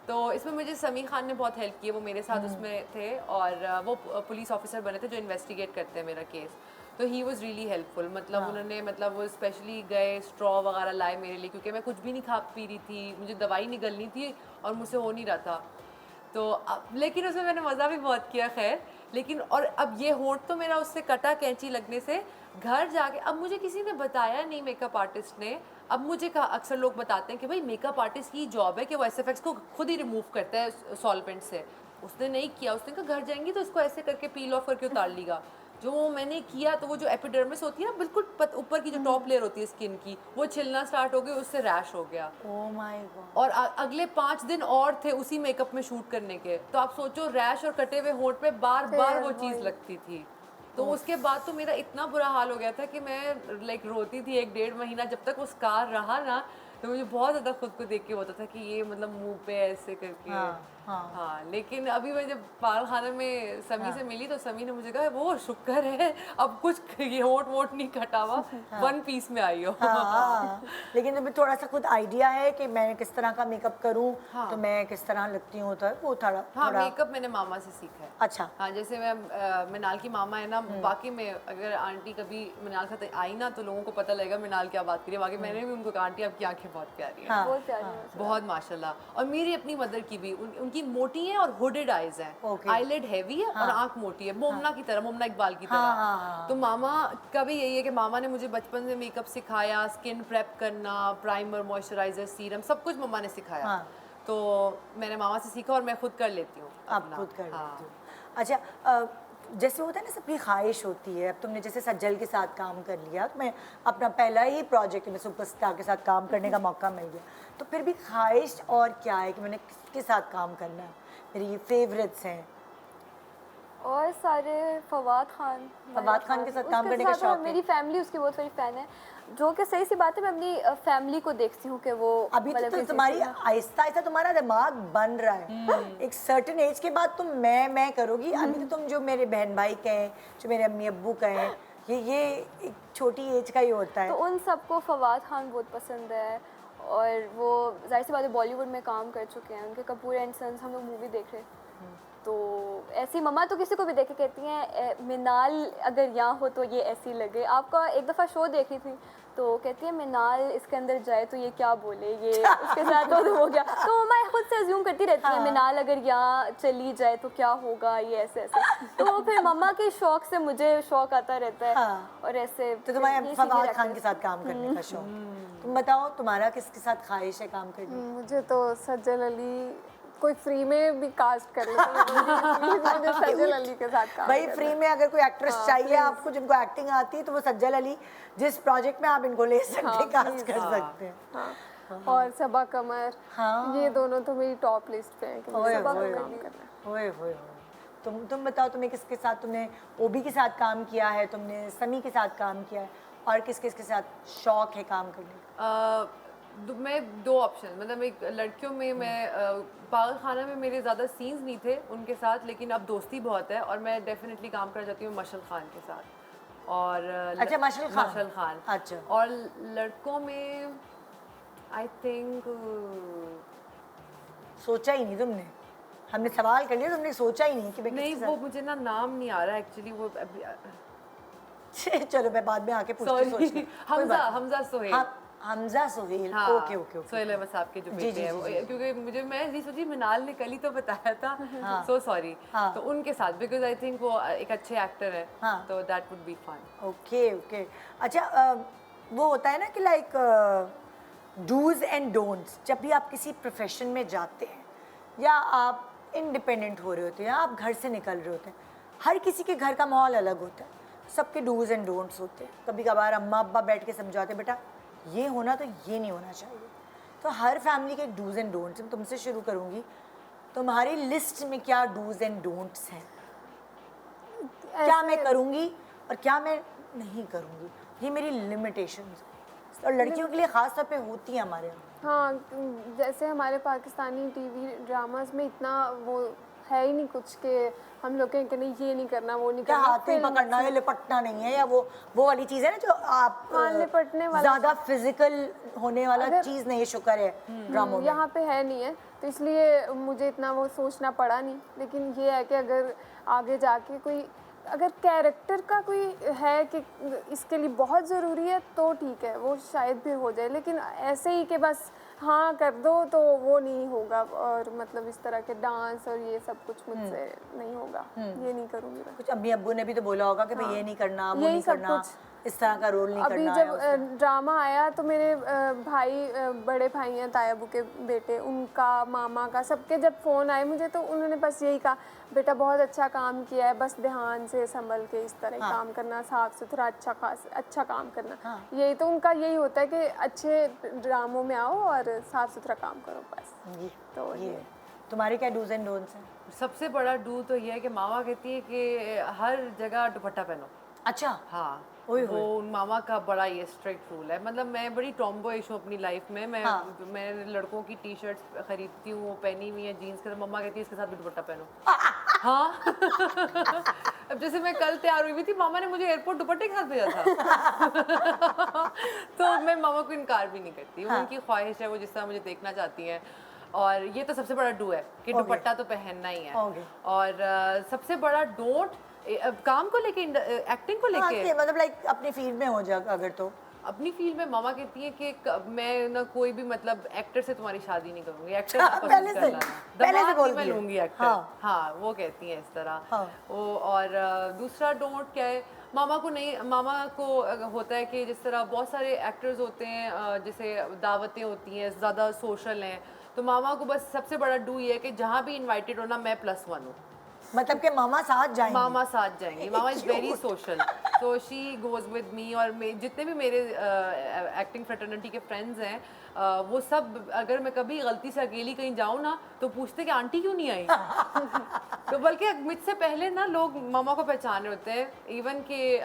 तो इसमें मुझे समी खान ने बहुत हेल्प की, वो मेरे साथ उसमें थे और वो पुलिस ऑफिसर बने थे जो इन्वेस्टिगेट करते हैं मेरा केस। तो ही वॉज़ रियली हेल्पफुल, मतलब उन्होंने मतलब वो स्पेशली गए स्ट्रॉ वगैरह लाए मेरे लिए, क्योंकि मैं कुछ भी नहीं खा पी रही थी, मुझे दवाई निगलनी थी और मुझसे हो नहीं रहा था। तो लेकिन उसमें मैंने मज़ा भी बहुत किया खैर। लेकिन और अब ये होंठ तो मेरा उससे कटा कैंची लगने से, घर जाके अब मुझे किसी ने बताया नहीं मेकअप आर्टिस्ट ने। अब मुझे कहा, अक्सर लोग बताते हैं कि भाई मेकअप आर्टिस्ट की जॉब है कि वो एसएफएक्स को खुद ही रिमूव करता है सॉल्वेंट से। उसने नहीं किया, उसने कहा घर जाएंगी तो इसको ऐसे करके पील ऑफ करके उतार लेगा। जो मैंने किया तो वो जो एपिडर्मिस होती है ना बिल्कुल ऊपर की जो टॉप लेयर होती है स्किन की, वो छिलना स्टार्ट हो गई, उससे रैश हो गया। Oh my God. और अगले 5 दिन और थे उसी मेकअप में शूट करने के, तो आप सोचो रैश और कटे हुए होंठ पे बार बार वो चीज़ लगती थी। तो उसके बाद तो मेरा इतना बुरा हाल हो गया था कि मैं लाइक रोती थी 1-1.5 महीना, जब तक वो स्कार रहा ना। तो मुझे बहुत ज़्यादा खुद को देख के होता था कि ये मतलब मुंह पे ऐसे करके। हाँ, लेकिन अभी मैं जब पागल खाना में समी से मिली तो समी ने मुझे कहा वो शुक्र है अब कुछ ये होंठ वोट नहीं कटा हुआ, 1 पीस में आई हो। हाँ, लेकिन तुम्हें थोड़ा सा खुद आइडिया है कि मैं किस तरह का मेकअप करूं तो मैं किस तरह लगती हूँ, तो वो थोड़ा हाँ, मेकअप मैंने मामा से सीखा है। अच्छा। हाँ, जैसे मैं मिनाल की मामा है ना, बाकी में अगर आंटी कभी मिनाल के साथ आई ना तो लोगों को पता लगेगा मिनाल क्या बात करी। बाकी मैंने भी उनको कहा आंटी आपकी आंखें बहुत प्यारी हैं। बहुत प्यारी है। बहुत माशाल्लाह। और मेरी अपनी मदर की भी उनकी मोटी है और हुडेड आईज हैं, आईलिड हैवी है और आंख मोटी है, मोमना की तरह, मोमना इकबाल की तरह। तो मामा का भी यही है कि मामा ने मुझे बचपन से मेकअप सिखाया, स्किन प्रेप करना, प्राइमर, मॉइस्चराइजर, सीरम, सब कुछ मम्मा ने सिखाया। तो मैंने मामा से सीखा और मैं खुद कर लेती हूँ। आप खुद कर लेती हो। अच्छा, जैसे होता है ना सबकी ख्वाहिश होती है, अब तुमने जैसे सज्जल के साथ काम कर लिया, तो मैं अपना पहला ही प्रोजेक्ट में सुपरस्टार के साथ काम करने का मौका मिल गया, तो फिर भी ख्वाहिश और क्या है कि मैंने किसके साथ काम करना है? मेरी फेवरेट्स हैं और सारे फवाद खान के साथ काम करने का उसके शौक साथ है। मेरी फैमिली उसकी बहुत बड़ी फ़ैन है, जो कि सही सी बात है। मैं अपनी फैमिली को देखती हूँ कि वो अभी तो तुम्हारी आहिस्ता आहिस्ता तुम्हारा दिमाग बन रहा है, एक सर्टेन एज के बाद तुम मैं करोगी। अभी तो तुम जो मेरे बहन भाई कहें, जो मेरे अम्मी अब्बू कहें, ये एक छोटी एज का ही होता है। तो उन सबको फवाद खान बहुत पसंद है और वो जाहिर सी बात है बॉलीवुड में काम कर चुके हैं। उनके कपूर एंड सन्स हम लोग मूवी देख रहे, तो ऐसी मम्मा तो किसी को भी देख के कहती हैं मिनाल अगर यहाँ हो तो ये ऐसी लगे। आपका एक दफ़ा शो देखी थी तो कहती है मिनाल इसके अंदर जाए तो ये क्या बोले, ये उसके साथ हो गया। तो मम्मा खुद से अज्यूम करती रहती है मिनाल अगर यहाँ चली जाए तो क्या होगा, ये ऐसे ऐसे। तो फिर मम्मा के शौक से मुझे शौक आता रहता है। और ऐसे तो तुम्हारे फवाद खान के साथ काम करने का शौक, तुम बताओ तुम्हारा किसके साथ ख्वाहिश है काम करने की? मुझे तो सज्जल अली, कोई फ्री में भी कास्ट कर ले तो मुझे सज्जल अली के साथ काम भाई करना फ्री में अगर कोई एक्ट्रेस चाहिए आपको जिनको एक्टिंग आती है तो वो सज्जल अली, जिस प्रोजेक्ट में आप इनको ले सकते हैं कास्ट कर सकते हैं। हाँ। और सबा कमर, ये दोनों तो मेरी टॉप लिस्ट पे हैं कि मुझे सबा कमर काम करना है। ओए होए तुम बताओ तुम्हें किसके साथ, तुमने ओबी के साथ काम किया है, तुमने समी के साथ काम किया है, और किस किस के साथ शौक है काम करने का? मैं दो ऑप्शन, मतलब एक लड़कियों में मैं पागल खाना में मेरे ज़्यादा सीन्स नहीं थे उनके साथ, लेकिन अब दोस्ती बहुत है और मैं डेफिनेटली काम करना चाहती हूँ मशल खान के साथ। और अच्छा मशल खान। अच्छा। और लड़कों में आई थिंक सोचा ही नहीं तुमने, हमने सवाल कर लिया तुमने सोचा ही नहीं कि भाई नहीं, वो मुझे ना नाम नहीं आ रहा एक्चुअली, वो चलो मैं बाद में आके पूछती। हमजा सोहेल। हमजा सोहेल, हाँ, okay okay okay. Sohail Ahmed साहब के जो जी, बेटे जी, हैं, जी, वो- जी। क्योंकि मुझे मैं नहीं सोची मिनाल ने कल ही तो बताया था, सो सॉरी। तो उनके साथ बिकॉज आई थिंक वो एक अच्छे एक्टर है, तो that would be fun. Okay okay. अच्छा वो होता है ना कि लाइक डूज एंड डोंट्स, जब भी आप किसी प्रोफेशन में जाते हैं या आप इंडिपेंडेंट हो रहे होते हैं या आप घर से निकल रहे होते हैं, हर किसी के घर का माहौल अलग होता है, सबके डूज एंड डोंट्स होते हैं। कभी कभार अम्मा अब्बा बैठ के समझाते बेटा ये होना तो ये नहीं होना चाहिए। तो हर फैमिली के डूज एंड डोंट्स, मैं तुमसे शुरू करूँगी, तुम्हारी लिस्ट में क्या डूज एंड डोंट्स हैं? क्या मैं करूँगी और क्या मैं नहीं करूँगी, ये मेरी लिमिटेशंस और लड़कियों के लिए ख़ास तौर पे होती हैं हमारे यहाँ। हाँ, जैसे हमारे पाकिस्तानी टीवी ड्रामास में इतना वो है ही नहीं कुछ कि हम लोग कहें कि नहीं ये नहीं करना वो नहीं क्या करना। हाथ में पकड़ना है, लिपटना नहीं है, या वो वाली चीज़ है ना जो आप हाँ, लिपटने वाला ज़्यादा फिजिकल होने वाला चीज़ नहीं, शुक्र है ड्रामों में यहाँ पे है नहीं है, तो इसलिए मुझे इतना वो सोचना पड़ा नहीं। लेकिन ये है कि अगर आगे जाके कोई अगर कैरेक्टर का कोई है कि इसके लिए बहुत ज़रूरी है तो ठीक है, वो शायद भी हो जाए, लेकिन ऐसे ही कि बस हाँ कर दो तो वो नहीं होगा। और मतलब इस तरह के डांस और ये सब कुछ मुझसे नहीं होगा, ये नहीं करूँगी मैं। कुछ अम्मी अब्बू ने भी तो बोला होगा कि भाई ये नहीं करना, वो यही नहीं सब करना, कुछ। इस तरह का रोल नहीं अभी करना है जब उसमें। ड्रामा आया तो मेरे भाई बड़े भाई हैं तायाबू के बेटे, उनका मामा का सबके जब फ़ोन आए मुझे तो उन्होंने बस यही कहा बेटा बहुत अच्छा काम किया है, बस ध्यान से संभल के इस तरह काम करना, साफ सुथरा अच्छा काम करना। यही तो उनका यही होता है कि अच्छे ड्रामों में आओ और साफ सुथरा काम करो बस। तो ये तुम्हारे क्या डूज एंड डोंट्स हैं? सबसे बड़ा डू तो ये है कि मामा कहती है कि हर जगह दुपट्टा पहनो। अच्छा। हाँ, वो उन मामा का बड़ा ये स्ट्रिक्ट रूल है। मतलब मैं बड़ी टॉम्बॉयिश हूँ अपनी लाइफ में, मैं लड़कों की टी शर्ट्स खरीदती हूँ, वो पहनी हुई है जीन्स के, तो मम्मा कहती है इसके साथ भी दुपट्टा पहनो। हाँ। अब जैसे मैं कल तैयार हुई थी, मामा ने मुझे एयरपोर्ट दुपट्टे के साथ भेजा था। तो मैं मामा को इनकार भी नहीं करती, वो उनकी ख्वाहिश है, वो जिस तरह मुझे देखना चाहती हैं। और ये तो सबसे बड़ा डू है कि दुपट्टा तो पहनना ही है। और सबसे बड़ा डोंट काम को लेके, एक्टिंग को लेके, मतलब लाइक अपनी फील्ड में हो जाए अगर तो अपनी फील्ड में मामा कहती है कि मैं ना कोई भी मतलब एक्टर से तुम्हारी शादी नहीं करूंगी, एक्टर पसंद कर लेना, पहले से बोल मैं लूंगी एक्टर। हाँ, वो कहती हैं इस तरह। वो और दूसरा डोंट क्या है, मामा को नहीं, मामा को होता है कि जिस तरह बहुत सारे एक्टर्स होते हैं जैसे दावतें होती हैं ज़्यादा सोशल हैं, तो मामा को बस सबसे बड़ा डू ये है कि जहाँ भी इनवाइटेड हो ना मैं +1 हूँ। मतलब कि मामा साथ जाएंगे? मामा साथ जाएंगे। मामा इज़ वेरी सोशल, तो शी गोज़ विद मी। और जितने भी मेरे एक्टिंग फ्रेटर्निटी के फ्रेंड्स हैं, वो सब अगर मैं कभी गलती से अकेली कहीं जाऊँ ना तो पूछते कि आंटी क्यों नहीं आई। तो बल्कि मुझसे पहले ना लोग मामा को पहचान रहे होते हैं। इवन कि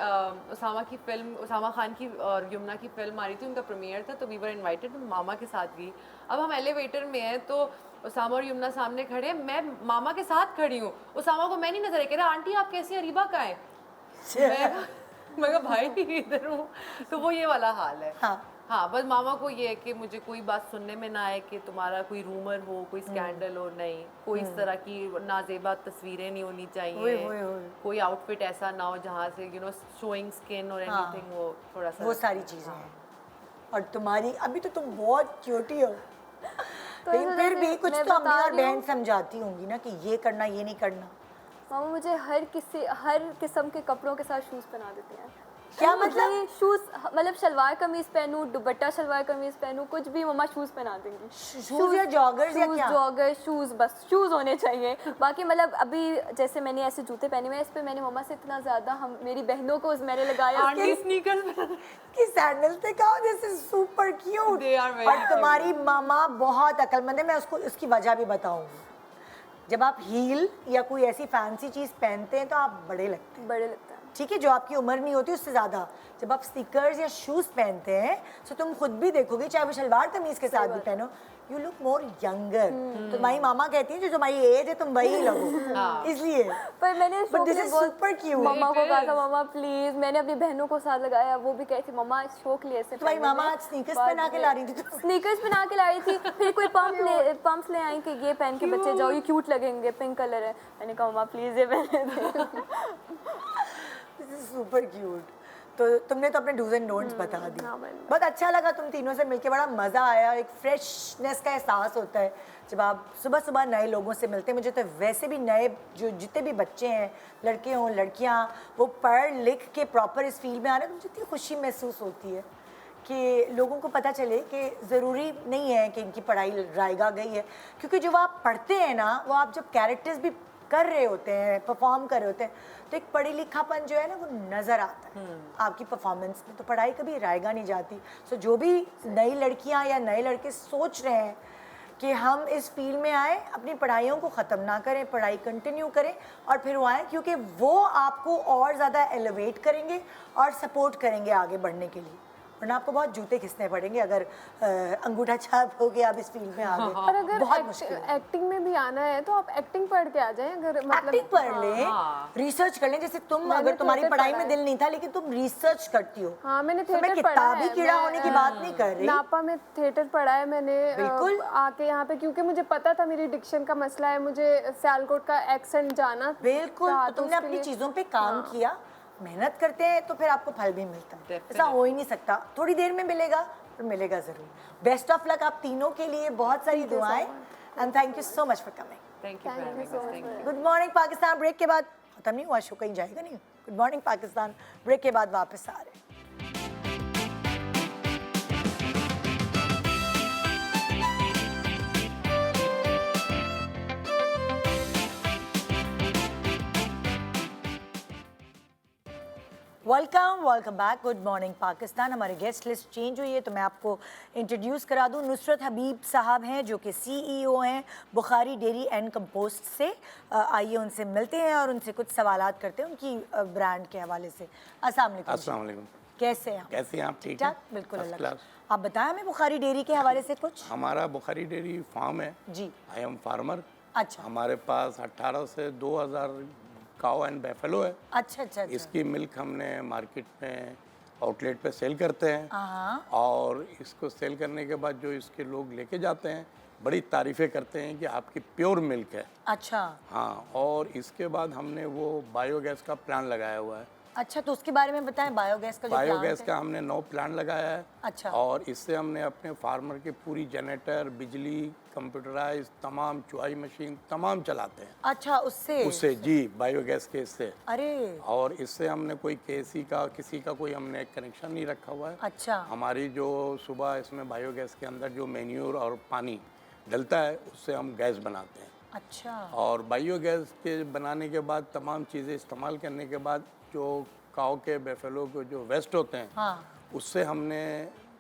उसामा खान की और यमुना की फिल्म आ रही थी, उनका प्रीमियर था, तो वी वर इन्वाइटेड, मामा के साथ गई। अब हम एलिवेटर में हैं तो उसामा और यमुना सामने खड़े हैं, मैं मामा के साथ खड़ी हूँ, उसामा को मैं नहीं नजर, कह रहा आंटी आप कैसी हैं, रीबा कहाँ है? मैं कहा भाई इधर हूँ। तो वो ये वाला हाल है। हाँ, बस मामा को ये है कि मुझे कोई बात सुनने में ना आए कि तुम्हारा कोई रूमर हो, कोई स्कैंडल हो, नहीं कोई इस तरह की नाजेबा तस्वीरें नहीं होनी चाहिए, कोई आउटफिट ऐसा ना हो जहाँ से शोइंग स्किन और एनीथिंग, वो थोड़ा सा वो सारी चीजें हैं। और तुम्हारी अभी तो तुम बहुत क्यूटी हो, लेकिन फिर भी कुछ मैं तो अम्मी बता और रही बहन हूँ। समझाती होंगी ना कि ये करना ये नहीं करना। मामा मुझे हर किस्म के कपड़ों के साथ शूज़ पहना देती हैं। क्या मतलब? शूज़ मतलब शलवार कमीज पहनूं, दुपट्टा शलवार कमीज पहनूं, कुछ भी मम्मा शूज़ पहना देंगी। शूज या जॉगर्स या क्या? जॉगर शूज़, बस शूज़ होने चाहिए। बाकी मतलब अभी जैसे मैंने ऐसे जूते पहने हुए हैं, इस पे मैंने मम्मा से इतना ज़्यादा मेरी बहनों को मैंने लगाया आंटी स्नीकर्स कि सैंडल्स पे कहो, this is super cute. They are very और तुम्हारी मामा बहुत अक्लमंद है, मैं उसको उसकी वजह भी बताऊंगी। जब आप हील या कोई ऐसी फैंसी चीज पहनते हैं तो आप बड़े लगते हैं, बड़े लगता है। ठीक है, जो आपकी उम्र नहीं होती उससे ज्यादा। जब आप स्नीकर्स या शूज पहनते हैं तो तुम खुद भी देखोगे, चाहे वो शलवार कमीज के साथ भी पहनो, यू लुक मोर यंगर। तो तुम्हारी मामा कहती है जो तुम्हारी एज है तुम वही लगो, इसलिए। पर मैंने But शौक this लिए is बहुत super cute. मम्मा को कहा था, मम्मा प्लीज, मैंने अपनी बहनों को साथ लगाया, वो भी कही थी मम्मा शौक लिए ऐसे तुम्हारी पहनने मामा में। आज sneakers बाद पहना के में- ला रही थी तो- स्नीकर्स पहना के ला रही थी, फिर कोई पंप्स ले आई कि ये पहन के बच्चे जाओ, ये क्यूट लगेंगे, पिंक कलर है। मैंने कहा मम्मा प्लीज ये पहने दे। This is super cute. तो तुमने तो अपने डूज एंड डोंट्स बता दी। हाँ, मैंने- बहुत अच्छा लगा तुम तीनों से मिलके, बड़ा मज़ा आया। एक फ्रेशनेस का एहसास होता है जब आप सुबह सुबह नए लोगों से मिलते हैं। मुझे तो वैसे भी नए जो जितने भी बच्चे हैं, लड़के हों लड़कियां, वो पढ़ लिख के प्रॉपर इस फील्ड में आ रहे हैं, तो मुझे इतनी खुशी महसूस होती है कि लोगों को पता चले कि ज़रूरी नहीं है कि इनकी पढ़ाई रायगा गई है, क्योंकि जो आप पढ़ते हैं ना, वो आप जब कैरेक्टर्स भी कर रहे होते हैं, परफॉर्म कर रहे होते हैं, तो एक पढ़ी लिखापन जो है ना वो नज़र आता है आपकी परफॉर्मेंस में। तो पढ़ाई कभी रायगा नहीं जाती। सो जो भी नई लड़कियां या नए लड़के सोच रहे हैं कि हम इस फील्ड में आए, अपनी पढ़ाइयों को ख़त्म ना करें, पढ़ाई कंटिन्यू करें और फिर वो आएँ, क्योंकि वो आपको और ज़्यादा एलिवेट करेंगे और सपोर्ट करेंगे आगे बढ़ने के लिए। वरना आपको बहुत जूते घिसने पड़ेंगे अगर अंगूठा छाप हो गया आप इस फील्ड में आ गए। और अगर बहुत मुश्किल है। एक्टिंग में भी आना है तो आप एक्टिंग पढ़ के आ जाएं। अगर मतलब एक्टिंग पढ़ लें, रिसर्च कर लें। जैसे तुम, मैंने अगर तुम्हारी थिएटर पढ़ाई पढ़ा में है। दिल नहीं था लेकिन तुम रिसर्च करती हो। हाँ, मैंने तो मैं थिएटर पढ़ा किताबी है। कीड़ा मैं, होने की बात नहीं कर रही। नापा में थिएटर पढ़ा है मैंने। बिल्कुल। आके यहाँ पे, क्योंकि मुझे पता था मेरी डिक्शन का मसला है, मुझे सियालकोट का एक्सेंट जाना बिल्कुल, था, तो तुमने उसके अपनी लिए- चीज़ों पे काम किया, मेहनत करते हैं तो फिर आपको फल भी मिलता है। Definitely. ऐसा हो ही नहीं सकता, थोड़ी देर में मिलेगा पर मिलेगा ज़रूर। बेस्ट ऑफ लक आप तीनों के लिए, बहुत सारी दुआएं, and thank you so much for coming. Thank you very much, thank you. Good morning Pakistan break के बाद खत्म नहीं हुआ शो, कहीं जाएगा नहीं। गुड मॉर्निंग पाकिस्तान ब्रेक के बाद वापस आ रहे हैं। Welcome back. Good morning Pakistan. हमारी गेस्ट लिस्ट चेंज हुई है तो मैं आपको इंट्रोड्यूस करा दूं। नुसरत हबीब साहब हैं जो कि CEO हैं बुखारी डेयरी एंड कंपोस्ट से। आइए उनसे मिलते हैं और उनसे कुछ सवालात करते हैं उनकी ब्रांड के हवाले से। अस्सलाम वालेकुम। अस्सलाम वालेकुम। कैसे हैं आप? कैसे हैं आप? ठीक ठाक? हैं? बिल्कुल फर्स्ट अल्लाह का। क्लास। आप बताएं हमें बुखारी डेयरी के हवाले से कुछ। हमारा बुखारी डेयरी फार्म है। जी। I am farmer. अच्छा हमारे पास 18 से 2000 काउ एंड बैफेलो है। अच्छा अच्छा अच्छा। इसकी मिल्क हमने मार्केट में आउटलेट पे सेल करते हैं हाँ और इसको सेल करने के बाद जो इसके लोग लेके जाते हैं बड़ी तारीफ़ें करते हैं कि आपकी प्योर मिल्क है। अच्छा हाँ, और इसके बाद हमने वो बायोगैस का प्लांट लगाया हुआ है। अच्छा, तो उसके बारे में बताएं। बायोगैस का जो बायोगैस प्लांट है। का हमने 9 प्लांट लगाया है। अच्छा। और इससे हमने अपने फार्मर की पूरी जनरेटर, बिजली, कंप्यूटराइज, तमाम चुहाई मशीन तमाम चलाते हैं अच्छा, उससे जी, बायोगैस के इससे। अरे और इससे हमने कोई केसी का किसी का कोई हमने कनेक्शन नहीं रखा हुआ है। अच्छा हमारी जो सुबह इसमें बायोगैस के अंदर जो मैन्योर और पानी डलता है उससे हम गैस बनाते हैं। अच्छा और बायोगैस के बनाने के बाद तमाम चीज़ें इस्तेमाल करने के बाद जो काऊ के बेफेलो के जो वेस्ट होते हैं हाँ। उससे हमने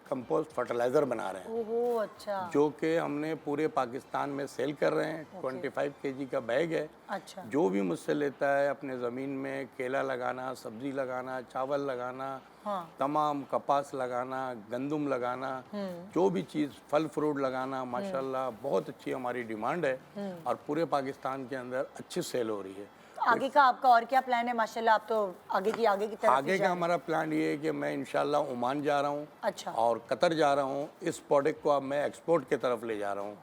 कंपोस्ट फर्टिलाइज़र बना रहे हैं ओहो अच्छा जो कि हमने पूरे पाकिस्तान में सेल कर रहे हैं। 25 kg का बैग है। अच्छा जो भी मुझसे लेता है अपने ज़मीन में केला लगाना, सब्ज़ी लगाना, चावल लगाना, हाँ। तमाम कपास लगाना, गंदम लगाना, जो भी चीज़ फल फ्रूट लगाना, माशाल्लाह बहुत अच्छी हमारी डिमांड है और पूरे पाकिस्तान के अंदर अच्छी सेल हो रही है। आगे का आपका और क्या प्लान है? माशाल्लाह आप तो आगे की तरफ ही आगे जा का रहे हैं। हमारा प्लान ये है कि मैं इंशाल्लाह ओमान जा रहा हूँ अच्छा। और कतर जा रहा हूँ। इस प्रोडक्ट को अब मैं एक्सपोर्ट की तरफ ले जा रहा हूँ,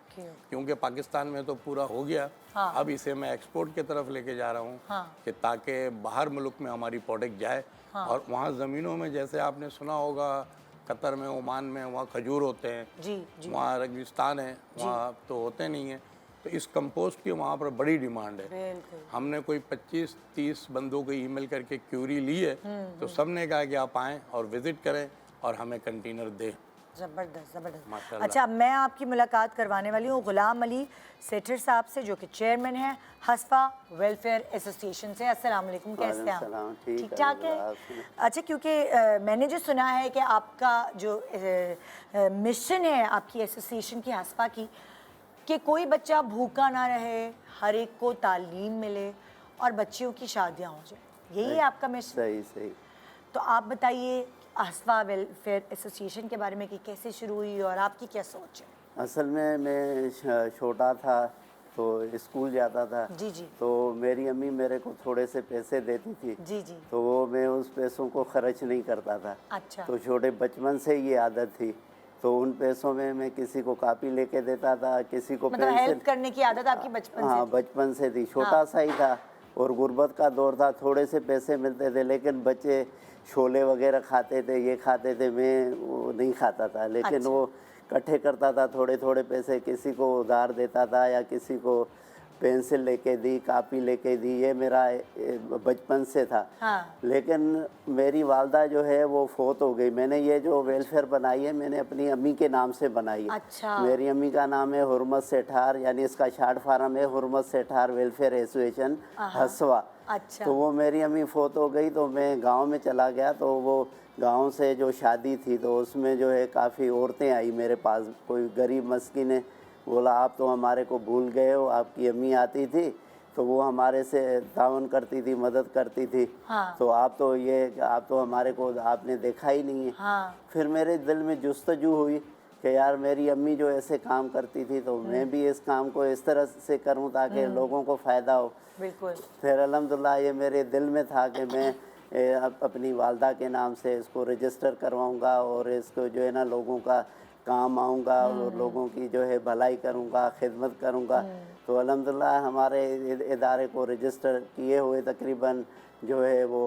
क्योंकि पाकिस्तान में तो पूरा हो गया। हाँ। अब इसे मैं एक्सपोर्ट की तरफ लेके जा रहा हूँ हाँ। कि ताकि बाहर मुल्क में हमारी प्रोडक्ट जाए। और वहाँ ज़मीनों में जैसे आपने सुना होगा कतर में, ओमान में, वहाँ खजूर होते हैं, जी वहाँ रेगिस्तान है, वहाँ तो होते नहीं है। तो इस कंपोस्ट की वहाँ पर बड़ी डिमांड है। बिल्कुल। हमने कोई 25-30 बंदों को ईमेल करके क्यूरी ली है, तो सबने कहा कि आप आएँ और विज़िट करें और हमें कंटेनर दें। ज़बरदस्त ज़बरदस्त। माशाल्लाह। अच्छा, मैं आपकी मुलाकात करवाने वाली हूँ गुलाम अली सेठर साहब से, जो कि चेयरमैन हैं हसफा वेलफेयर एसोसिएशन से। अस्सलाम वालेकुम, कैसे हैं आप? ठीक ठाक है। अच्छा, क्योंकि मैंने जो सुना है कि आपका जो मिशन है आपकी एसोसिएशन की, हसफा की, कि कोई बच्चा भूखा ना रहे, हर एक को तालीम मिले और बच्चियों की शादियाँ हो जाए, यही है आपका मिशन? सही सही। तो आप बताइए हसफा वेलफेयर एसोसिएशन के बारे में कि कैसे शुरू हुई और आपकी क्या सोच है? असल में मैं छोटा था तो स्कूल जाता था। जी जी। तो मेरी अम्मी मेरे को थोड़े से पैसे देती थी। जी जी। तो वो मैं उस पैसों को खर्च नहीं करता था। अच्छा। तो छोटे बचपन से ये आदत थी। तो उन पैसों में मैं किसी को कापी लेके देता था, किसी को मतलब हेल्प करने की आदत आपकी बचपन से हाँ, थी? बचपन से थी। छोटा सा ही था और गुर्बत का दौर था, थोड़े से पैसे मिलते थे, लेकिन बच्चे छोले वगैरह खाते थे, ये खाते थे, मैं वो नहीं खाता था। लेकिन अच्छा। वो इकट्ठे करता था थोड़े थोड़े पैसे, किसी को उधार देता था या किसी को पेंसिल लेके दी, कापी लेके दी, ये मेरा बचपन से था। हाँ। लेकिन मेरी वालदा जो है वो फोत हो गई। मैंने ये जो वेलफेयर बनाई है, मैंने अपनी अम्मी के नाम से बनाई है। अच्छा। मेरी अम्मी का नाम है हुर्मत सेठार, यानी इसका शार्ट फार्म है हुर्मत सेठार वेलफेयर एसोसिएशन हसवा। अच्छा। तो वो मेरी अम्मी फोत हो गई तो मैं गांव में चला गया। तो वो गांव से जो शादी थी तो उसमें जो है काफ़ी औरतें आई मेरे पास। कोई गरीब मस्किन ने बोला आप तो हमारे को भूल गए हो, आपकी अम्मी आती थी तो वो हमारे से तावन करती थी, मदद करती थी। हाँ। तो आप तो हमारे को आपने देखा ही नहीं है। हाँ। फिर मेरे दिल में जुस्तजू हुई कि यार मेरी अम्मी जो ऐसे काम करती थी तो मैं भी इस काम को इस तरह से करूं ताकि लोगों को फ़ायदा हो। बिल्कुल। फिर अल्हम्दुलिल्लाह ये मेरे दिल में था कि मैं अपनी वालदा के नाम से इसको रजिस्टर करवाऊंगा और इसको जो है ना लोगों का काम आऊँगा और लोगों की जो है भलाई करूँगा, खिदमत करूँगा। तो अल्हम्दुलिल्लाह हमारे इदारे को रजिस्टर किए हुए तकरीबन जो है वो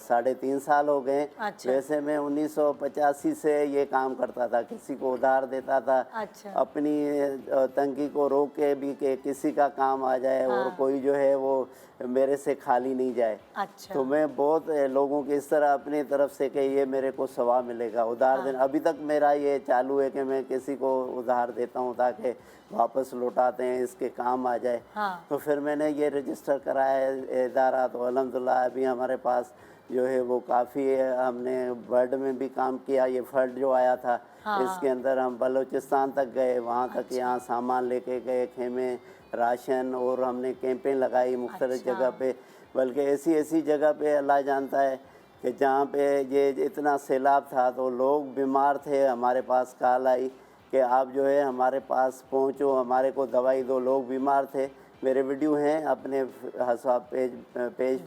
3.5 साल हो गए। अच्छा। वैसे मैं 1985 से ये काम करता था, किसी को उधार देता था। अच्छा। अपनी तंगी को रोक के भी कि किसी का काम आ जाए और कोई जो है वो मेरे से खाली नहीं जाए। अच्छा। तो मैं बहुत लोगों की इस तरह अपनी तरफ से कि ये मेरे को सवाब मिलेगा उधार देना। अभी तक मेरा ये चालू है कि मैं किसी को उधार देता हूँ ताकि वापस लौटाते हैं, इसके काम आ जाए। हाँ। तो फिर मैंने ये रजिस्टर कराया है इदारा। तो अल्हम्दुलिल्लाह अभी हमारे पास जो है वो काफ़ी है। हमने वर्ल्ड में भी काम किया। ये फ्लड जो आया था इसके अंदर हम बलूचिस्तान तक गए, वहाँ तक यहाँ सामान लेके गए, खेमे, राशन, और हमने कैंपें लगाई मुख्तलिफ जगह पे। बल्कि ऐसी जगह पे अल्लाह जानता है कि जहाँ पे ये इतना सैलाब था तो लोग बीमार थे, हमारे पास कॉल आई कि आप जो है हमारे पास पहुँचो, हमारे को दवाई दो। लोग बीमार थे, मेरे वीडियो हैं अपने हसवा पेज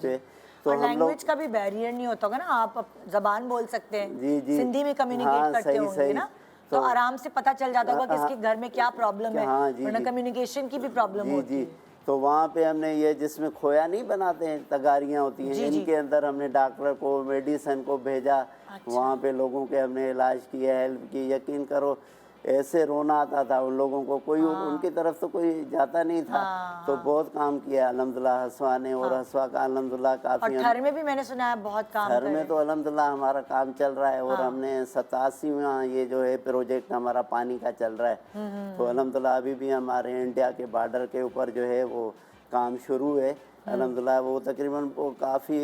पे। तो और हम लोग लैंग्वेज का भी बैरियर नहीं होता होगा ना, आप जबान बोल सकते हैं। जी जी सिंधी में कम्युनिकेट हाँ, करते सही, होंगे सही। ना, तो आराम से पता चल जाता होगा हाँ, किसके घर में क्या प्रॉब्लम है, हाँ, जी, वरना जी। कम्युनिकेशन की भी प्रॉब्लम जी होती जी। है। तो वहाँ पे हमने ये जिसमें खोया नहीं बनाते हैं, तगारियाँ होती हैं, जी, जी। इनके अंदर हमने डॉक्टर को, मेडिसन को भेजा। वहाँ पे लोगों के हमने इलाज किया, हेल्प की। यकीन करो ऐसे रोना आता था उन लोगों को, कोई उनकी तरफ तो कोई जाता नहीं था। तो बहुत काम किया अल्हम्दुलिल्लाह हसवा ने, और हसवा का अल्हम्दुलिल्लाह और काफ़ी थर में भी मैंने सुना है बहुत काम घर कर रहे में हैं। तो अल्हम्दुलिल्लाह हमारा काम चल रहा है। और हमने 87वां ये जो है प्रोजेक्ट हमारा पानी का चल रहा है। तो अल्हम्दुलिल्लाह अभी भी हमारे इंडिया के बॉर्डर के ऊपर जो है वो काम शुरू है अल्हम्दुलिल्लाह। वो तकरीबन वो काफ़ी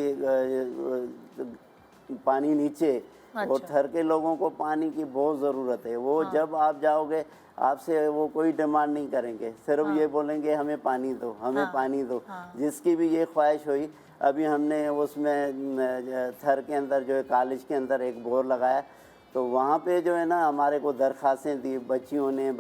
पानी नीचे, और थर के लोगों को पानी की बहुत ज़रूरत है। वो जब आप जाओगे आपसे वो कोई डिमांड नहीं करेंगे, सिर्फ ये बोलेंगे हमें पानी दो, हमें पानी दो। जिसकी भी ये ख्वाहिश हुई, अभी हमने उसमें थर के अंदर जो है कॉलेज के अंदर एक बोर लगाया। तो वहाँ पे जो है ना हमारे को दरख्वास्तें दी बच्चियों ने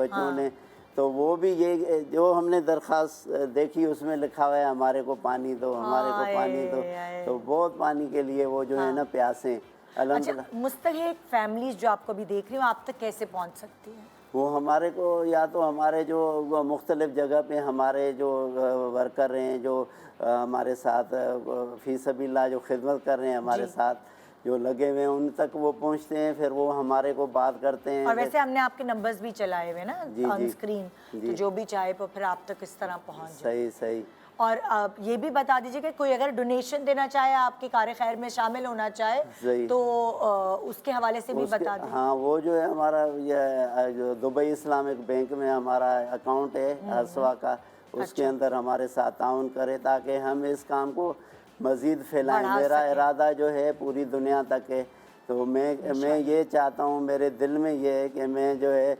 तो वो भी ये जो हमने दरख्वास्त देखी उसमें लिखा हुआ है हमारे को पानी दो, हमारे को पानी दो। तो बहुत पानी के लिए वो जो है ना प्यासे अच्छा, अल्हम्दुलिल्लाह। मुस्तहिक फैमिलीज जो आपको भी देख रही हो, आप तक कैसे पहुंच सकती हैं? वो हमारे को या तो हमारे जो मुख्तलिफ़ जगह पे हमारे जो वर्कर हैं, जो हमारे साथ फ़ी सबील्लाह जो खिदमत कर रहे हैं हमारे साथ जो लगे हुए हैं, उन तक वो पहुंचते हैं, फिर वो हमारे को बात करते हैं। और वैसे हमने आपके नंबर्स भी चलाए हुए ना जी, ऑन जी, स्क्रीन, तो जी। जो भी चाहे तो फिर आप तक इस तरह पहुंच जाए। सही सही। और आप ये भी बता दीजिए कि कोई अगर डोनेशन देना चाहे, आपके कार खैर में शामिल होना चाहे, सही। तो उसके हवाले से भी उसके बता दें। हाँ, वो जो है हमारा ये जो दुबई इस्लामिक बैंक में हमारा अकाउंट है असवा का, उसके अंदर हमारे साथ ताउन करे ताकि हम इस काम को मज़ीद फैलाएं। बढ़ा मेरा सकें। इरादा जो है पूरी दुनिया तक है। तो मैं ये चाहता हूँ, मेरे दिल में ये है कि मैं जो है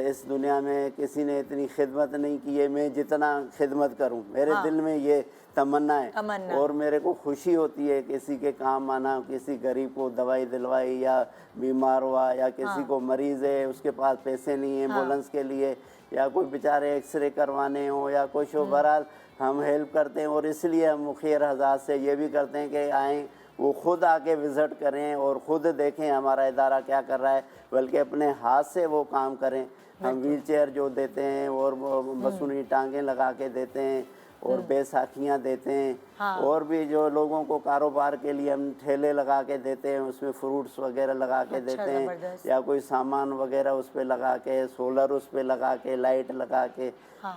इस दुनिया में किसी ने इतनी खिदमत नहीं की है मैं जितना खिदमत करूँ। मेरे दिल में ये तमन्ना है और मेरे को खुशी होती है किसी के काम आना, किसी गरीब को दवाई दिलवाई या बीमार हुआ या किसी को मरीज़ है उसके पास पैसे नहीं है एम्बुलेंस के लिए, या कोई बेचारे एक्सरे करवाने हो या कुछ हो, बहरहाल हम हेल्प करते हैं। और इसलिए हम मुखिर हज़ार से ये भी करते हैं कि आएँ, वो खुद आके विज़िट करें और ख़ुद देखें हमारा इदारा क्या कर रहा है, बल्कि अपने हाथ से वो काम करें। हम व्हील चेयर जो देते हैं और मसूनी टांगें लगा के देते हैं और बैसाखियाँ देते हैं। और भी जो लोगों को कारोबार के लिए हम ठेले लगा के देते हैं, उसमें फ्रूट्स वगैरह लगा के देते हैं, या कोई सामान वगैरह उस पर लगा के, सोलर उस पर लगा के, लाइट लगा के,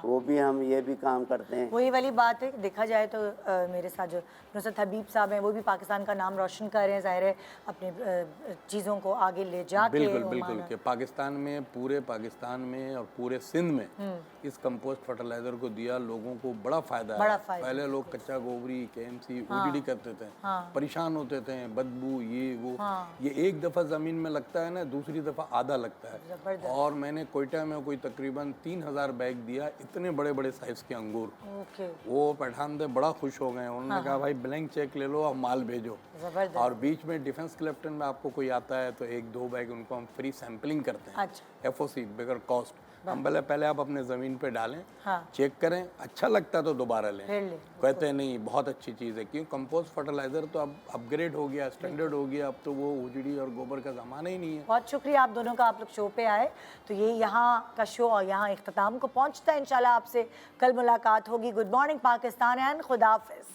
वो भी हम ये भी काम करते हैं। वही वाली बात है, देखा जाए तो मेरे साथ जो नुसरत हबीब साहब हैं, वो भी पाकिस्तान का नाम रोशन कर रहे हैं, ज़ाहिर है अपने चीज़ों को आगे ले जाके। बिल्कुल बिल्कुल कि पाकिस्तान में, पूरे पाकिस्तान में और पूरे सिंध में इस कंपोस्ट फर्टिलाइजर को दिया, लोगों को बड़ा फायदा है। पहले लोग कच्चा गोबरी, केएमसी, ओजीडी करते थे, परेशान होते थे, बदबू ये वो। ये एक दफ़ा ज़मीन में लगता है ना, दूसरी दफ़ा आधा लगता है। और मैंने कोयटा में कोई तकरीबन 3000 बैग दिया, इतने बड़े बड़े साइज़ के अंगूर। वो पठान थे, बड़ा खुश हो गए। उन्होंने कहा भाई ब्लैंक चेक ले लो और माल भेजो। और बीच में डिफेंस क्लेफ्टन में आपको कोई आता है तो 1-2 बैग उनको हम फ्री सैम्पलिंग करते हैं। FOC बगैर कॉस्ट। हम पहले आप अपने ज़मीन पे डालें, चेक करें, अच्छा लगता है तो दोबारा लें। कहते हैं नहीं बहुत अच्छी चीज़ है, क्यों कंपोस्ट फर्टिलाइज़र तो अब अपग्रेड हो गया, स्टैंडर्ड हो गया, अब तो वो उजड़ी और गोबर का ज़माना ही नहीं है। बहुत शुक्रिया आप दोनों का, आप लोग शो पे आए। तो ये यहाँ का शो और यहाँ इख्तिताम को पहुँचता है। इंशाल्लाह आपसे कल मुलाकात होगी। गुड मॉर्निंग पाकिस्तान एंड खुदा हाफिज़।